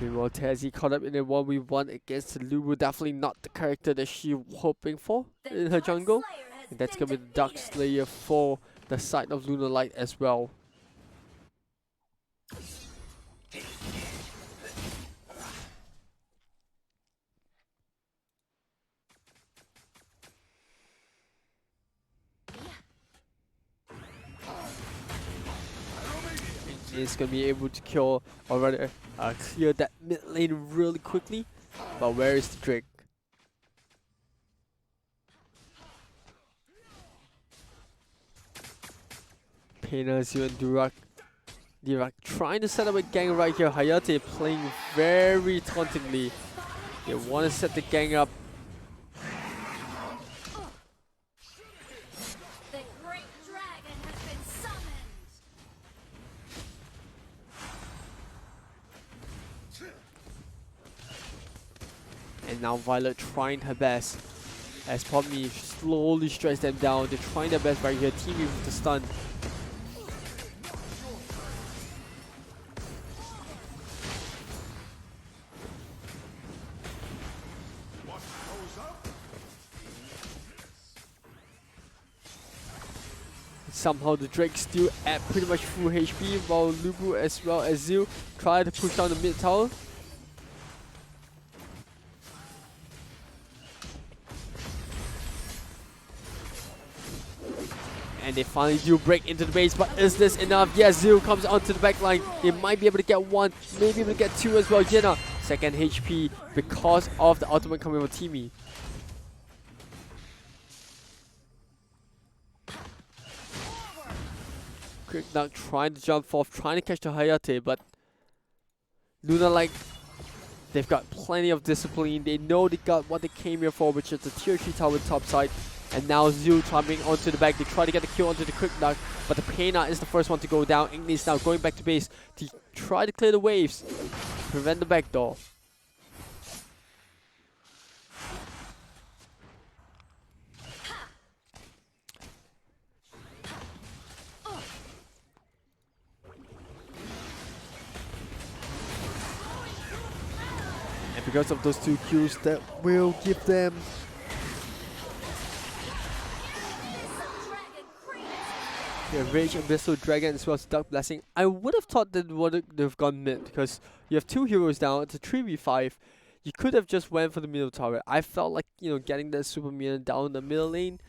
Meanwhile, Tezzy caught up in a 1v1 against Lubu. Definitely not the character that she was hoping for in her Dark jungle. Slayer has And that's been gonna be the Dark defeated. Slayer for the side of Lunar Light as well. Is gonna be able to kill, or rather clear that mid lane really quickly. But where is the Drake? Penazio and Dirac trying to set up a gang right here. Hayate playing very tauntingly. They want to set the gang up. The great dragon has been summoned. And now Violet trying her best. As Pomni slowly strikes them down. They're trying their best right here. Teaming with the stun. Somehow the Drake still at pretty much full HP, while Lubu as well as Zil try to push down the mid tower. And they finally do break into the base, but is this enough? Yes, Zil comes onto the back line. They might be able to get one, maybe able to get two as well. Yena, second HP because of the ultimate coming from Timmy. Quick Duck trying to jump off, trying to catch the Hayate, but LUNAR, like, they've got plenty of discipline. They know they got what they came here for, which is the tier 3 tower top side. And now Zhu jumping onto the back. They try to get the kill onto the Quick Duck, but the Pena is the first one to go down. Ignis now going back to base to try to clear the waves, prevent the backdoor. And because of those two kills, that will give them the Rage Abyssal Dragon as well as Dark Blessing. I would have thought that would have gone mid because you have two heroes down. It's a 3v5. You could have just went for the middle tower. I felt like, you know, getting that super minion down the middle lane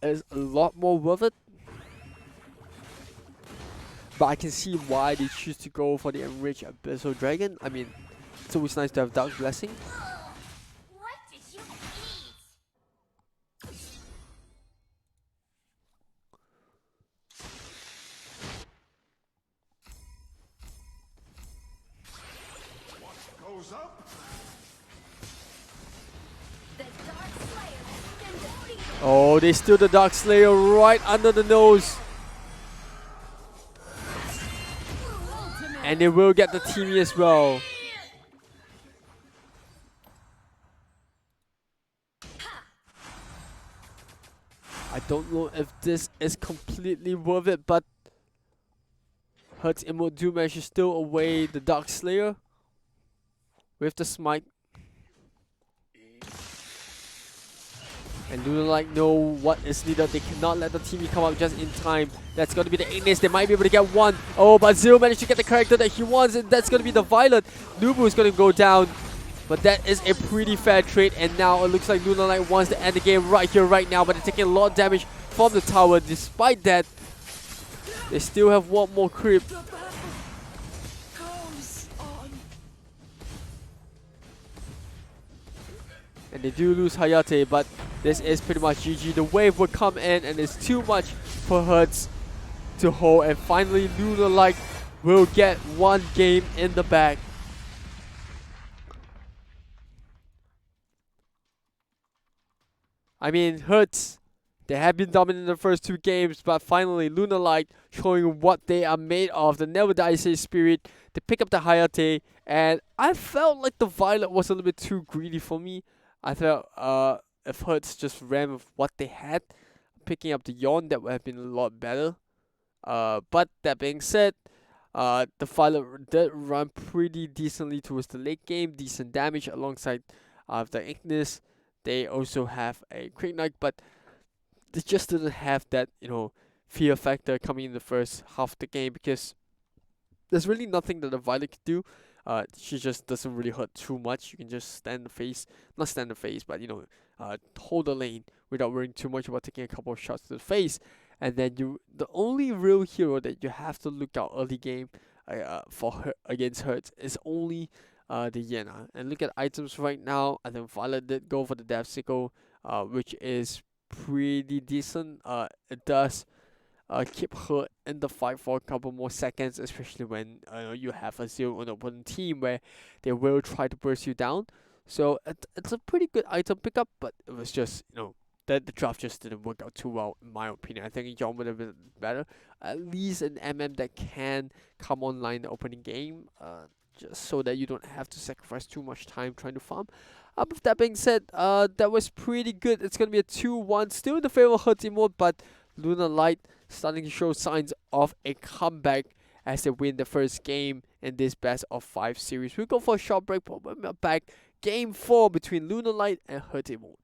is a lot more worth it. But I can see why they choose to go for the Enriched Abyssal Dragon. I mean, it's always nice to have Dark Blessing. What did you eat? Goes up. The Dark Slayer has been defeated. Oh, they steal the Dark Slayer right under the nose. And they will get the Timmy as well. I don't know if this is completely worth it, but HERTZ emote do manage to steal away the Dark Slayer with the smite. And LUNAR like know what is needed. They cannot let the team come up just in time. That's going to be the Ignis. They might be able to get one. Oh, but Zero managed to get the character that he wants, and that's going to be the Violet. Nubu is going to go down. But that is a pretty fair trade, and now it looks like LUNAR like wants to end the game right here, right now. But they're taking a lot of damage from the tower. Despite that, they still have one more creep. And they do lose Hayate, but this is pretty much GG. The wave will come in, and it's too much for HERTZ to hold. And finally, LUNAR like will get one game in the bag. I mean, HERTZ, they have been dominant in the first two games, but finally, LUNAR Light showing what they are made of. The Never Die Say spirit. They pick up the Hayate, and I felt like the Violet was a little bit too greedy for me. I felt if HERTZ just ran with what they had, picking up the Yawn, that would have been a lot better. But that being said, the Violet did run pretty decently towards the late game, decent damage alongside the Ignis. They also have a Quick Knight, but they just didn't have that, you know, fear factor coming in the first half of the game, because there's really nothing that the Violet could do. She just doesn't really hurt too much. You can just stand the face, not stand the face, but, you know, hold the lane without worrying too much about taking a couple of shots to the face. And then the only real hero that you have to look out early game for her against HERTZ is only the Yena. And look at items right now. I think Violet did go for the Death Sickle, which is pretty decent. It does keep her in the fight for a couple more seconds, especially when you have a Zero on the opponent team where they will try to burst you down. So it's a pretty good item pickup, but it was just, you know, the draft just didn't work out too well, in my opinion. I think Yawn would have been better. At least an MM that can come online in the opening game, just so that you don't have to sacrifice too much time trying to farm. With that being said, that was pretty good. It's going to be a 2-1. Still in the favor of HERTZ emote, but LUNAR Light starting to show signs of a comeback as they win the first game in this best of 5 series. We'll go for a short break, but when we're back, Game 4 between LUNAR and HERTZ.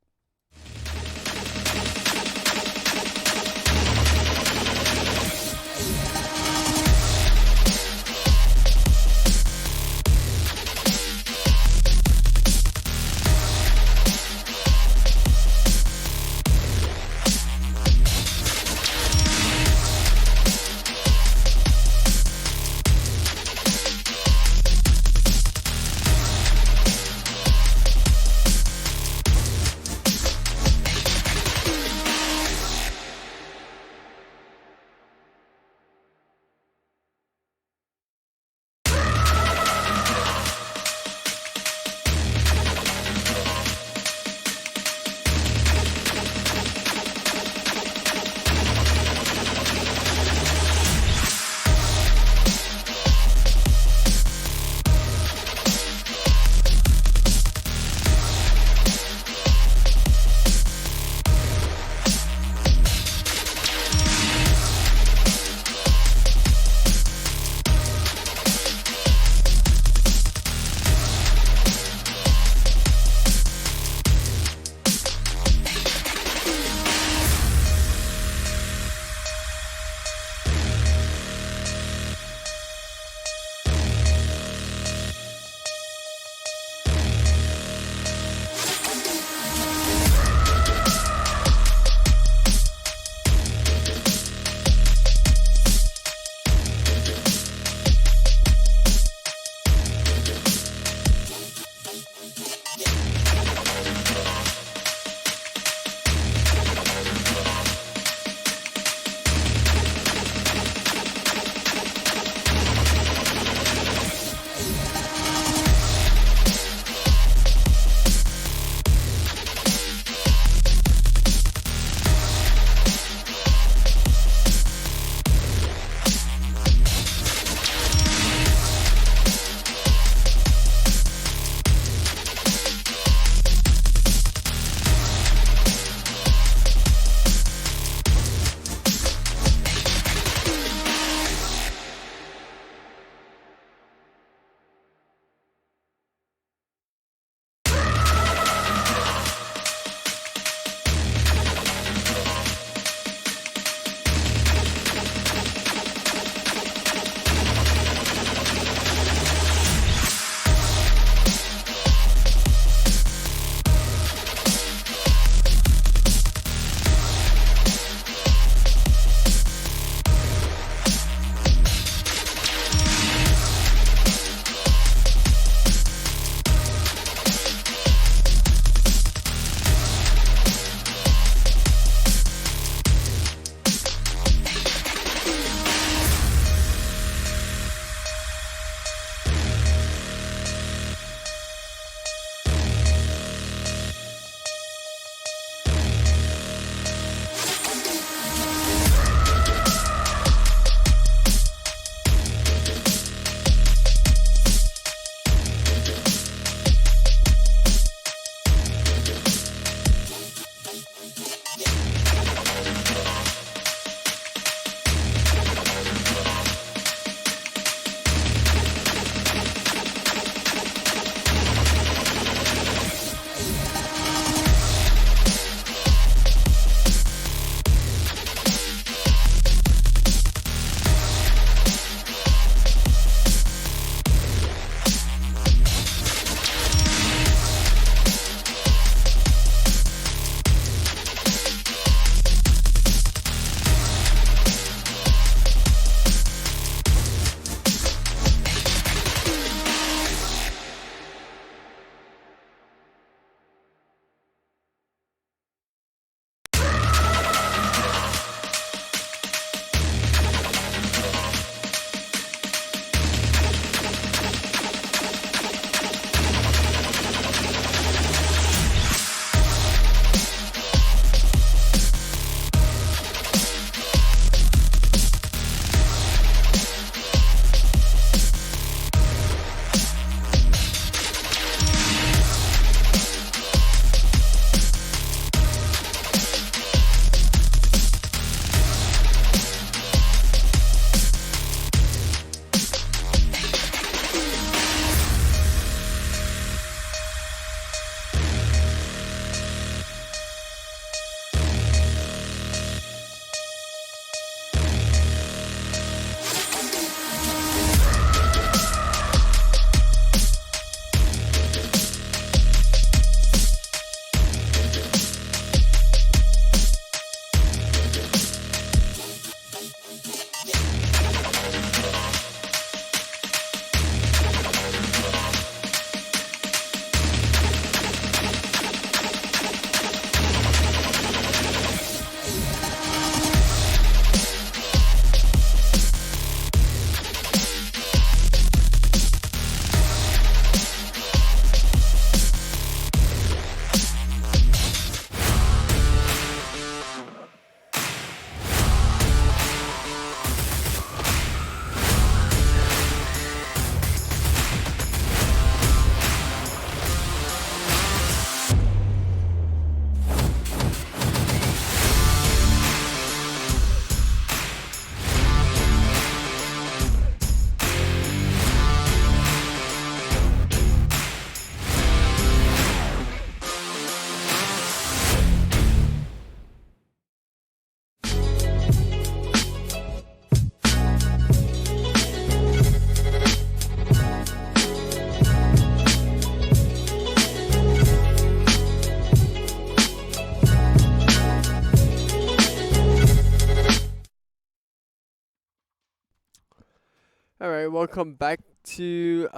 Alright, welcome back to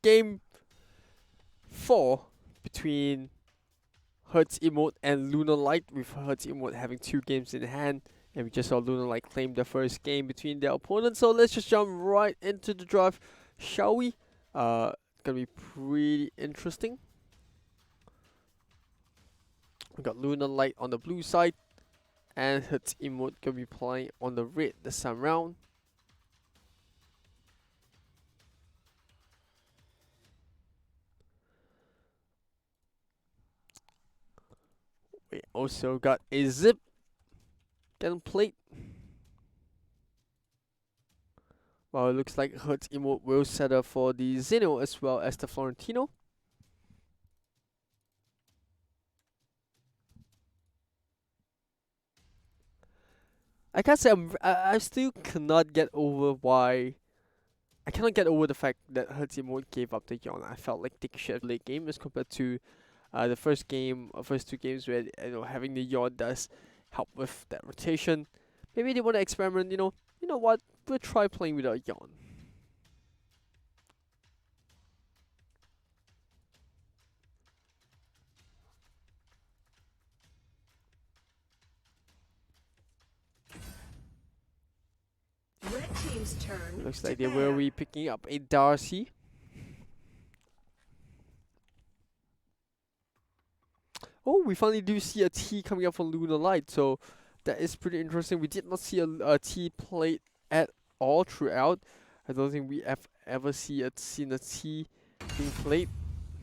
game 4 between HERTZ EMOT and LUNAR Light, with HERTZ EMOT having 2 games in hand, and we just saw LUNAR Light claim the first game between their opponents. So let's just jump right into the draft, shall we? Gonna be pretty interesting. We got LUNAR Light on the blue side, and HERTZ EMOT gonna be playing on the red this time round. We also got a zip getting played. Well, it looks like HERTZ EMOT will settle for the Zeno as well as the Florentino. I can't say I still cannot get over why. I cannot get over the fact that HERTZ EMOT gave up the yawn. I felt like they should have late game as compared to the first game, first 2 games where having the yawn does help with that rotation. Maybe they want to experiment. You know what? We'll try playing without yawn. Red team's turn. Looks to like they will ban. be picking up a Darcy. Oh, we finally do see a T coming up from LUNAR Light, so that is pretty interesting. We did not see a T played at all throughout. I don't think we have ever seen a T being played.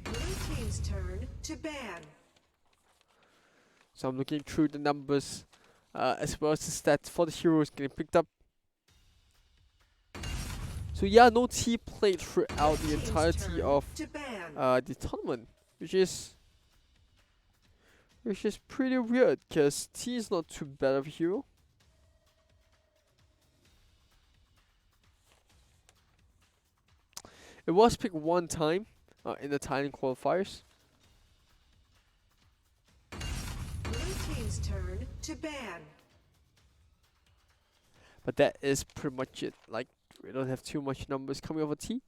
Blue team's turn to ban. So I'm looking through the numbers as well as the stats for the heroes getting picked up. So yeah, no T played throughout the Team's entirety turn of to ban. the tournament, which is pretty weird, because T is not too bad of a hero. It was picked one time in the Thailand qualifiers. Blue team's turn to ban. But that is pretty much it. Like, we don't have too much numbers coming over T.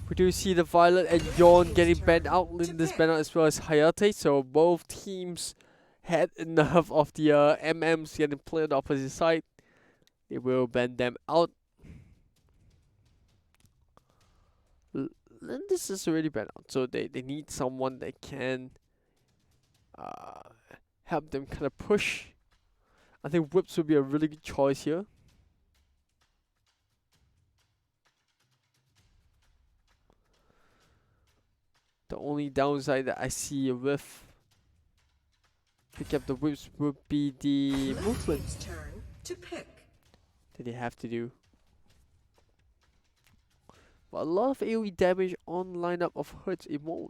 We do see the Violet and Yawn getting banned out, Linda's banned out as well as HERTZ, so both teams had enough of the MMs getting played on the opposite side. They will ban them out. Linda's is already banned out, so they need someone that can help them kind of push. I think Whips would be a really good choice here. The only downside that I see with pick up the Whips would be the Blue movement team's turn to pick. that they have to do. But a lot of AoE damage on lineup of HERTZ EMOT.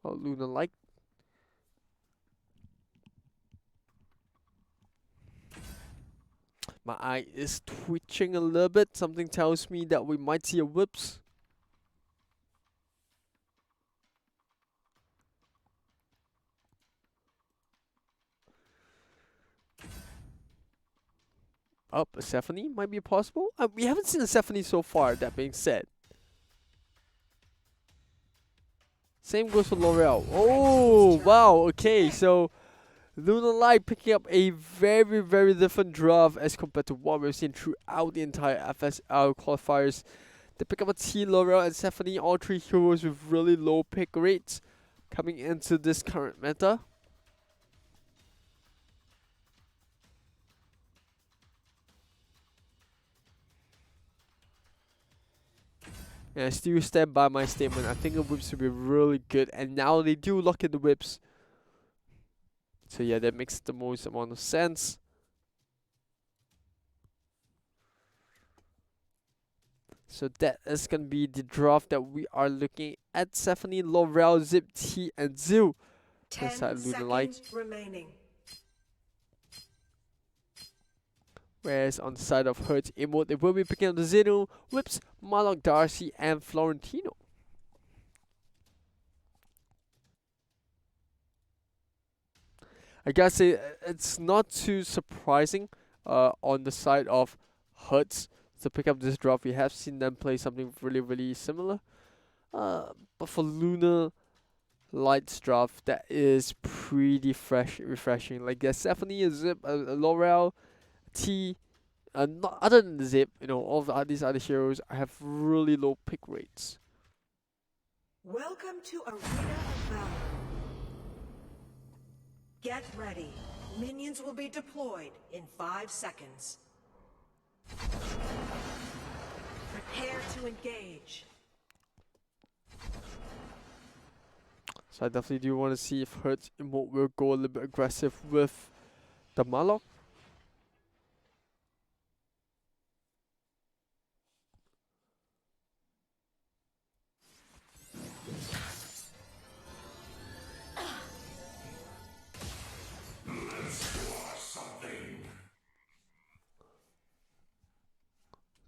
Well, LUNAR Light. My eye is twitching a little bit. Something tells me that we might see a Whips. Up, a Stephanie might be possible. We haven't seen a Stephanie so far, that being said. Same goes for L'Oreal. Oh, wow, okay, so LUNAR Light picking up a very, very different draft as compared to what we've seen throughout the entire FSL qualifiers. They pick up a T, L'Oreal, and Stephanie, all 3 heroes with really low pick rates coming into this current meta. And I still stand by my statement. I think the whips will be really good, and now they do lock in the whips. So yeah, that makes the most amount of sense. So that is gonna be the draft that we are looking at. Stephanie, L'Oreal, Zip, T, and Zil. 10 Inside LUNAR Light. seconds remaining. Whereas on the side of HERTZ EMOT, they will be picking up the Zeno, Whips, Marlock, Darcy, and Florentino. I gotta say, it's not too surprising on the side of HERTZ to pick up this drop. We have seen them play something really, really similar. But for LUNAR Light's draft, that is pretty refreshing. Like there's definitely a Zip, a L'Oreal, T. Not other than the Zip, you know, all of these other heroes have really low pick rates. Welcome to Arena of Valor. Get ready. Minions will be deployed in 5 seconds. Prepare to engage. So I definitely do want to see if HERTZ EMOT will go a little bit aggressive with the Marlock.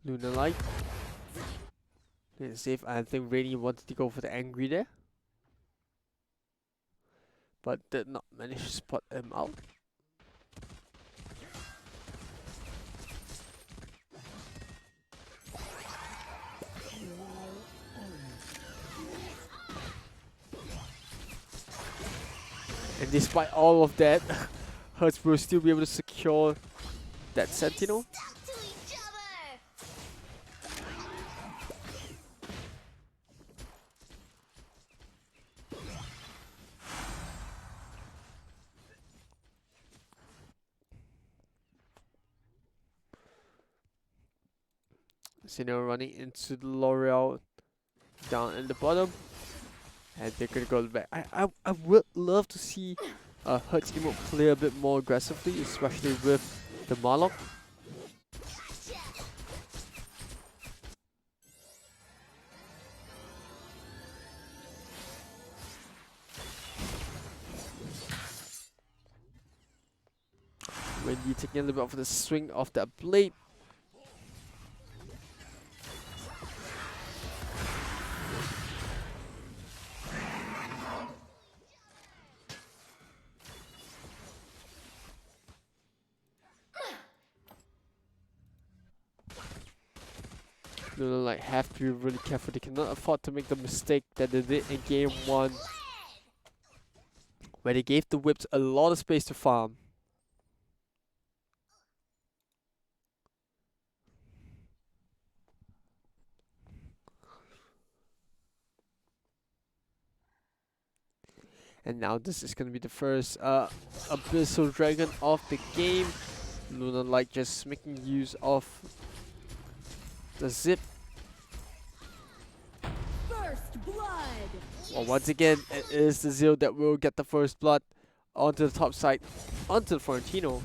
LUNAR Light. Let's see if I think Rainy wanted to go for the Angry there, but did not manage to spot him out. And despite all of that, HERTZ will still be able to secure that Sentinel. Stuck to each other. Sentinel running into the L'Oreal down in the bottom. And they're gonna go back. I would love to see HERTZ EMOT play a bit more aggressively, especially with the Marlock. Wendy taking a little bit of the swing of that blade. LUNAR Light have to be really careful. They cannot afford to make the mistake that they did in game 1, where they gave the Whips a lot of space to farm. And now this is gonna be the first Abyssal Dragon of the game. LUNAR Light just making use of the Zip. First blood. Well, once again, it is the Zero that will get the first blood onto the top side, onto the Florentino.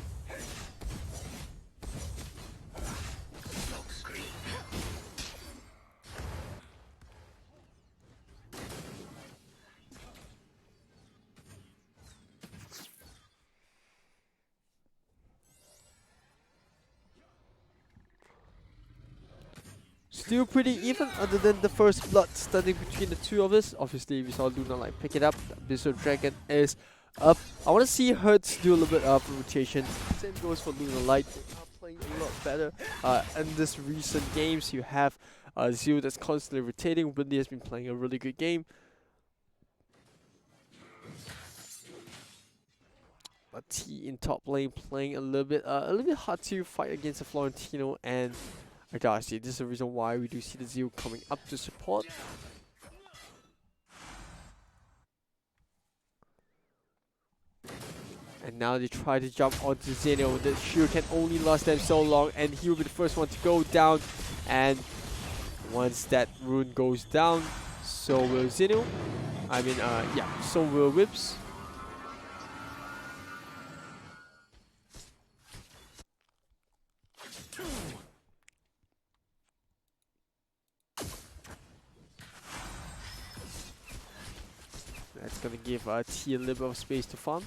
Still pretty even, other than the first blood standing between the two of us. Obviously, we saw LUNAR Light pick it up. The Abyssal Dragon is up. I want to see HERTZ do a little bit of rotation. Same goes for LUNAR Light. They are playing a lot better. In this recent games, you have Zero that's constantly rotating. Windy has been playing a really good game. But T in top lane playing a little bit hard to fight against the Florentino and Darcy. This is the reason why we do see the Zero coming up to support. And now they try to jump onto Zeno. The shield can only last them so long, and he will be the first one to go down. And once that rune goes down, so will Zeno. So will Whips. That's gonna give T a little bit of space to farm.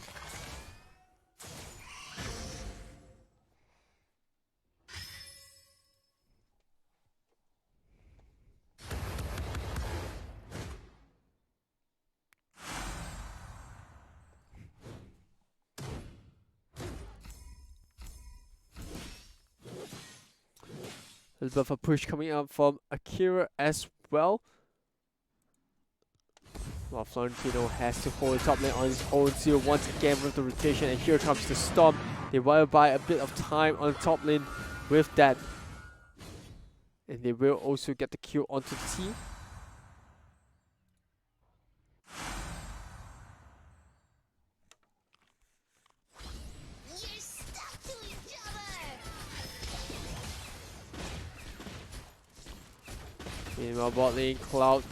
A little bit of a push coming up from Akira as well. While Florentino has to hold the top lane on his own seal once again with the rotation, and here comes the Storm. They will buy a bit of time on the top lane with that. And they will also get the kill onto the team. You're stuck to each other. Meanwhile, bot lane, Cloud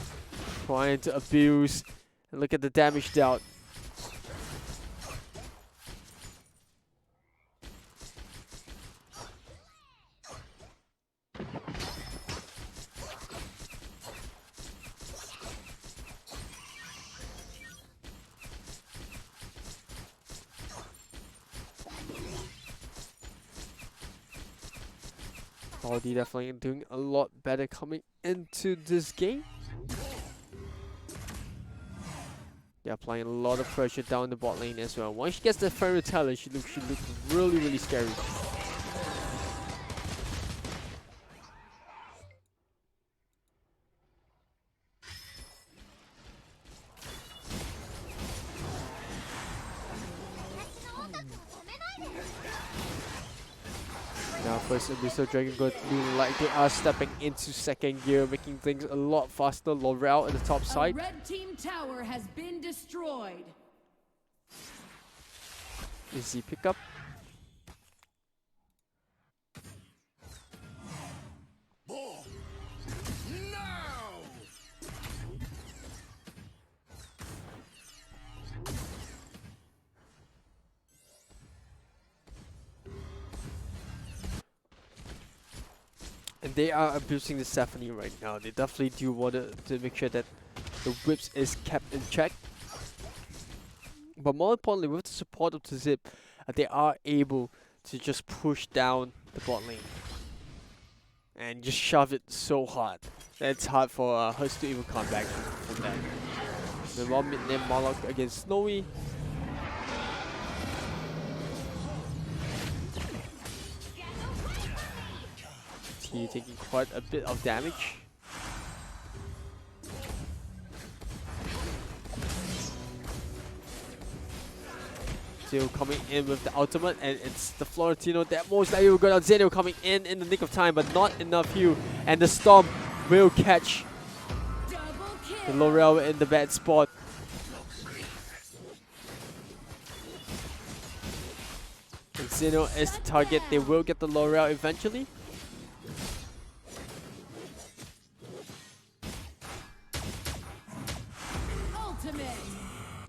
trying to abuse. And look at the damage dealt. Baldi definitely doing a lot better coming into this game. They're applying a lot of pressure down the bot lane as well. Once she gets the Fairy Talent, she looks really, really scary. Now first Abyssal Dragon going to do like they are stepping into second gear, making things a lot faster. Laurel at the top A side. red team tower has been destroyed. Easy pickup. Ball. Now! And they are abusing the Stephanie right now. They definitely do want to make sure that the whips is kept in check. But more importantly, with the support of the Zip, they are able to just push down the bot lane. And just shove it so hard that it's hard for HERTZ to even come back from that. Meanwhile, mid lane Moloch against Snowy. T taking quite a bit of damage. Zeno coming in with the ultimate, and it's the Florentino that most likely will go down. Zeno coming in the nick of time, but not enough heal, and the Storm will catch Double the kill. Laurel in the bad spot. And Zeno is the target. They will get the Laurel eventually. Ultimate.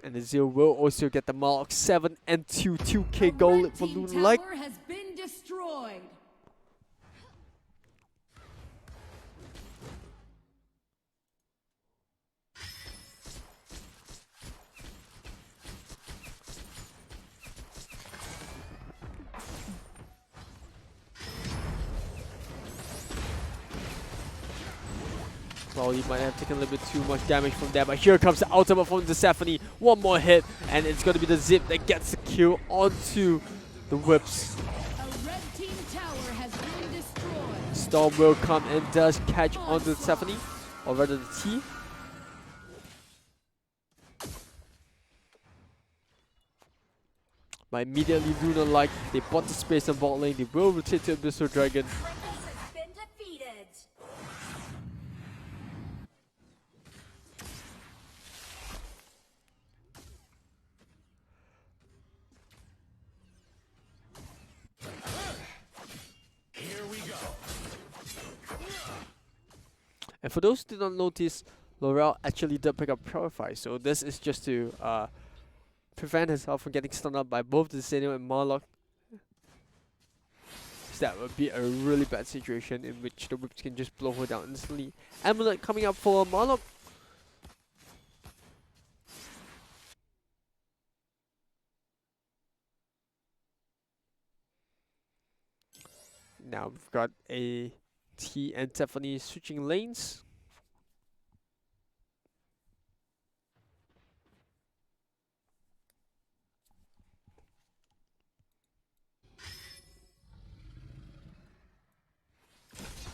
And the Zero will also get the Moloch 7 and 2 2k A goal red for team LUNAR. tower has been destroyed. Well, he might have taken a little bit too much damage from there, but here comes the ultimate from the Stephanie. One more hit, and it's going to be the Zip that gets the kill onto the whips. A red team tower has been destroyed. Storm will come and does catch onto the Stephanie, or rather the T. But immediately LUNAR like they bought the space on bot lane, they will rotate to Abyssal Dragon. Has been defeated. Here we go. And for those who did not notice, Laurel actually did pick up Purify, so this is just to prevent herself from getting stunned up by both the Zeno and Moloch. That would be a really bad situation in which the whips can just blow her down instantly. Amulet coming up for Moloch. Now we've got a T and Stephanie switching lanes.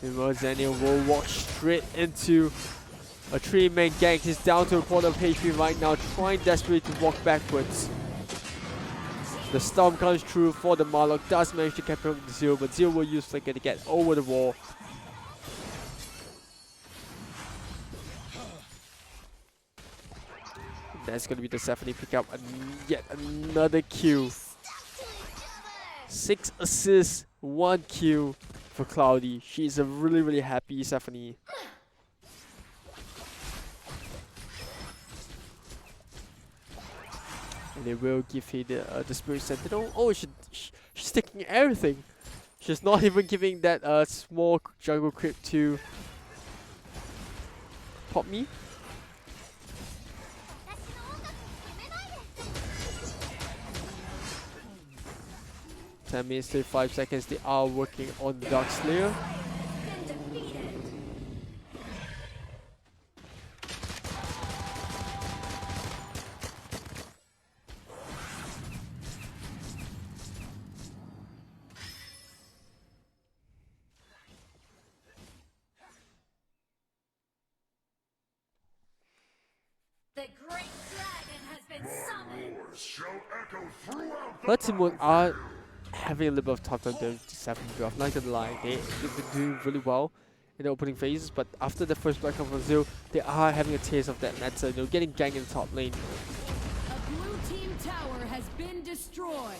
Meanwhile, Zenial will walk straight into a 3-man gank. He's down to a quarter of HP right now, trying desperately to walk backwards. The storm comes through for the Marlock, does manage to capture the Zero, but Zero will use Flicker to get over the wall. That's going to be the Stephanie pick up yet another kill. 6 assists, 1 kill for Cloudy. She's a really happy Stephanie. And they will give her the Spirit Sentinel. Oh, she's taking everything. She's not even giving that small jungle creep to Pop Me. 10 minutes, 35 seconds. They are working on the Dark Slayer. The great dragon has been summoned. Roars shall echo throughout the HERTZ Emote are having a little bit of tough time to 7 draft, not gonna lie. They've been doing really well in the opening phases, but after the first black from Zero, they are having a taste of that meta, you know, getting ganked in the top lane. A blue team tower has been destroyed.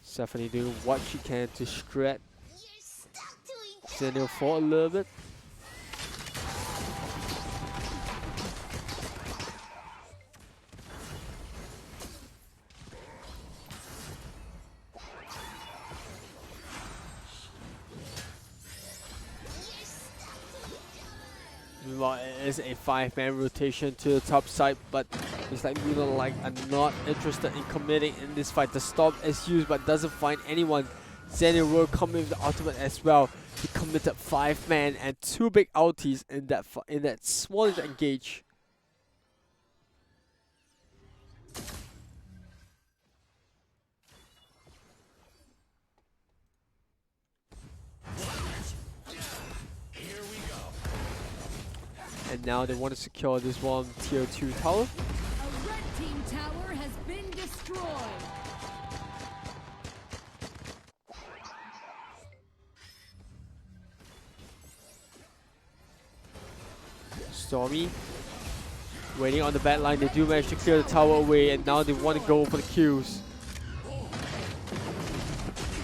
Stephanie doing what she can to shred Zenial for a little bit. Meanwhile, it is a 5-man rotation to the top side, but it's like LUNAR are not interested in committing in this fight. The Storm is used but doesn't find anyone. Zenial will come in with the ultimate as well. He committed 5-man and 2 big ultis in that small engage. And now they want to secure this one tier 2 tower. A red team tower has been destroyed. Stormy waiting on the back line. They do manage to clear the tower away, and now they want to go for the kills.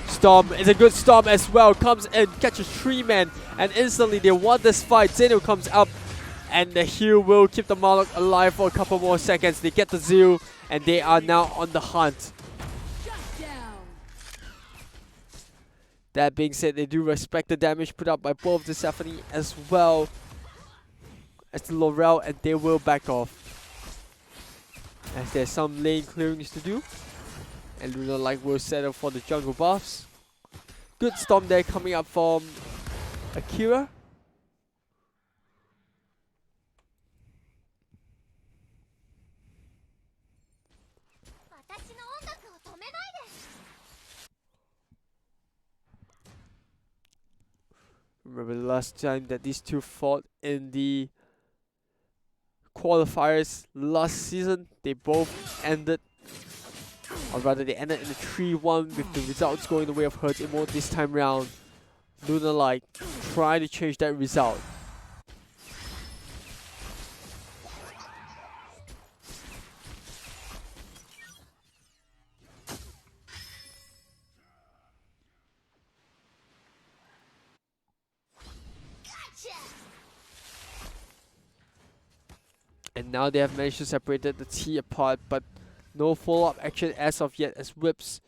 Storm is a good Storm as well. Comes and catches 3-man, and instantly they want this fight. Zenial comes up, and the heal will keep the Marlock alive for a couple more seconds. They get the Zero, and they are now on the hunt. Shut down. That being said, they do respect the damage put up by both the Stephanie as well as the Laurel, and they will back off as there's some lane clearings to do. And LUNAR will settle for the jungle buffs. Good Storm there coming up from Akira. Remember the last time that these two fought in the qualifiers last season, they both ended, or rather they ended in a 3-1 with the results going the way of HERTZ Emote this time round. LUNAR try to change that result. And now they have managed to separate the T apart, but no follow-up action as of yet, as Whips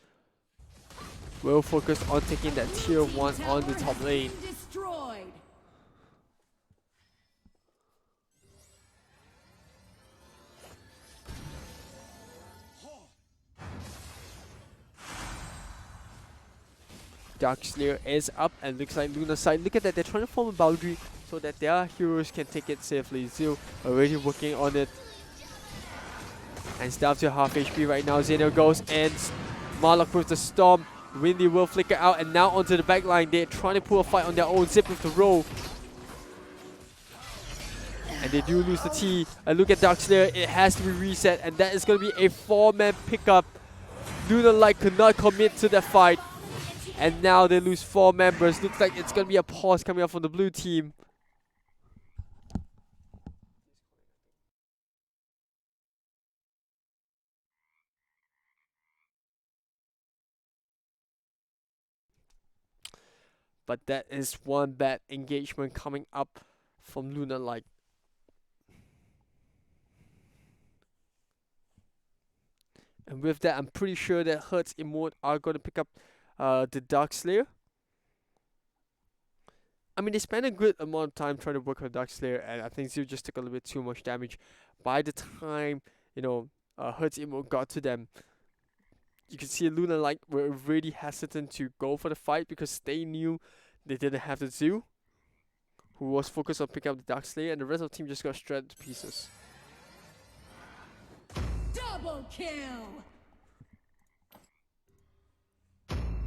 will focus on taking that tier 1 on the top lane. Destroyed. Dark Slayer is up, and looks like LUNAR side. Look at that, they're trying to form a boundary so that their heroes can take it safely. Zil already working on it. And it's down to half HP right now. Xenio goes in. Marlock with the Storm. Windy will flicker out, and now onto the back line. They're trying to pull a fight on their own. Zip with the roll. And they do lose the T. And look at Darkslayer. It has to be reset, and that is going to be a 4-man pickup. LUNAR could not commit to that fight. And now they lose 4 members. Looks like it's going to be a pause coming up from the blue team. But that is one bad engagement coming up from LUNAR. And with that, I'm pretty sure that HERTZ EMOT are going to pick up the Darkslayer. I mean, they spent a good amount of time trying to work on Darkslayer, and I think Zil just took a little bit too much damage. By the time, HERTZ EMOT got to them, you can see LUNAR were really hesitant to go for the fight because they knew they didn't have the Zil, who was focused on picking up the Darkslayer, and the rest of the team just got shredded to pieces. Double kill!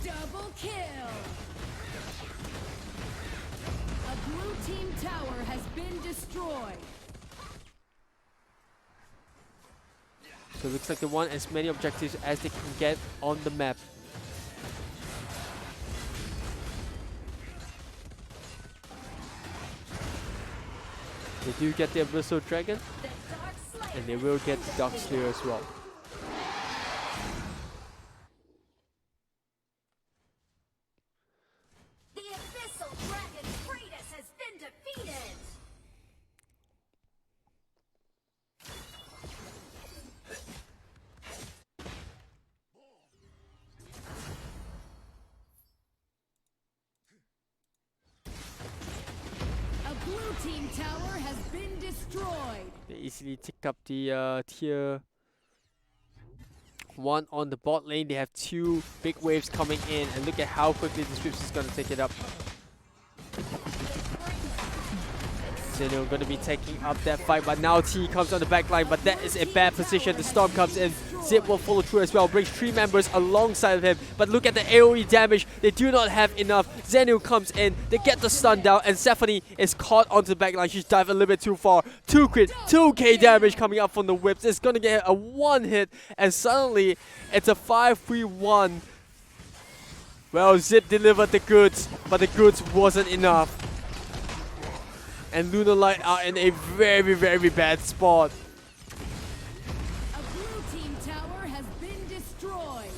Double kill! A blue team tower has been destroyed. So it looks like they want as many objectives as they can get on the map. They do get the Abyssal Dragon, and they will get the Darkslayer as well. The Abyssal Dragon Kratos has been defeated! A blue team tower has been destroyed. They easily tick up the tier 1 on the bot lane. They have 2 big waves coming in, and look at how quickly the Swift is going to take it up. Xenio going to be taking up that fight, but now T comes on the back line, but that is a bad position. The Storm comes in. Zip will follow through as well, brings 3 members alongside of him, but look at the AoE damage. They do not have enough. Xenio comes in, they get the stun down, and Stephanie is caught onto the back line. She's dived a little bit too far. 2 crit, 2k damage coming up from the whips. It's going to get a 1 hit, and suddenly it's a 5-3-1. Well, Zip delivered the goods, but the goods wasn't enough. And LUNAR are in a very, very bad spot. A blue team tower has been destroyed.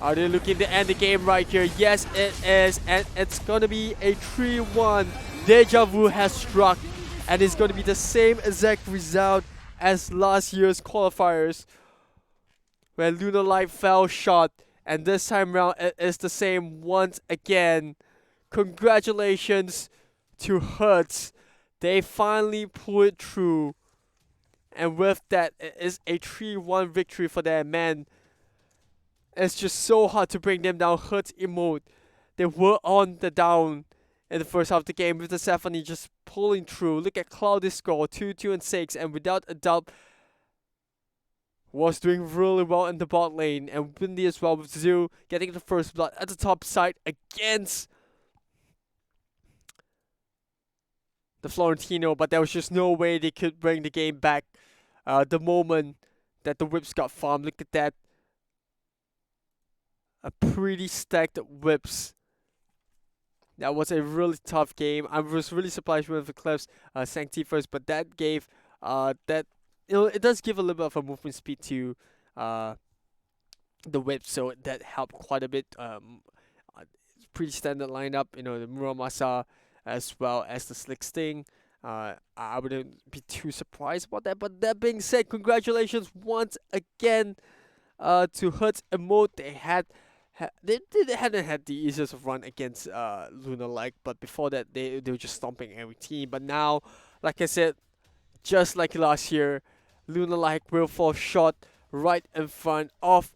Are they looking to end the game right here? Yes, it is. And it's going to be a 3-1. Deja vu has struck. And it's going to be the same exact result as last year's qualifiers, where LUNAR fell short. And this time around, it is the same once again. Congratulations to HERTZ. They finally pulled it through, and with that, it is a 3-1 victory for their man. It's just so hard to bring them down. HERTZ EMOT, they were on the down in the first half of the game, with the Stephanie just pulling through. Look at Cloudy's score, 2-2 and 6, and without a doubt was doing really well in the bot lane, and Windy as well, with Zil getting the first blood at the top side against the Florentino, but there was just no way they could bring the game back the moment that the whips got farmed. Look at that. A pretty stacked whips. That was a really tough game. I was really surprised with the Clef's Sancti first, but that gave it does give a little bit of a movement speed to the whip, so that helped quite a bit. Pretty standard lineup, the Muramasa as well as the Slick Sting. I wouldn't be too surprised about that. But that being said, congratulations once again to HERTZ EMOT. They hadn't had the easiest of run against LUNAR, but before that they were just stomping every team. But now, like I said, just like last year, LUNAR will fall short right in front of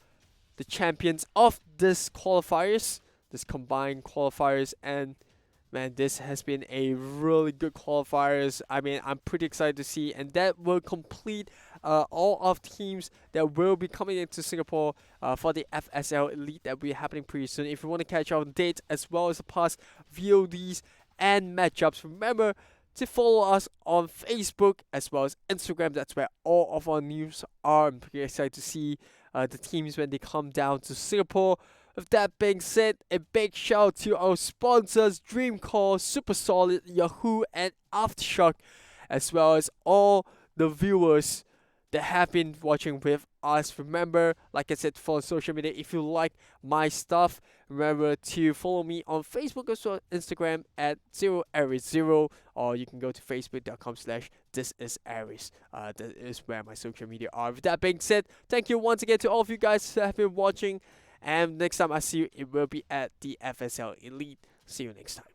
the champions of this qualifiers, this combined qualifiers, and Man, this has been a really good qualifiers. I mean, I'm pretty excited to see, and that will complete all of teams that will be coming into Singapore for the FSL Elite that will be happening pretty soon. If you want to catch up on dates as well as the past VODs and matchups, remember to follow us on Facebook as well as Instagram. That's where all of our news are. I'm pretty excited to see the teams when they come down to Singapore. With that being said, a big shout out to our sponsors Dreamcall, Super Solid, Yahoo, and Aftershock, as well as all the viewers that have been watching with us. Remember, like I said, follow social media. If you like my stuff, remember to follow me on Facebook as well as Instagram at 0aries0, or you can go to facebook.com/thisisaries. That is where my social media are. With that being said, thank you once again to all of you guys who have been watching. And next time I see you, it will be at the FSL Elite. See you next time.